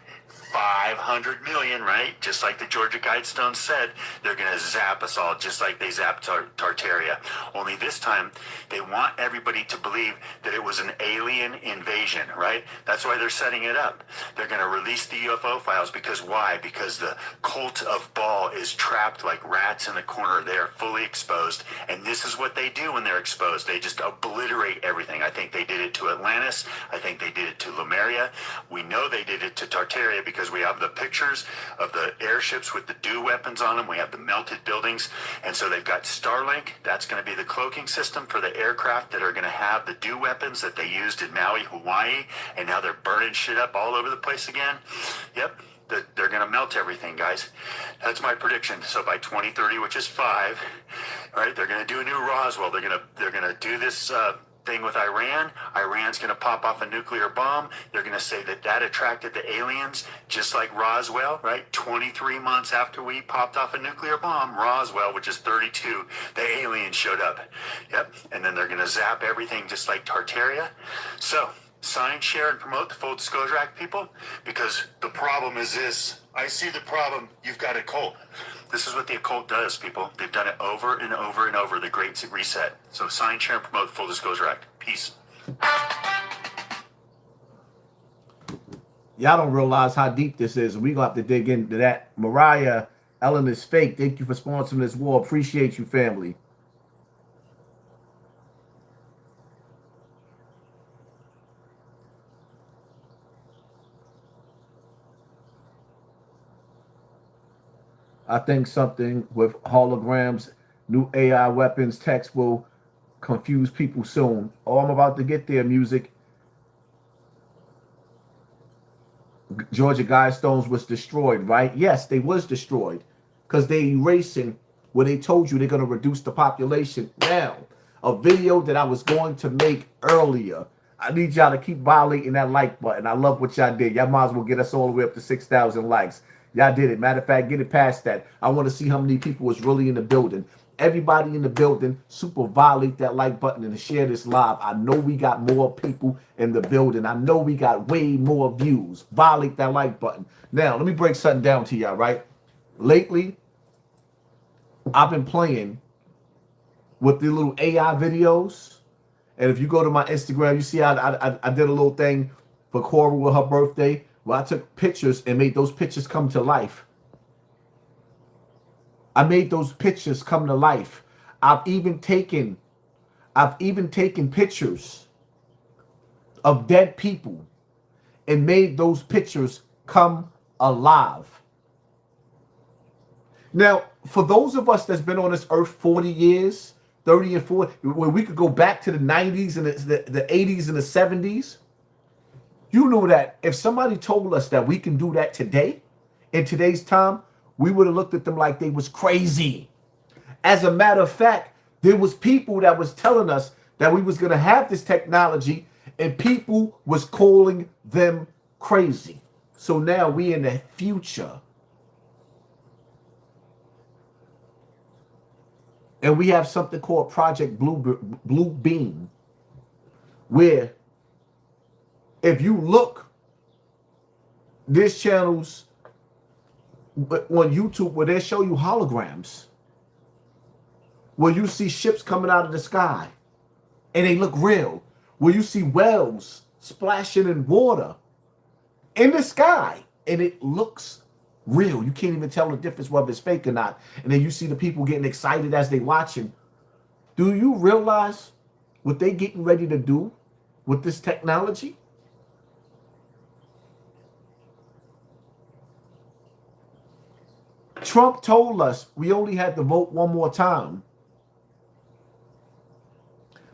500 million, right? Just like the Georgia Guidestones said, they're going to zap us all, just like they zapped Tartaria. Only this time, they want everybody to believe that it was an alien invasion, right? That's why they're setting it up. They're going to release the UFO files because why? Because the cult of Baal is trapped like rats in a corner. They are fully exposed, and this is what they do when they're exposed. They just obliterate everything. I think they did it to Atlantis. I think they did it to Lemuria. We know they did it to Tartaria because we have the pictures of the airships with the dew weapons on them. We have the melted buildings. And so they've got Starlink. That's going to be the cloaking system for the aircraft that are going to have the dew weapons that they used in Maui, Hawaii. And now they're burning shit up all over the place again. Yep. They're going to melt everything, guys. That's my prediction. So by 2030, which is 5, right, they're going to do a new Roswell. They're going to do this thing with Iran. Iran's going to pop off a nuclear bomb. They're going to say that that attracted the aliens, just like Roswell, right? 23 months after we popped off a nuclear bomb, Roswell, which is 32, the aliens showed up. Yep. And then they're going to zap everything just like Tartaria. So sign, share, and promote the Full Disclosure Act, people, because the problem is this. I see the problem. You've got a cult. This is what the occult does, people. They've done it over and over and over, the Great Reset. So sign, share, and promote the Full Disclosure Act. Peace. Y'all don't realize how deep this is. We're going to have to dig into that. Mariah, Ellen is fake. Thank you for sponsoring this war. Appreciate you, family. I think something with holograms, new AI weapons, text will confuse people soon. Oh, I'm about to get there, music. Georgia Guidestones was destroyed, right? Yes, they was destroyed because they erasing where they told you they're going to reduce the population. Now, a video that I was going to make earlier. I need y'all to keep violating that like button. I love what y'all did. Y'all might as well get us all the way up to 6,000 likes. Y'all did it. Matter of fact, get it past that. I want to see how many people was really in the building. Everybody in the building, super violate that like button and share this live. I know we got more people in the building. I know we got way more views. Violate that like button. Now, let me break something down to y'all, right? Lately, I've been playing with the little AI videos. And if you go to my Instagram, you see I did a little thing for Cora with her birthday. Well, I took pictures and made those pictures come to life. I made those pictures come to life. I've even taken pictures of dead people and made those pictures come alive. Now, for those of us that's been on this earth 40 years, 30 and 40, where we could go back to the 90s and the 80s and the 70s, you know that if somebody told us that we can do that today, in today's time, we would have looked at them like they was crazy. As a matter of fact, there was people that was telling us that we was going to have this technology and people was calling them crazy. So now we in the future. And we have something called Project Blue Beam, where if you look, this channel's on YouTube where they show you holograms, where you see ships coming out of the sky and they look real, where you see whales splashing in water in the sky and it looks real. You can't even tell the difference whether it's fake or not. And then you see the people getting excited as they watching. Do you realize what they getting ready to do with this technology? Trump told us we only had to vote one more time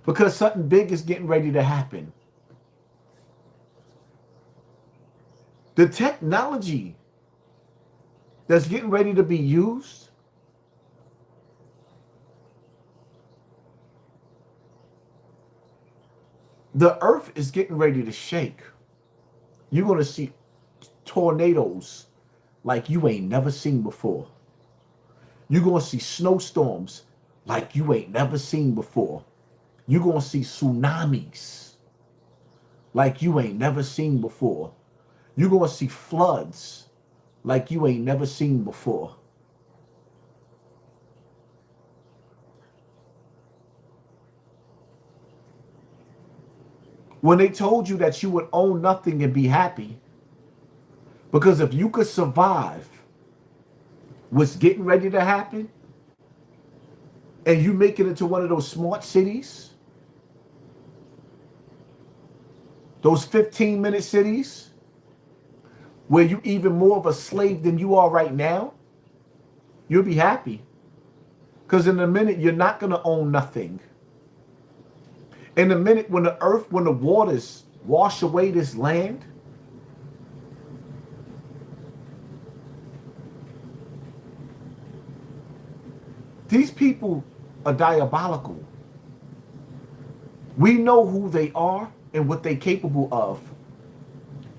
because something big is getting ready to happen. The technology that's getting ready to be used, the earth is getting ready to shake. You're going to see tornadoes like you ain't never seen before. You're going to see snowstorms like you ain't never seen before. You're going to see tsunamis like you ain't never seen before. You're going to see floods like you ain't never seen before. When they told you that you would own nothing and be happy, because if you could survive what's getting ready to happen, and you make it into one of those smart cities, those 15-minute cities, where you even more of a slave than you are right now, you'll be happy. Because in a minute, you're not going to own nothing. In a minute, when the waters wash away this land, these people are diabolical. We know who they are and what they're capable of.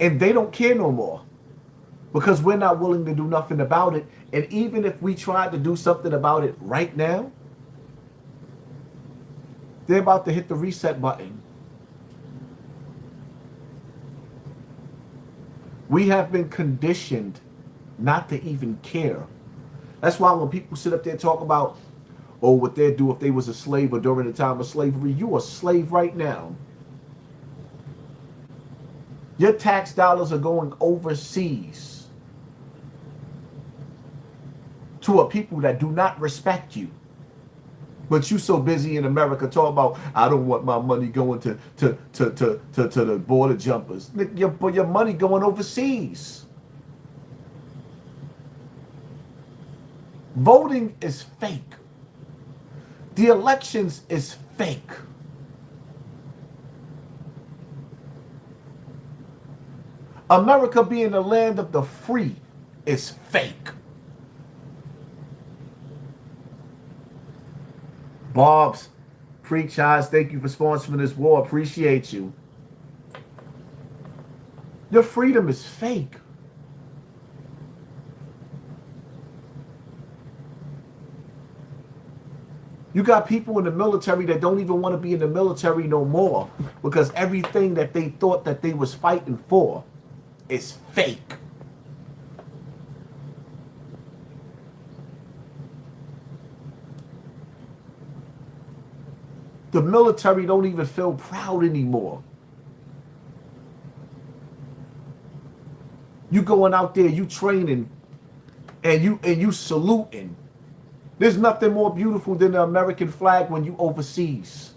And they don't care no more. Because we're not willing to do nothing about it. And even if we tried to do something about it right now, they're about to hit the reset button. We have been conditioned not to even care. That's why when people sit up there and talk about, oh, what they'd do if they was a slave or during the time of slavery, you are a slave right now. Your tax dollars are going overseas to a people that do not respect you. But you so busy in America talking about, I don't want my money going to the border jumpers. Your money going overseas. Voting is fake. The elections is fake. America being the land of the free is fake. Bob's Preach Eyes, thank you for sponsoring this war. Appreciate you. Your freedom is fake. You got people in the military that don't even want to be in the military no more because everything that they thought that they was fighting for is fake. The military don't even feel proud anymore. You going out there, you training, and you saluting. There's nothing more beautiful than the American flag when you overseas.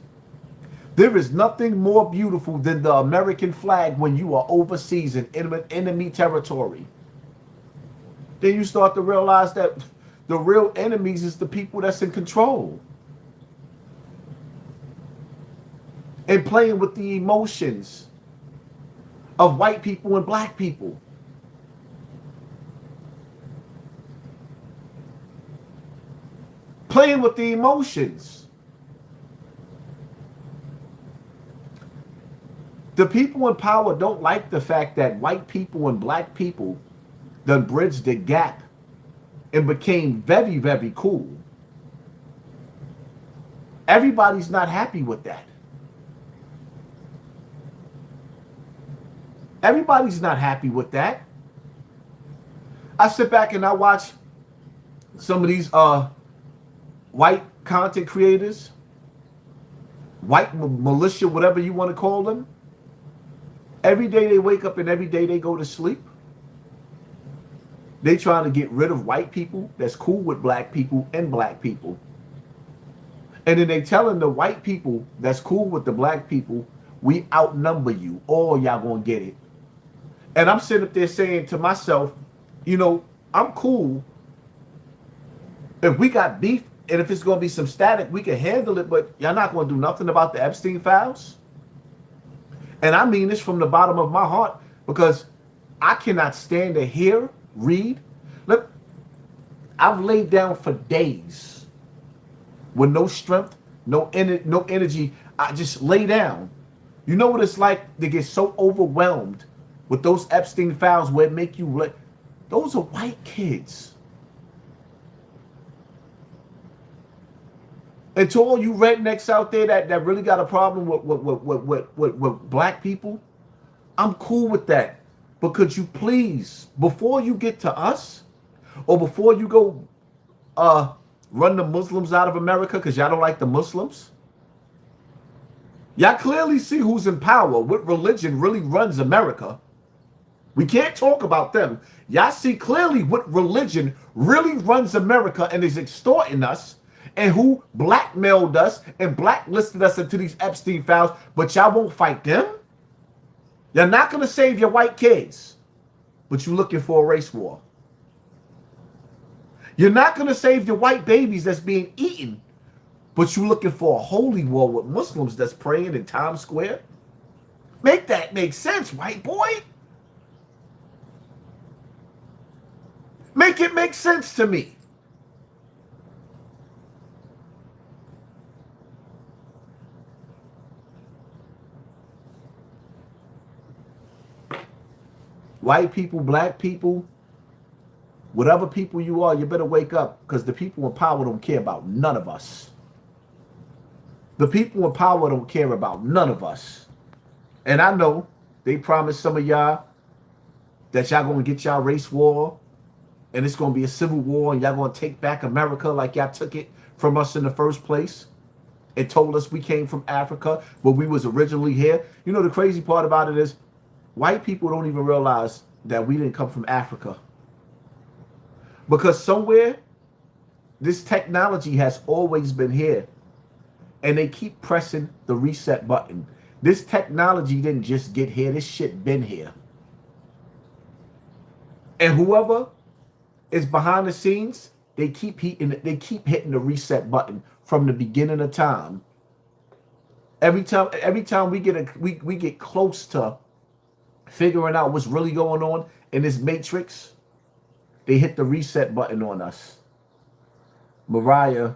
There is nothing more beautiful than the American flag when you are overseas in enemy territory. Then you start to realize that the real enemies is the people that's in control. And playing with the emotions of white people and black people. Playing with the emotions. The people in power don't like the fact that white people and black people done bridged the gap and became very, very cool. Everybody's not happy with that. Everybody's not happy with that. I sit back and I watch some of these white content creators, white militia, whatever you want to call them. Every day they wake up and every day they go to sleep. They trying to get rid of white people that's cool with black people and black people. And then they telling the white people that's cool with the black people We outnumber you. All y'all gonna get it. And I'm sitting up there saying to myself, you know, I'm cool. If we got beef and if it's gonna be some static, we can handle it, but y'all not gonna do nothing about the Epstein files. And I mean this from the bottom of my heart, because I cannot stand to hear, read. Look, I've laid down for days with no strength, no energy. I just lay down. You know what it's like to get so overwhelmed with those Epstein files where it make you like, those are white kids. And to all you rednecks out there that really got a problem with black people, I'm cool with that. But could you please, before you get to us, or before you go run the Muslims out of America because y'all don't like the Muslims, y'all clearly see who's in power, what religion really runs America. We can't talk about them. Y'all see clearly what religion really runs America and is extorting us, and who blackmailed us and blacklisted us into these Epstein files, but y'all won't fight them? You're not going to save your white kids, but you're looking for a race war. You're not going to save your white babies that's being eaten, but you're looking for a holy war with Muslims that's praying in Times Square? Make that make sense, white boy. Make it make sense to me. White people, black people, whatever people you are, you better wake up, because the people in power don't care about none of us. The people in power don't care about none of us. And I know they promised some of y'all that y'all going to get y'all race war, and it's going to be a civil war, and y'all going to take back America like y'all took it from us in the first place and told us we came from Africa, but we was originally here. You know, the crazy part about it is white people don't even realize that we didn't come from Africa. Because somewhere, this technology has always been here. And they keep pressing the reset button. This technology didn't just get here. This shit been here. And whoever is behind the scenes, they keep hitting the reset button from the beginning of time. Every time we get close to figuring out what's really going on in this matrix, they hit the reset button on us. Mariah,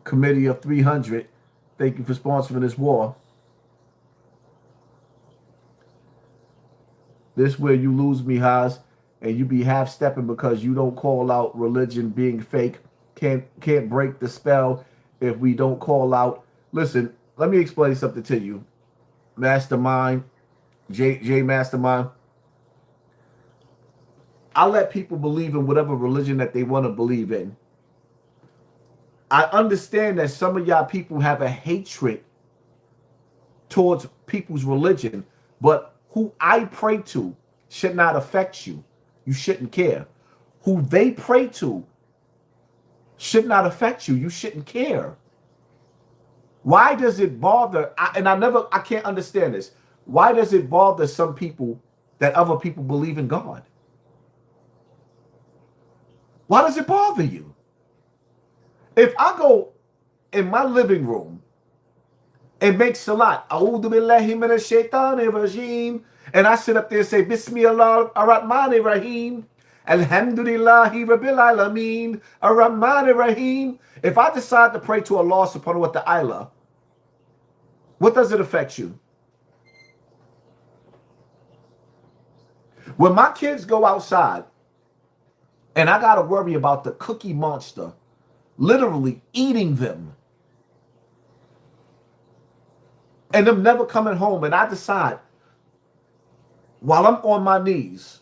Committee of 300, thank you for sponsoring this war. This where you lose me, Haas, and you be half-stepping because you don't call out religion being fake. Can't break the spell if we don't call out. Listen, let me explain something to you. Mastermind, J Mastermind. I let people believe in whatever religion that they want to believe in. I understand that some of y'all people have a hatred towards people's religion, but who I pray to should not affect you. You shouldn't care. Who they pray to should not affect you. You shouldn't care. Why does it bother? I can't understand this. Why does it bother some people that other people believe in God? Why does it bother you? If I go in my living room and make salat, A'udhu billahi minash shaitanir rajim, and I sit up there and say, Bismillah ar-Rahmanir Rahim, Alhamdulillahi Rabbil Alameen, ar-Rahmanir Rahim. If I decide to pray to Allah subhanahu wa ta'ala, what does it affect you? When my kids go outside and I got to worry about the cookie monster literally eating them and them never coming home, and I decide while I'm on my knees,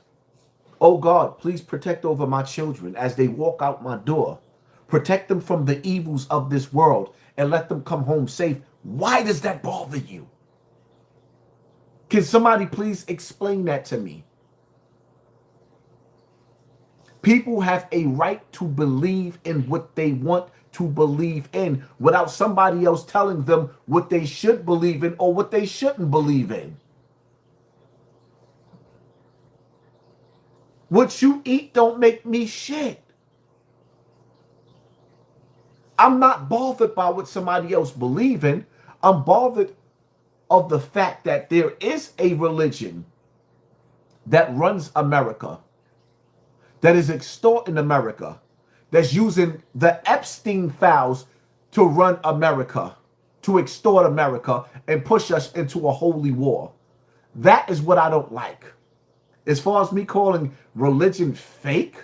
oh God, please protect over my children as they walk out my door. Protect them from the evils of this world and let them come home safe. Why does that bother you? Can somebody please explain that to me? People have a right to believe in what they want to believe in without somebody else telling them what they should believe in or what they shouldn't believe in. What you eat don't make me shit. I'm not bothered by what somebody else believes in. I'm bothered of the fact that there is a religion that runs America, that is extorting America, that's using the Epstein files to run America, to extort America and push us into a holy war. That is what I don't like. As far as me calling religion fake,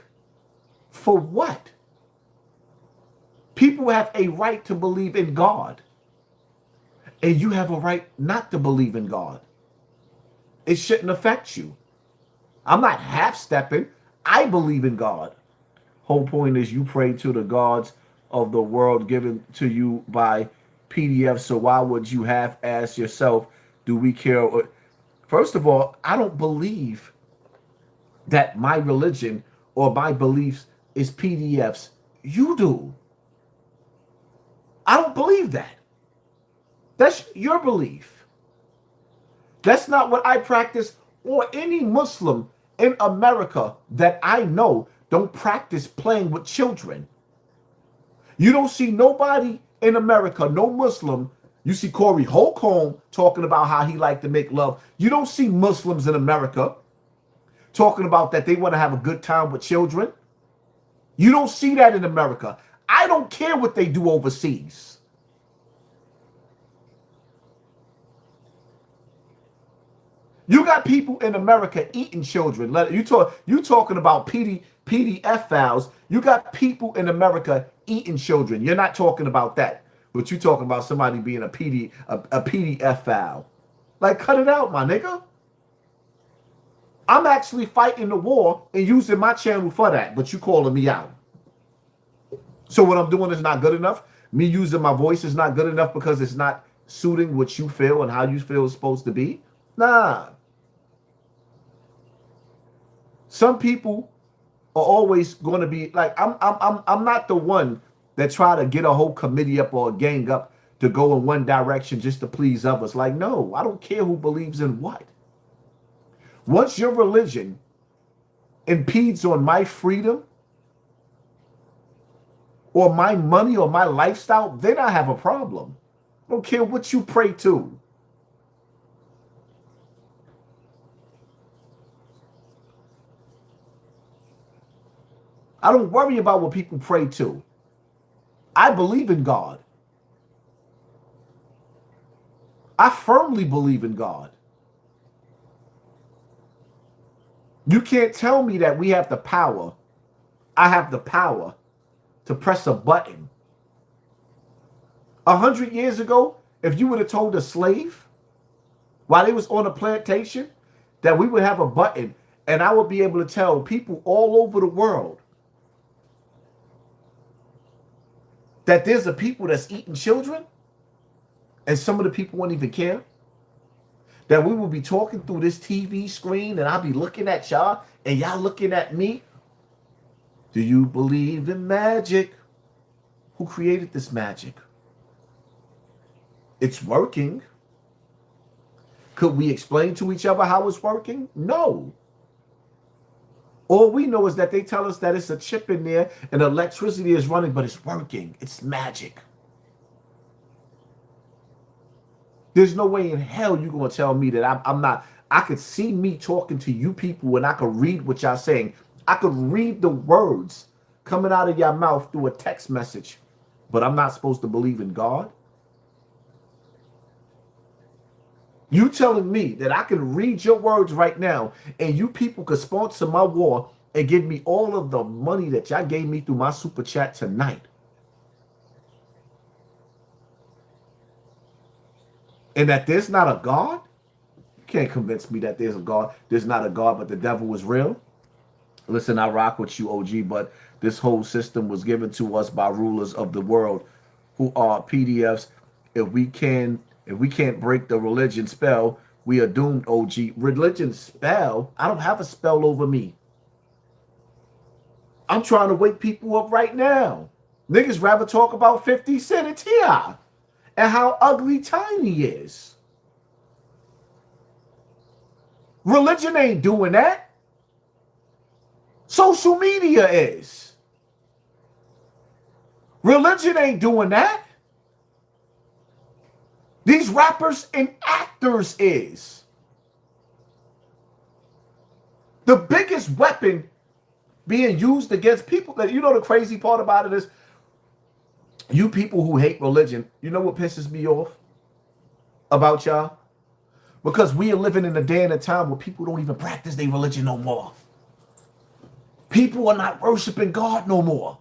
for what? People have a right to believe in God, and you have a right not to believe in God. It shouldn't affect you. I'm not half-stepping. I believe in God. Whole point is you pray to the gods of the world given to you by PDF. So why would you half-ask yourself, do we care? First of all, I don't believe that my religion or my beliefs is PDFs. You do. I don't believe that. That's your belief. That's not what I practice, or any Muslim in America that I know don't practice playing with children. You don't see nobody in America, no Muslim. You see Corey Holcomb talking about how he liked to make love. You don't see Muslims in America talking about that they want to have a good time with children. You don't see that in America. I don't care what they do overseas. You got people in America eating children. You talking about PDF files. You got people in America eating children. You're not talking about that. But you talking about somebody being a PDF file. Like, cut it out, my nigga. I'm actually fighting the war and using my channel for that, but you calling me out. So what I'm doing is not good enough. Me using my voice is not good enough because it's not suiting what you feel and how you feel is supposed to be. Nah. Some people are always going to be like, I'm not the one that try to get a whole committee up or a gang up to go in one direction just to please others. Like, no, I don't care who believes in what. Once your religion impedes on my freedom or my money or my lifestyle, then I have a problem. I don't care what you pray to. I don't worry about what people pray to. I believe in God. I firmly believe in God. You can't tell me that we have the power. I have the power to press a button. 100 years ago, if you would have told a slave while they was on a plantation that we would have a button and I would be able to tell people all over the world that there's a people that's eating children and some of the people won't even care, that we will be talking through this TV screen and I'll be looking at y'all and y'all looking at me. Do you believe in magic? Who created this magic? It's working. Could we explain to each other how it's working? No. All we know is that they tell us that it's a chip in there and electricity is running, but it's working. It's magic. There's no way in hell you're going to tell me that I'm not. I could see me talking to you people and I could read what y'all saying. I could read the words coming out of your mouth through a text message, but I'm not supposed to believe in God? You telling me that I can read your words right now and you people could sponsor my war and give me all of the money that y'all gave me through my super chat tonight? And that there's not a God? You can't convince me that there's a God. There's not a God, but the devil is real. Listen, I rock with you, OG, but this whole system was given to us by rulers of the world who are PDFs. If we can't break the religion spell, we are doomed, OG. Religion spell? I don't have a spell over me. I'm trying to wake people up right now. Niggas rather talk about 50 Cent and T.I. and how ugly Tiny is. Religion ain't doing that. Social media is. Religion ain't doing that. These rappers and actors is. The biggest weapon being used against people that, you know, the crazy part about it is, you people who hate religion, you know what pisses me off about y'all? Because we are living in a day and a time where people don't even practice their religion no more. People are not worshiping God no more.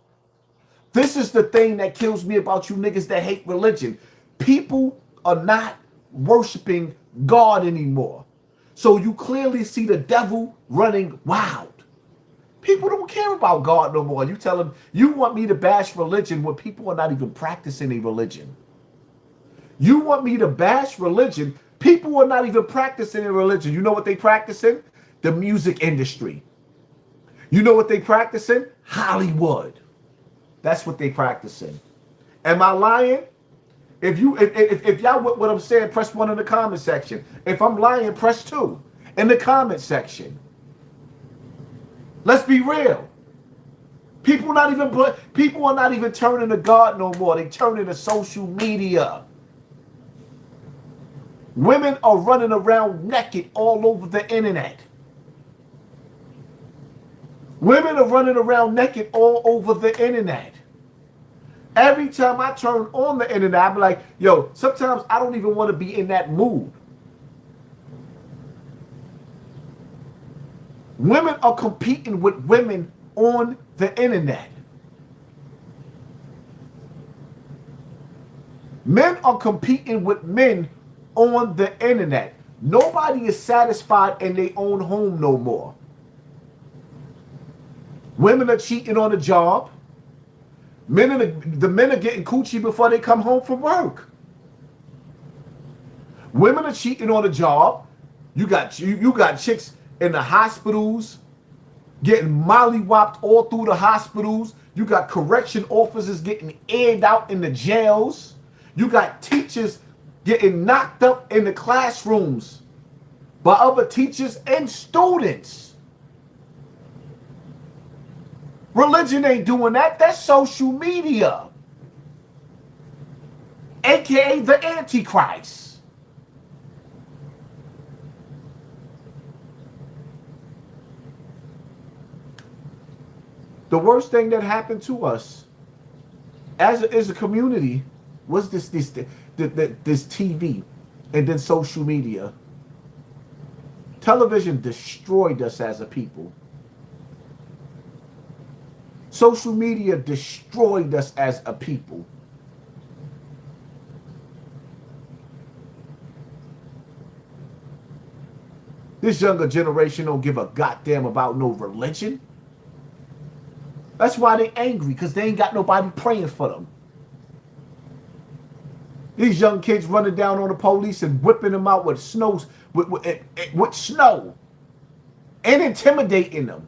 This is the thing that kills me about you niggas that hate religion. People are not worshiping God anymore. So you clearly see the devil running wild. People don't care about God no more. You tell them, you want me to bash religion when people are not even practicing a religion. You want me to bash religion, people are not even practicing a religion. You know what they practicing? The music industry. You know what they practicing? Hollywood. That's what they practicing. Am I lying? If y'all with what I'm saying, press 1 in the comment section. If I'm lying, press 2 in the comment section. Let's be real. People are not even turning to God no more. They turning to social media. Women are running around naked all over the internet. Women are running around naked all over the internet. Every time I turn on the internet, I'm like, yo, sometimes I don't even want to be in that mood. Women are competing with women on the internet. Men are competing with men on the internet. Nobody is satisfied in their own home no more. Women are cheating on the job. The men are getting coochie before they come home from work. Women are cheating on the job. You got chicks in the hospitals getting mollywopped all through the hospitals. You got correction officers getting aired out in the jails. You got teachers getting knocked up in the classrooms by other teachers and students. Religion ain't doing that. That's social media. AKA the Antichrist. The worst thing that happened to us as a community was this TV and then social media. Television destroyed us as a people. Social media destroyed us as a people. This younger generation don't give a goddamn about no religion. That's why they angry, because they ain't got nobody praying for them. These young kids running down on the police and whipping them out with snow and intimidating them.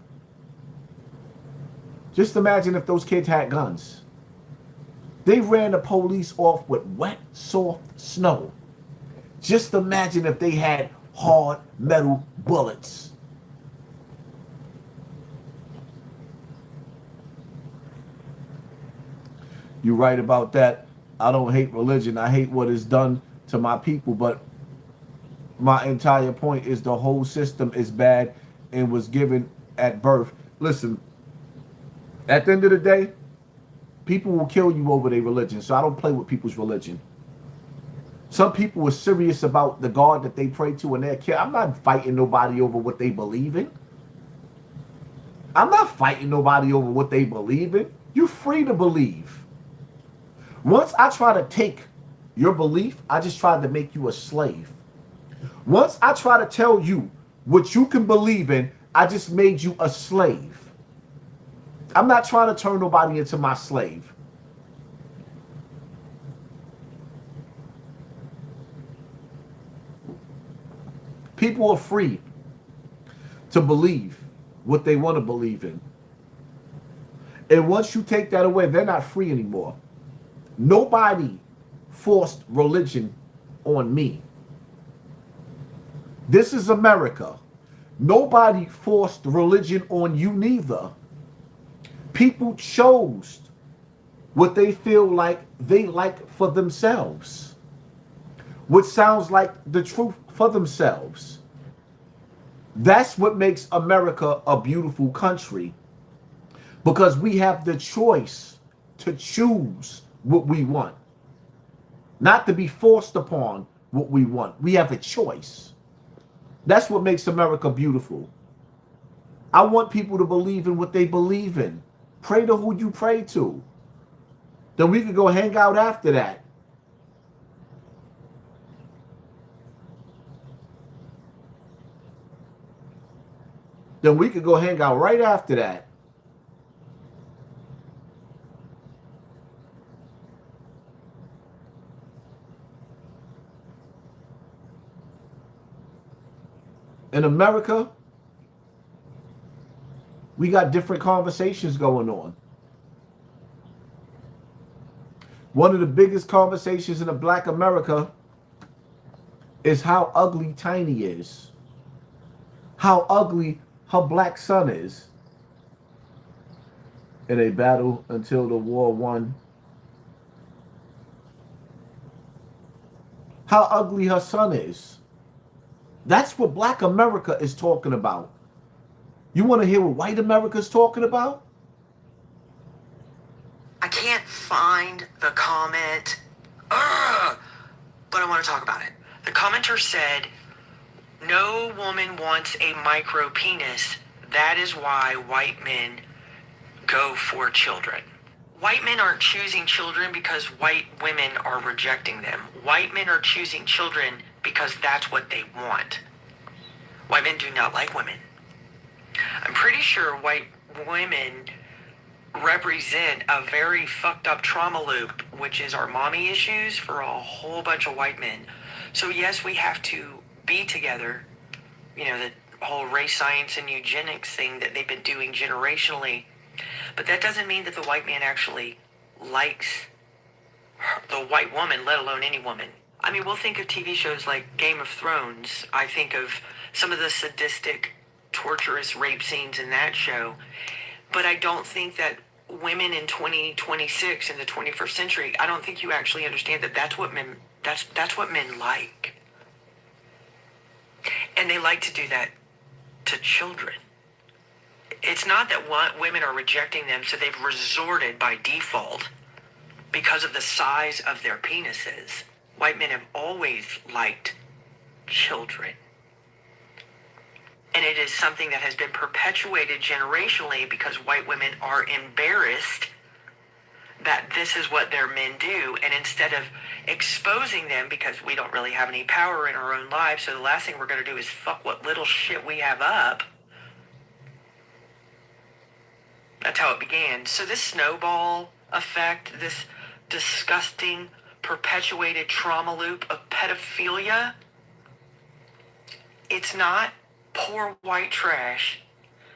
Just imagine if those kids had guns. They ran the police off with wet, soft snow. Just imagine if they had hard metal bullets. You're right about that. I don't hate religion. I hate what is done to my people. But my entire point is the whole system is bad and was given at birth. Listen, at the end of the day, people will kill you over their religion. So I don't play with people's religion. Some people are serious about the God that they pray to and they're killed. I'm not fighting nobody over what they believe in. I'm not fighting nobody over what they believe in. You're free to believe. Once I try to take your belief, I just tried to make you a slave. Once I try to tell you what you can believe in, I just made you a slave. I'm not trying to turn nobody into my slave. People are free to believe what they want to believe in. And once you take that away, they're not free anymore. Nobody forced religion on me. This is America. Nobody forced religion on you neither. People chose what they feel like they like for themselves, what sounds like the truth for themselves. That's what makes America a beautiful country, because we have the choice to choose what we want, not to be forced upon what we want. We have a choice. That's what makes America beautiful. I want people to believe in what they believe in. Pray to who you pray to. Then we could go hang out after that. Then we could go hang out right after that. In America, we got different conversations going on. One of the biggest conversations in a black America is how ugly Tiny is. How ugly her black son is. In a battle until the war won. How ugly her son is. That's what black America is talking about. You want to hear what white America is talking about? I can't find the comment, but I want to talk about it. The commenter said, no woman wants a micro penis. That is why white men go for children. White men aren't choosing children because white women are rejecting them. White men are choosing children because that's what they want. White men do not like women. I'm pretty sure white women represent a very fucked up trauma loop, which is our mommy issues for a whole bunch of white men. So yes, we have to be together. You know, the whole race science and eugenics thing that they've been doing generationally. But that doesn't mean that the white man actually likes the white woman, let alone any woman. I mean, we'll think of TV shows like Game of Thrones. I think of some of the sadistic, torturous rape scenes in that show. But I don't think that women in 2026 in the 21st century, I don't think you actually understand that that's what men like. And they like to do that to children. It's not that women are rejecting them, so they've resorted by default because of the size of their penises. White men have always liked children. And it is something that has been perpetuated generationally because white women are embarrassed that this is what their men do. And instead of exposing them, because we don't really have any power in our own lives, so the last thing we're going to do is fuck what little shit we have up. That's how it began. So this snowball effect, this disgusting, perpetuated trauma loop of pedophilia, it's not poor white trash.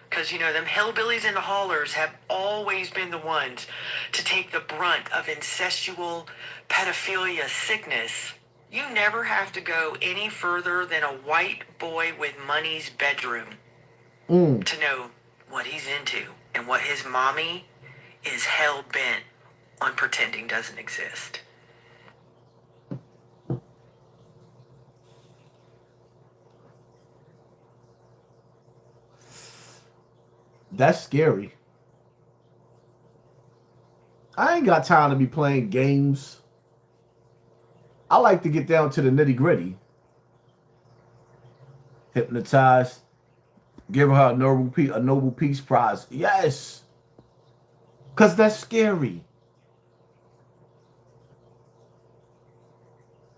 Because, you know, them hillbillies and the haulers have always been the ones to take the brunt of incestual pedophilia sickness. You never have to go any further than a white boy with money's bedroom to know what he's into and what his mommy is hell-bent on pretending doesn't exist. That's scary. I ain't got time to be playing games. I like to get down to the nitty gritty. Hypnotize. Give her a Nobel Peace Prize. Yes. Because that's scary.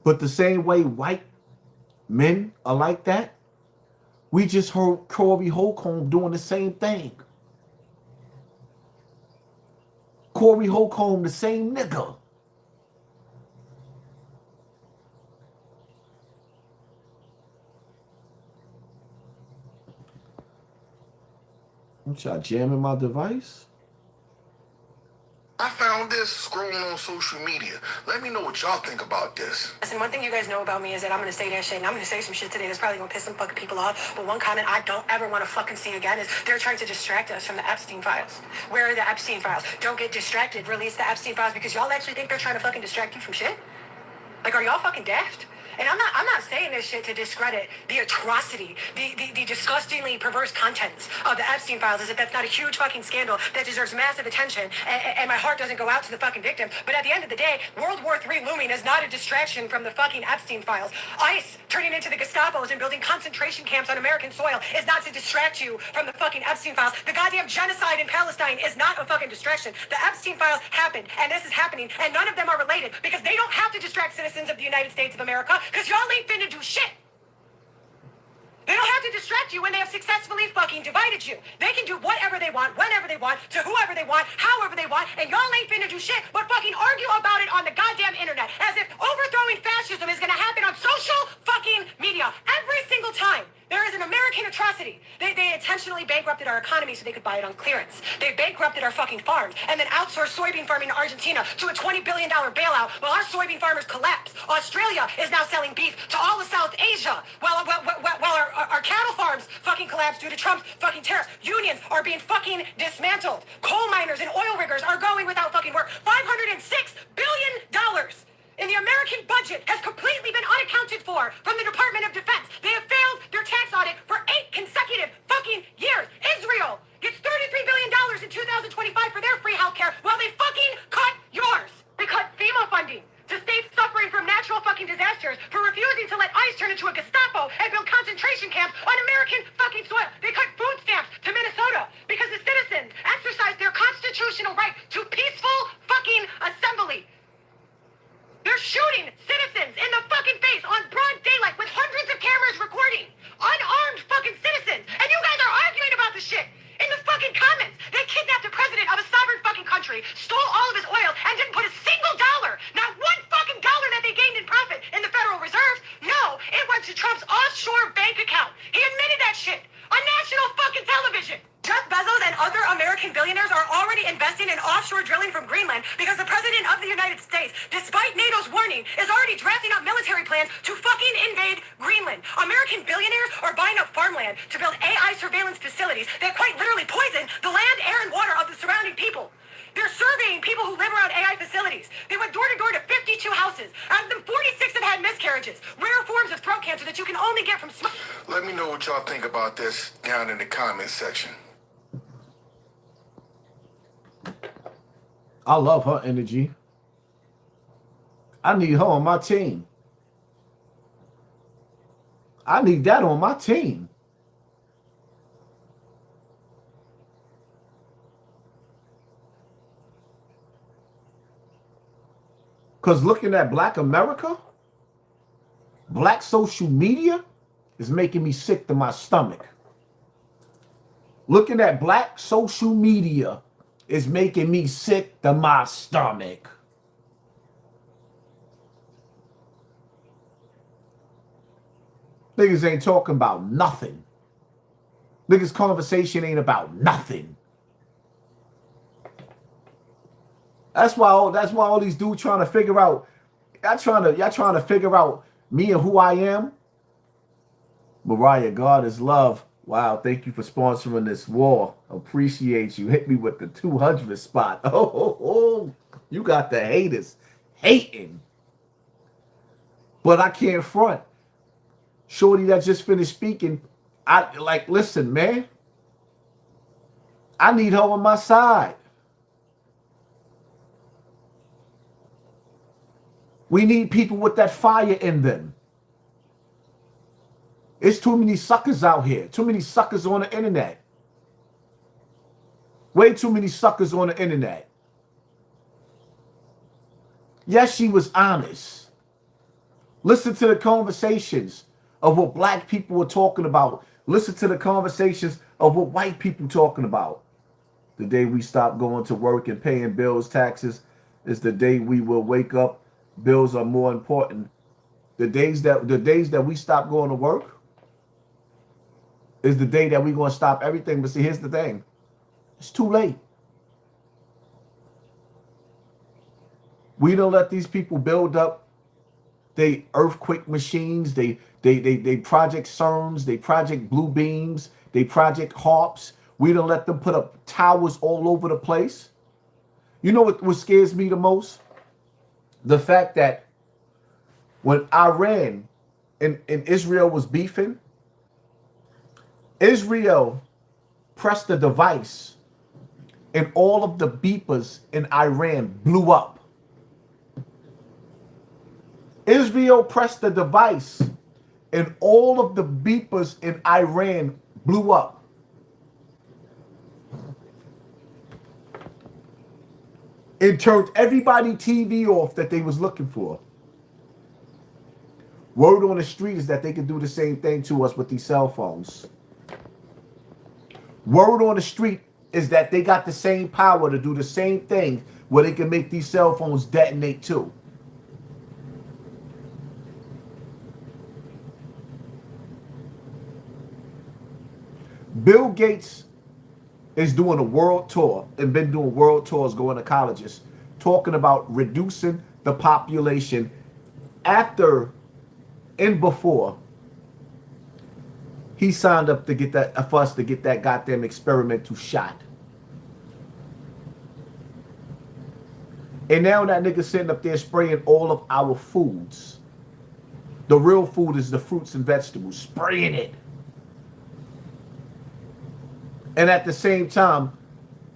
But the same way white men are like that, we just heard Corey Holcomb doing the same thing. Corey Holcomb, the same nigga. What y'all jamming my device? this scrolling on social media. Let me know what y'all think about this. Listen, one thing you guys know about me is that I'm gonna say that shit, and I'm gonna say some shit today that's probably gonna piss some fucking people off. But one comment I don't ever want to fucking see again is they're trying to distract us from the Epstein files. Where are the Epstein files? Don't get distracted. Release the Epstein files because y'all actually think they're trying to fucking distract you from shit? Like, are y'all fucking daft? And I'm not saying this shit to discredit the atrocity, the disgustingly perverse contents of the Epstein files, as if that's not a huge fucking scandal that deserves massive attention, and my heart doesn't go out to the fucking victim. But at the end of the day, World War III looming is not a distraction from the fucking Epstein files. ICE turning into the Gestapos and building concentration camps on American soil is not to distract you from the fucking Epstein files. The goddamn genocide in Palestine is not a fucking distraction. The Epstein files happened, and this is happening, and none of them are related because they don't have to distract citizens of the United States of America. Because y'all ain't finna do shit. They don't have to distract you when they have successfully fucking divided you. They can do whatever they want, whenever they want, to whoever they want, however they want, and y'all ain't finna do shit but fucking argue about it on the goddamn internet. As if overthrowing fascism is gonna happen on social fucking media every single time. There is an American atrocity. They intentionally bankrupted our economy so they could buy it on clearance. They bankrupted our fucking farms and then outsourced soybean farming to Argentina to a $20 billion bailout while our soybean farmers collapse. Australia is now selling beef to all of South Asia while our cattle farms fucking collapse due to Trump's fucking tariffs. Unions are being fucking dismantled. Coal miners and oil riggers are going without fucking work. $506 billion in the American budget has completely been unaccounted for from the Department of Defense. They have failed their tax audit for 8 consecutive fucking years. Israel gets $33 billion in 2025 for their free healthcare while they fucking cut yours. They cut FEMA funding to states suffering from natural fucking disasters for refusing to let ICE turn into a Gestapo and build concentration camps on American fucking soil. They cut food stamps to Minnesota because the citizens exercised their constitutional right to peaceful fucking assembly. They're shooting citizens in the fucking face on broad daylight with hundreds of cameras recording. Unarmed fucking citizens. And you guys are arguing about this shit in the fucking comments. They kidnapped the president of a sovereign fucking country, stole all of his oil, and didn't put a single dollar, not one fucking dollar that they gained in profit in the Federal Reserve. No, it went to Trump's offshore bank account. He admitted that shit on national fucking television. Jeff Bezos and other American billionaires are already investing in offshore drilling from Greenland because the president of the United States, despite NATO's warning, is already drafting up military plans to fucking invade Greenland. American billionaires are buying up farmland to build AI surveillance facilities that quite literally poison the land, air, and water of the surrounding people. They're surveying people who live around AI facilities. They went door to door to 52 houses. Out of them, 46 have had miscarriages, rare forms of throat cancer that you can only get from smoke. Let me know what y'all think about this down in the comment section. I love her energy. I need her on my team. I need that on my team. Because looking at Black America, Black social media is making me sick to my stomach. Looking at Black social media is making me sick to my stomach. Niggas ain't talking about nothing. Niggas' conversation ain't about nothing. That's why all these dudes trying to figure out. Y'all trying to figure out me and who I am. Mariah, God is love. Wow, thank you for sponsoring this war. Appreciate you. Hit me with the 200 spot. Oh, you got the haters hating. But I can't front. Shorty that just finished speaking, listen, man. I need her on my side. We need people with that fire in them. It's too many suckers out here. Too many suckers on the internet. Way too many suckers on the internet. Yes, she was honest. Listen to the conversations of what Black people were talking about. Listen to the conversations of what white people talking about. The day we stop going to work and paying bills, taxes, is the day we will wake up. Bills are more important. The days that we stop going to work is the day that we're going to stop everything. But see, here's the thing. It's too late. We don't let these people build up they earthquake machines, they project CERNs, they project blue beams, they project HARPs. We don't let them put up towers all over the place. You know what scares me the most? The fact that when Iran and Israel was beefing, Israel pressed the device and all of the beepers in Iran blew up. Israel pressed the device and all of the beepers in Iran blew up. It turned everybody TV off that they was looking for. Word on the street is that they could do the same thing to us with these cell phones. Word on the street is that they got the same power to do the same thing where they can make these cell phones detonate too. Bill Gates is doing a world tour and been doing world tours going to colleges talking about reducing the population after and before he signed up to get that for us to get that goddamn experimental shot. And now that nigga sitting up there spraying all of our foods. The real food is the fruits and vegetables, spraying it. And at the same time,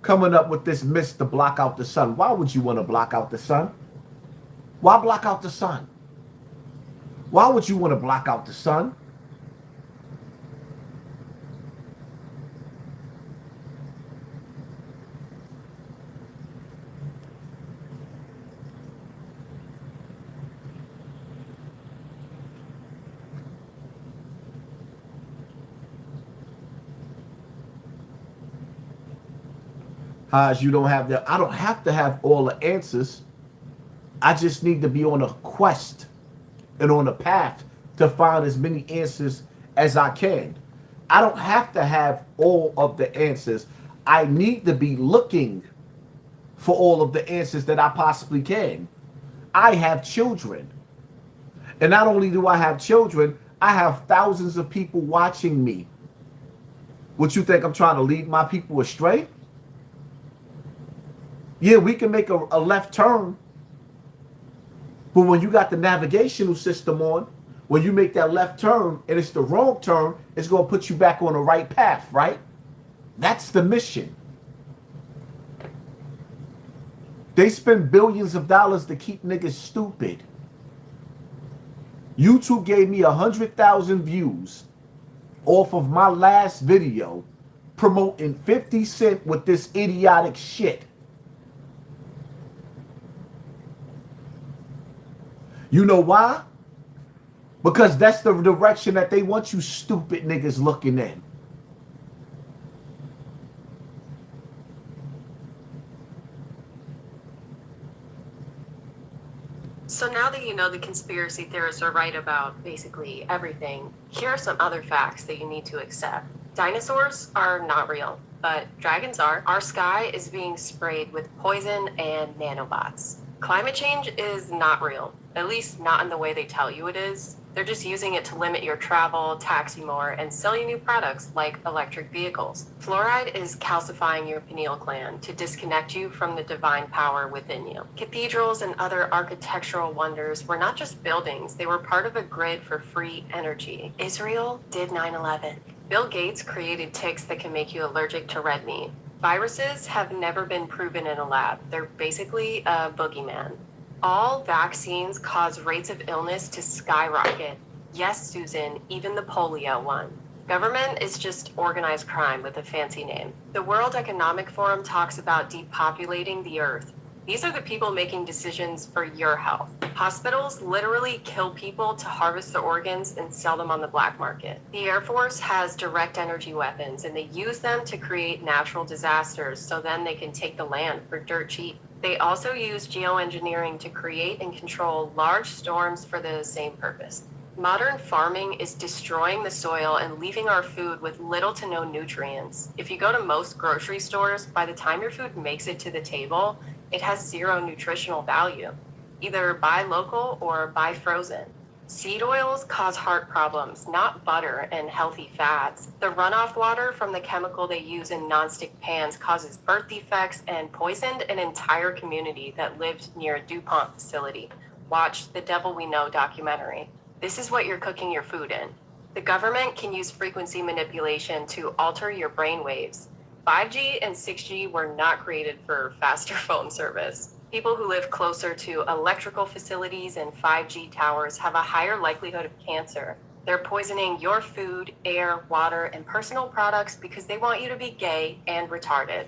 coming up with this mist to block out the sun. Why would you want to block out the sun? Why block out the sun? Why would you want to block out the sun? As you don't have I don't have to have all the answers. I just need to be on a quest and on a path to find as many answers as I can. I don't have to have all of the answers. I need to be looking for all of the answers that I possibly can. I have children. And not only do I have children, I have thousands of people watching me. What you think I'm trying to lead my people astray? Yeah, we can make a left turn. But when you got the navigational system on, when you make that left turn and it's the wrong turn, it's going to put you back on the right path, right? That's the mission. They spend billions of dollars to keep niggas stupid. YouTube gave me 100,000 views off of my last video promoting 50 Cent with this idiotic shit. You know why? Because that's the direction that they want you stupid niggas looking in. So now that you know the conspiracy theorists are right about basically everything, here are some other facts that you need to accept. Dinosaurs are not real, but dragons are. Our sky is being sprayed with poison and nanobots. Climate change is not real, at least not in the way they tell you it is. They're just using it to limit your travel, tax you more, and sell you new products like electric vehicles. Fluoride is calcifying your pineal gland to disconnect you from the divine power within you. Cathedrals and other architectural wonders were not just buildings, they were part of a grid for free energy. Israel did 9/11. Bill Gates created ticks that can make you allergic to red meat. Viruses have never been proven in a lab. They're basically a boogeyman. All vaccines cause rates of illness to skyrocket. Yes, Susan, even the polio one. Government is just organized crime with a fancy name. The World Economic Forum talks about depopulating the earth. These are the people making decisions for your health. Hospitals literally kill people to harvest the organs and sell them on the black market. The Air Force has direct energy weapons and they use them to create natural disasters so then they can take the land for dirt cheap. They also use geoengineering to create and control large storms for the same purpose. Modern farming is destroying the soil and leaving our food with little to no nutrients. If you go to most grocery stores, by the time your food makes it to the table, it has zero nutritional value. Either buy local or buy frozen. Seed oils cause heart problems, not butter and healthy fats. The runoff water from the chemical they use in nonstick pans causes birth defects and poisoned an entire community that lived near a DuPont facility. Watch the Devil We Know documentary. This is what you're cooking your food in. The government can use frequency manipulation to alter your brain waves. 5G and 6G were not created for faster phone service. People who live closer to electrical facilities and 5G towers have a higher likelihood of cancer. They're poisoning your food, air, water, and personal products because they want you to be gay and retarded.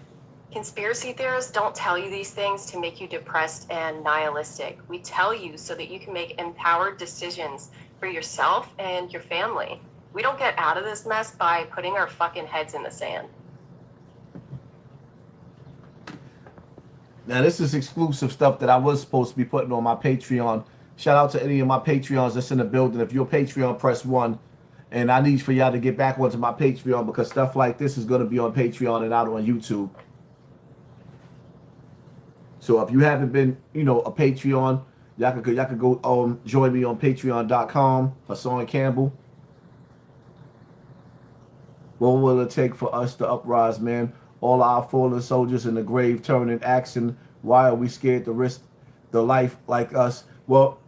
Conspiracy theorists don't tell you these things to make you depressed and nihilistic. We tell you so that you can make empowered decisions for yourself and your family. We don't get out of this mess by putting our fucking heads in the sand. Now, this is exclusive stuff that I was supposed to be putting on my Patreon. Shout out to any of my Patreons that's in the building. If you're a Patreon, press 1. And I need for y'all to get back onto my Patreon because stuff like this is going to be on Patreon and not on YouTube. So if you haven't been, a Patreon, y'all could go join me on patreon.com, Hassan Campbell. What will it take for us to uprise, man? All our fallen soldiers in the grave turning, asking, why are we scared to risk the life like us? Well,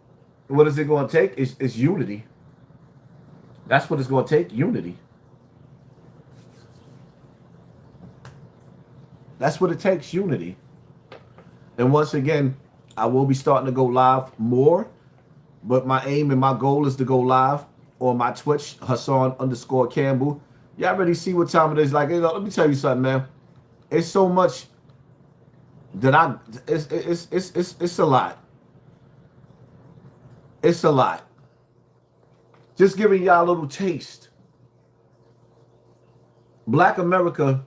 what is it going to take? It's unity. That's what it's going to take, unity. That's what it takes, unity. And once again, I will be starting to go live more, but my aim and my goal is to go live on my Twitch, Hassan_Campbell. Y'all already see what time it is. Like, let me tell you something, man. It's so much that it's a lot. It's a lot. Just giving y'all a little taste. Black America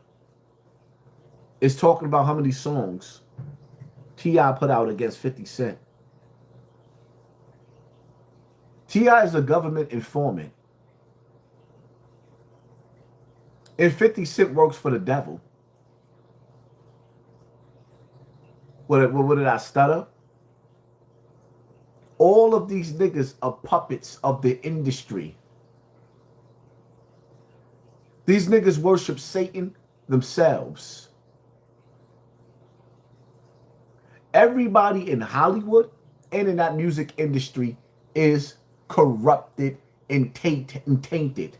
is talking about how many songs T.I. put out against 50 Cent. T.I. is a government informant. And 50 Cent works for the devil. What did I stutter? All of these niggas are puppets of the industry. These niggas worship Satan themselves. Everybody in Hollywood and in that music industry is corrupted and tainted.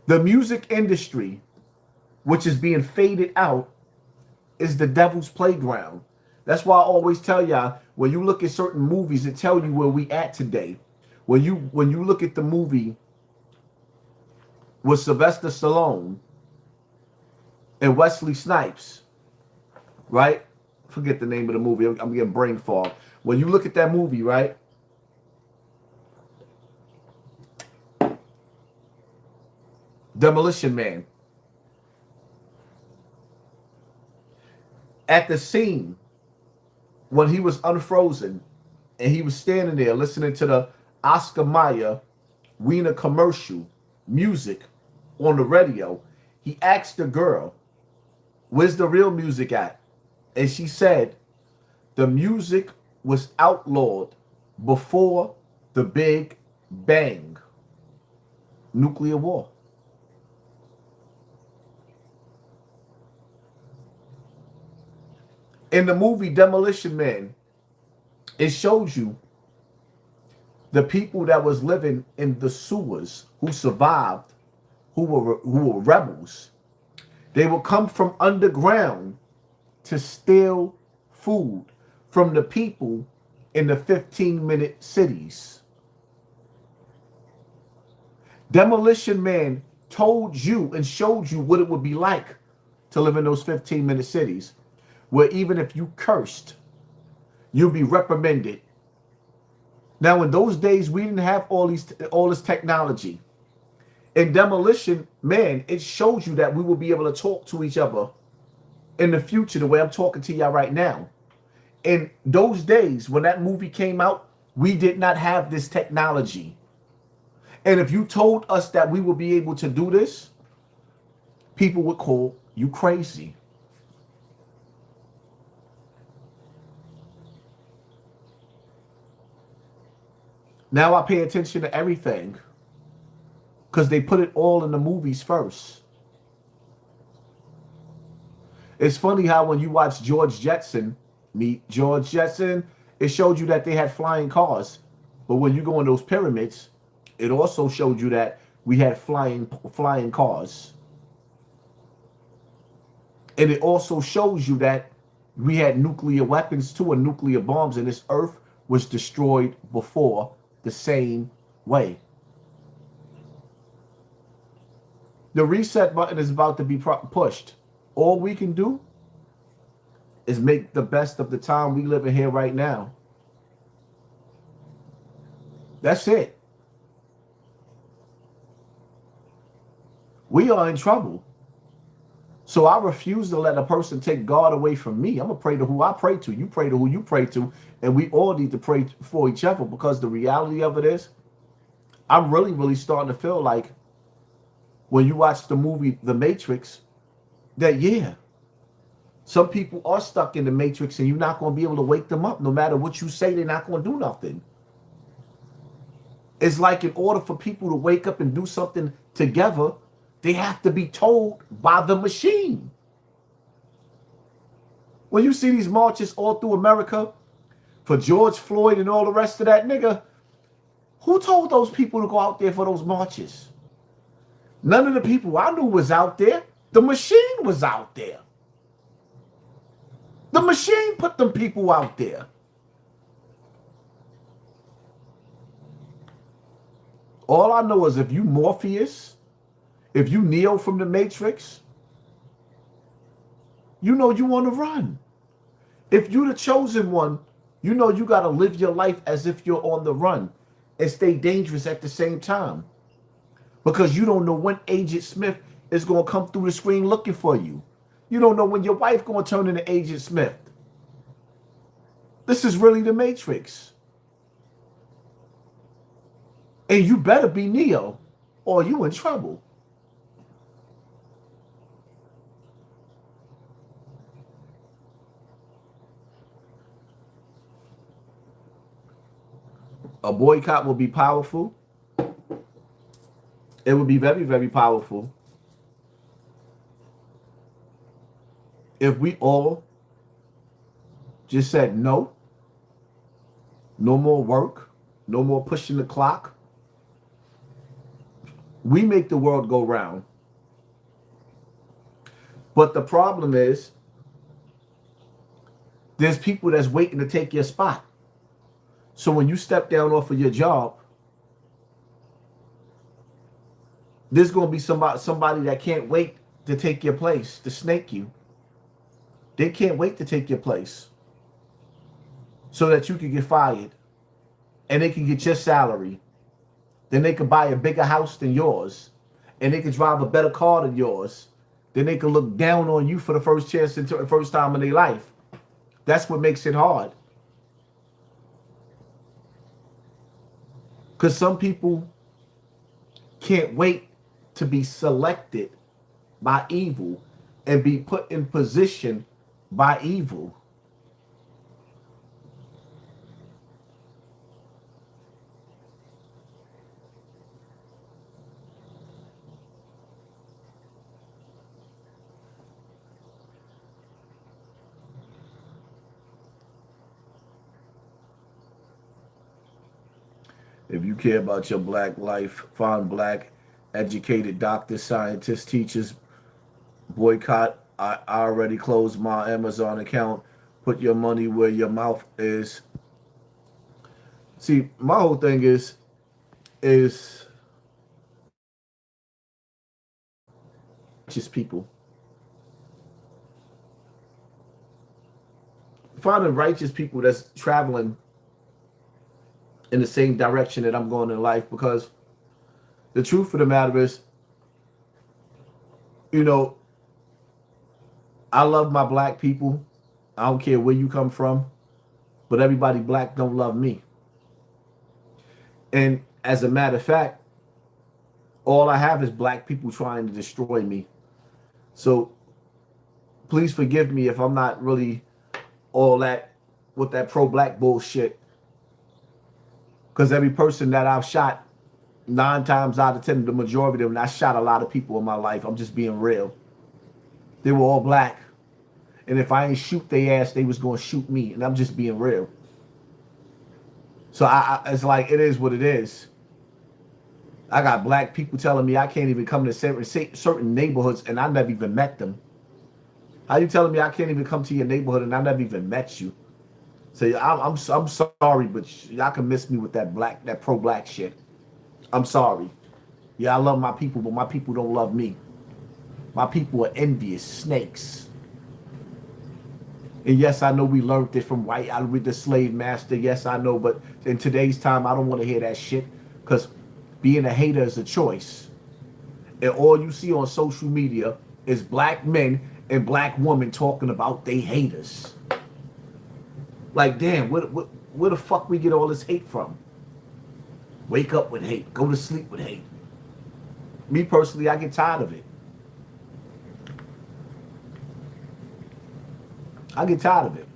The music industry, which is being faded out, is the devil's playground. That's why I always tell y'all, when you look at certain movies, it tell you where we at today. When you look at the movie with Sylvester Stallone and Wesley Snipes, right? Forget the name of the movie. I'm getting brain fog. When you look at that movie, right? Demolition Man. At the scene when he was unfrozen and he was standing there listening to the Oscar Mayer Wiener commercial music on the radio, he asked the girl, where's the real music at? And she said, the music was outlawed before the Big Bang. Nuclear war. In the movie Demolition Man, it shows you the people that was living in the sewers who survived, who were rebels. They would come from underground to steal food from the people in the 15-minute cities. Demolition Man told you and showed you what it would be like to live in those 15-minute cities, where even if you cursed, you'll be reprimanded. Now, in those days, we didn't have all this technology. In Demolition Man, it shows you that we will be able to talk to each other in the future the way I'm talking to y'all right now. In those days, when that movie came out, we did not have this technology. And if you told us that we would be able to do this, people would call you crazy. Now I pay attention to everything because they put it all in the movies first. It's funny how when you watch George Jetson, meet George Jetson, it showed you that they had flying cars. But when you go in those pyramids, it also showed you that we had flying cars. And it also shows you that we had nuclear weapons too, and nuclear bombs, and this earth was destroyed before the same way. The reset button is about to be pushed. All we can do is make the best of the time we live in here right now. That's it. We are in trouble. So I refuse to let a person take God away from me. I'm going to pray to who I pray to. You pray to who you pray to. And we all need to pray for each other, because the reality of it is, I'm really starting to feel like when you watch the movie The Matrix, that yeah, some people are stuck in the Matrix and you're not going to be able to wake them up. No matter what you say, they're not going to do nothing. It's like in order for people to wake up and do something together, they have to be told by the machine. When you see these marches all through America for George Floyd and all the rest of that, nigga, who told those people to go out there for those marches? None of the people I knew was out there. The machine was out there. The machine put them people out there. All I know is if you Morpheus, if you Neo from the Matrix, you know you want to run. If you're the chosen one, you know you got to live your life as if you're on the run and stay dangerous at the same time. Because you don't know when Agent Smith is going to come through the screen looking for you. You don't know when your wife going to turn into Agent Smith. This is really the Matrix. And you better be Neo or you in trouble. A boycott will be powerful. It would be very powerful if we all just said no. No more work. No more pushing the clock. We make the world go round. But the problem is, there's people that's waiting to take your spot. So when you step down off of your job, there's going to be somebody that can't wait to take your place, to snake you. They can't wait to take your place so that you can get fired and they can get your salary. Then they can buy a bigger house than yours, and they can drive a better car than yours. Then they can look down on you for the first time in their life. That's what makes it hard. Because some people can't wait to be selected by evil and be put in position by evil. If you care about your black life, find black educated doctors, scientists, teachers. Boycott. I already closed my Amazon account. Put your money where your mouth is. See, my whole thing is just people. Finding righteous people that's traveling in the same direction that I'm going in life, because the truth of the matter is, you know, I love my black people. I don't care where you come from, but everybody black don't love me. And as a matter of fact, all I have is black people trying to destroy me. So please forgive me if I'm not really all that with that pro-black bullshit. Because every person that I've shot, 9 times out of 10, the majority of them, I shot a lot of people in my life. I'm just being real. They were all black. And if I ain't shoot their ass, they was going to shoot me. And I'm just being real. So it's like, it is what it is. I got black people telling me I can't even come to certain neighborhoods and I never even met them. How you telling me I can't even come to your neighborhood and I never even met you? So I'm sorry, but y'all can miss me with that pro-black shit. I'm sorry. Yeah, I love my people, but my people don't love me. My people are envious snakes. And yes, I know we learned it from with the slave master. Yes, I know, but in today's time, I don't want to hear that shit because being a hater is a choice. And all you see on social media is black men and black women talking about they haters. Like, damn, where the fuck we get all this hate from? Wake up with hate. Go to sleep with hate. Me personally, I get tired of it. I get tired of it.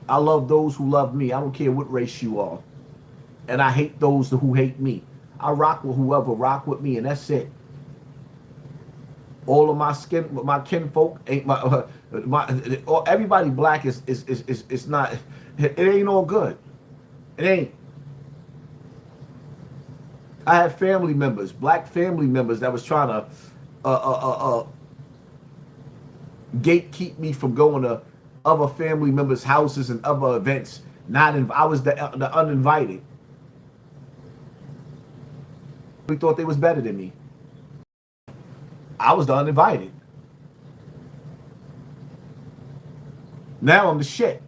I love those who love me. I don't care what race you are. And I hate those who hate me. I rock with whoever rock with me, and that's it. All of my kinfolk ain't everybody black is not. It ain't all good. It ain't. I had family members, black family members, that was trying to gatekeep me from going to other family members' houses and other events. I was the uninvited. We thought they was better than me. I was the uninvited. Now I'm the shit.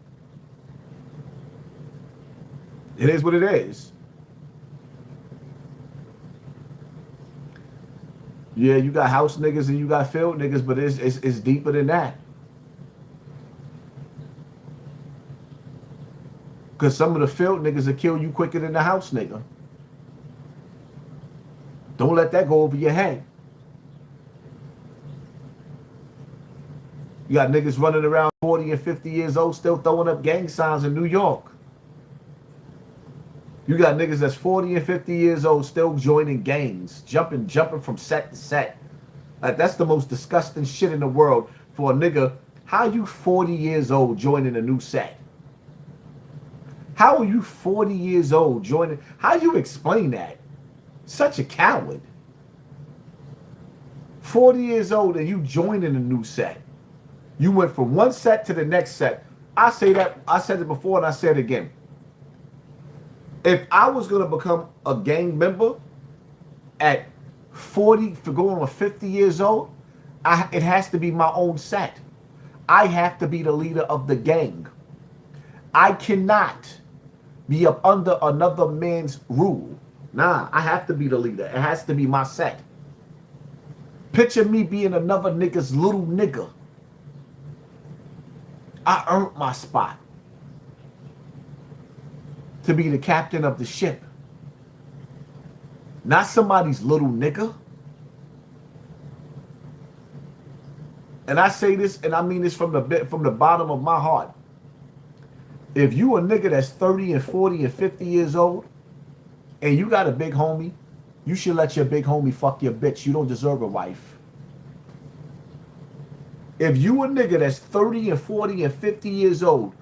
It is what it is. Yeah, you got house niggas and you got field niggas, but it's deeper than that. Because some of the field niggas will kill you quicker than the house nigga. Don't let that go over your head. You got niggas running around 40 and 50 years old still throwing up gang signs in New York. You got niggas that's 40 and 50 years old still joining gangs, jumping from set to set. Like, that's the most disgusting shit in the world for a nigga. How you 40 years old joining a new set? How are you 40 years old joining? How you explain that? Such a coward. 40 years old and you joining a new set. You went from one set to the next set. I said it before and I said it again. If I was going to become a gang member at 40, for going on 50 years old, it has to be my own set. I have to be the leader of the gang. I cannot be up under another man's rule. Nah, I have to be the leader. It has to be my set. Picture me being another nigga's little nigga. I earned my spot to be the captain of the ship. Not somebody's little nigga. And I say this, and I mean this from the bottom of my heart. If you a nigga that's 30 and 40 and 50 years old, and you got a big homie, you should let your big homie fuck your bitch. You don't deserve a wife. If you a nigga that's 30 and 40 and 50 years old,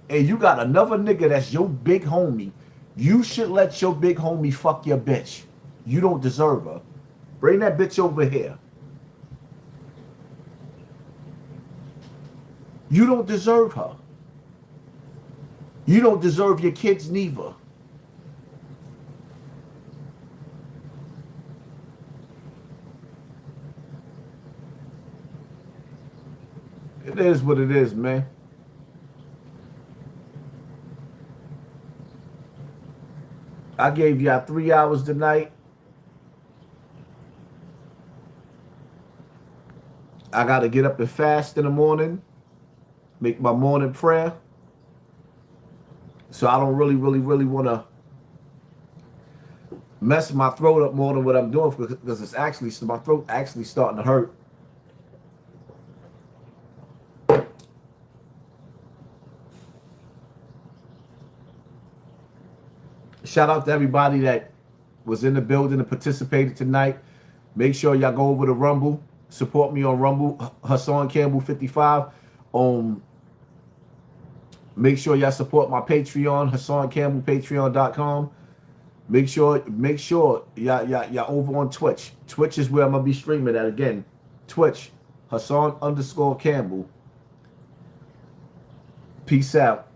and you got another nigga that's your big homie, you should let your big homie fuck your bitch. You don't deserve her. Bring that bitch over here. You don't deserve her. You don't deserve your kids neither. It is what it is, man. I gave y'all 3 hours tonight. I got to get up and fast in the morning. Make my morning prayer. So I don't really want to mess my throat up more than what I'm doing, because it's actually, my throat actually starting to hurt. Shout out to everybody that was in the building and participated tonight. Make sure y'all go over to Rumble. Support me on Rumble, Hassan Campbell 55. Make sure y'all support my Patreon, Hassan Campbell, patreon.com. Make sure y'all over on Twitch. Twitch is where I'm gonna be streaming at again. Twitch, Hassan_Campbell. Peace out.